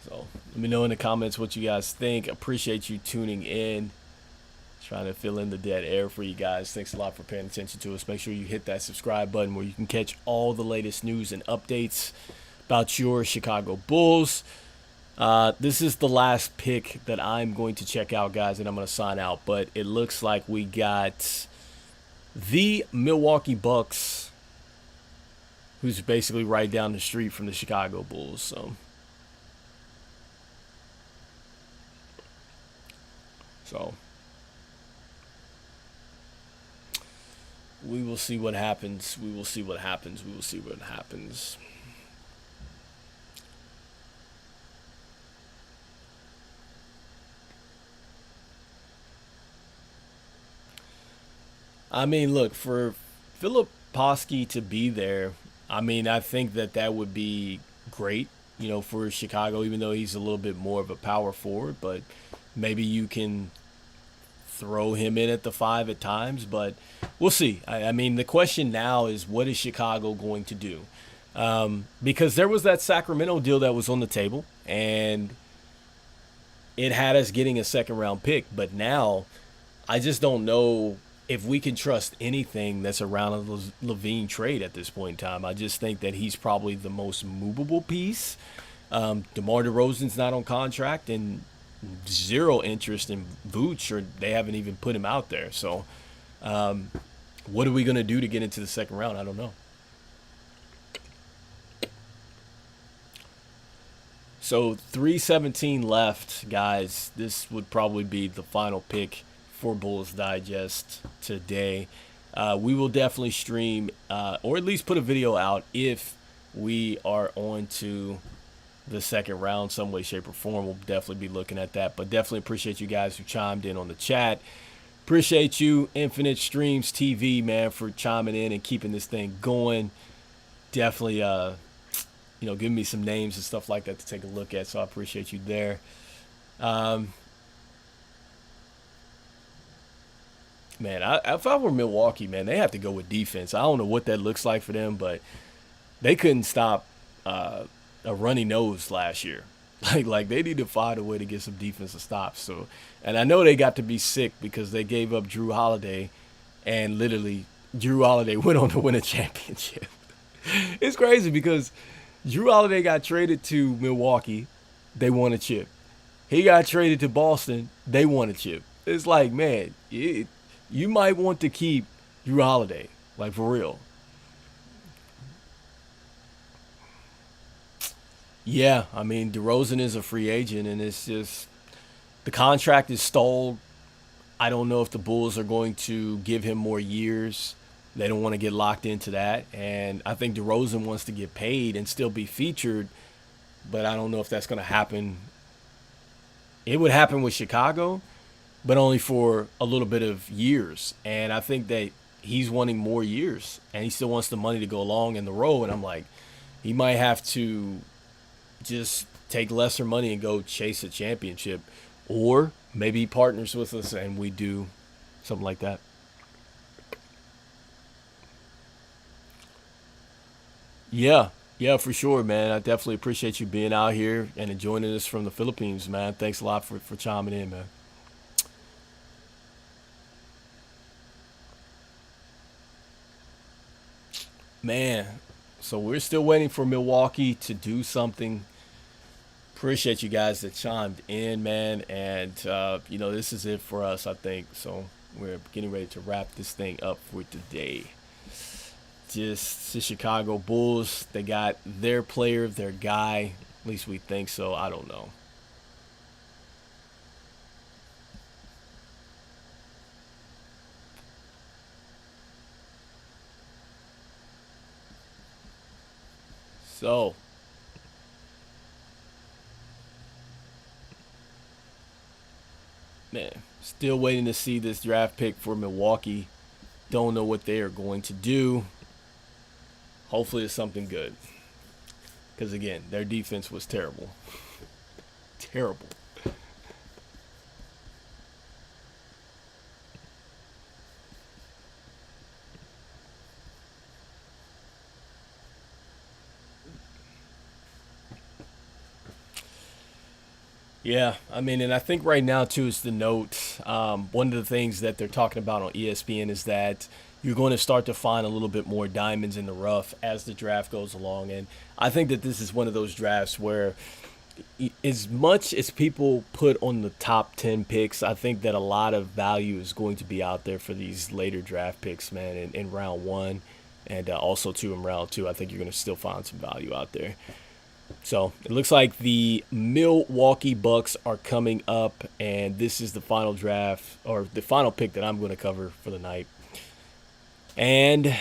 So let me know in the comments what you guys think. Appreciate you tuning in. Trying to fill in the dead air for you guys. Thanks a lot for paying attention to us. Make sure you hit that subscribe button where you can catch all the latest news and updates about your Chicago Bulls. This is the last pick that I'm going to check out, guys, and I'm going to sign out. But it looks like we got the Milwaukee Bucks who's basically right down the street from the Chicago Bulls. So we will see what happens. We will see what happens. We will see what happens. I mean, look, for Philip Posky to be there, I mean, I think that that would be great, for Chicago, even though he's a little bit more of a power forward. But maybe you can throw him in at the five at times. But we'll see. I mean, the question now is, what is Chicago going to do? Because there was that Sacramento deal that was on the table, and it had us getting a second round pick. But now I just don't know if we can trust anything that's around a Lavine trade at this point in time. I just think that he's probably the most movable piece. DeMar DeRozan's not on contract, and zero interest in Vooch, or they haven't even put him out there. So what are we going to do to get into the second round? I don't know. So 3:17 left, guys. This would probably be the final pick for Bulls Digest today. We will definitely stream or at least put a video out if we are on to the second round some way, shape, or form. We'll definitely be looking at that. But definitely appreciate you guys who chimed in on the chat. Appreciate you, Infinite Streams TV, man, for chiming in and keeping this thing going. Definitely giving me some names and stuff like that to take a look at, so I appreciate you there. Man, if I were Milwaukee, man, they have to go with defense. I don't know what that looks like for them, but they couldn't stop a runny nose last year. Like they need to find a way to get some defensive stops. So, and I know they got to be sick because they gave up Drew Holiday, and literally Drew Holiday went on to win a championship. It's crazy because Drew Holiday got traded to Milwaukee, they won a chip. He got traded to Boston, they won a chip. It's like, man, you might want to keep Drew Holiday, like for real. Yeah, I mean, DeRozan is a free agent, and it's just the contract is stalled. I don't know if the Bulls are going to give him more years. They don't want to get locked into that. And I think DeRozan wants to get paid and still be featured, but I don't know if that's going to happen. It would happen with Chicago, but only for a little bit of years. And I think that he's wanting more years, and he still wants the money to go along in the road. And I'm like, he might have to just take lesser money and go chase a championship, or maybe he partners with us and we do something like that. Yeah, for sure, man. I definitely appreciate you being out here and joining us from the Philippines, man. Thanks a lot for chiming in, man. Man, so we're still waiting for Milwaukee to do something. Appreciate you guys that chimed in, man. And, this is it for us, I think. So we're getting ready to wrap this thing up for today. Just the Chicago Bulls, they got their player, their guy. At least we think so. I don't know. So, man, still waiting to see this draft pick for Milwaukee. Don't know what they are going to do. Hopefully it's something good. Because, again, their defense was terrible. Terrible. Yeah, I mean, and I think right now, too, is the note. One of the things that they're talking about on ESPN is that you're going to start to find a little bit more diamonds in the rough as the draft goes along. And I think that this is one of those drafts where, as much as people put on the top 10 picks, I think that a lot of value is going to be out there for these later draft picks, man, in round one. and also 2 in round 2. I think you're going to still find some value out there. So it looks like the Milwaukee Bucks are coming up, and this is the final draft, or the final pick that I'm going to cover for the night. And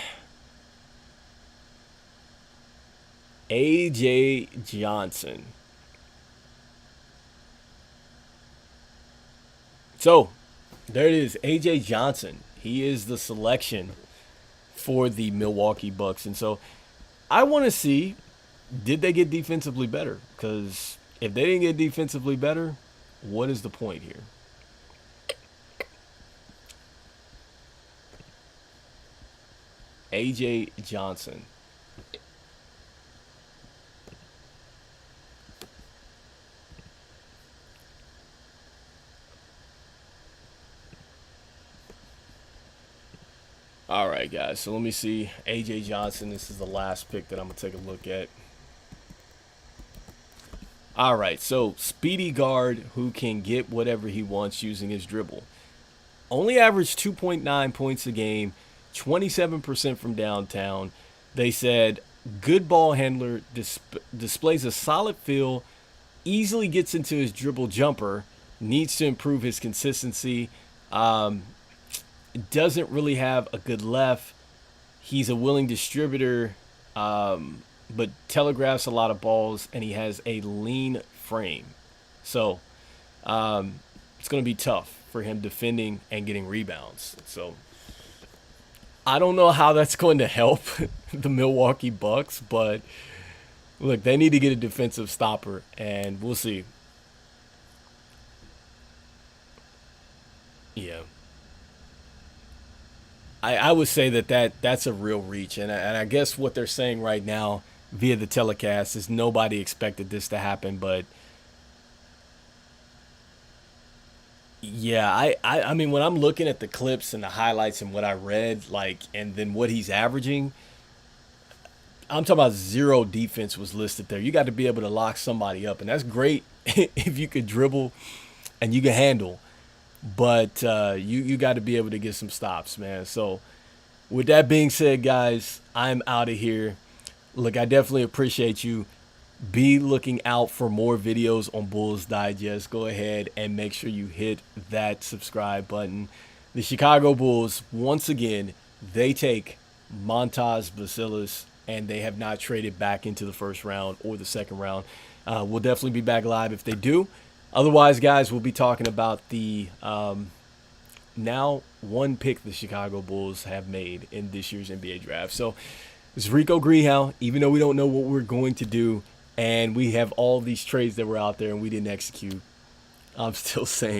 A.J. Johnson. So there it is, A.J. Johnson. He is the selection for the Milwaukee Bucks. And so I want to see, did they get defensively better? Because if they didn't get defensively better, what is the point here? A.J. Johnson. All right, guys. So let me see. A.J. Johnson. This is the last pick that I'm going to take a look at. All right. So speedy guard who can get whatever he wants using his dribble. Only averaged 2.9 points a game, 27% from downtown. They said good ball handler, displays a solid feel, easily gets into his dribble jumper, needs to improve his consistency. Doesn't really have a good left. He's a willing distributor, but telegraphs a lot of balls, and he has a lean frame. So it's going to be tough for him defending and getting rebounds. So I don't know how that's going to help the Milwaukee Bucks, but look, they need to get a defensive stopper, and we'll see. Yeah. I would say that's a real reach. And I guess what they're saying right now via the telecast is nobody expected this to happen. But, yeah, I mean, when I'm looking at the clips and the highlights and what I read, like, and then what he's averaging, I'm talking about 0 defense was listed there. You got to be able to lock somebody up. And that's great if you could dribble and you can handle. But you got to be able to get some stops, man. So with that being said, guys, I'm out of here. Look, I definitely appreciate you. Be looking out for more videos on Bulls Digest. Go ahead and make sure you hit that subscribe button. The Chicago Bulls, once again, they take Matas Buzelis, and they have not traded back into the first round or the second round. We'll definitely be back live if they do. Otherwise, guys, we'll be talking about the now one pick the Chicago Bulls have made in this year's NBA draft. So it's Rico Greenhowe, even though we don't know what we're going to do, and we have all these trades that were out there and we didn't execute. I'm still saying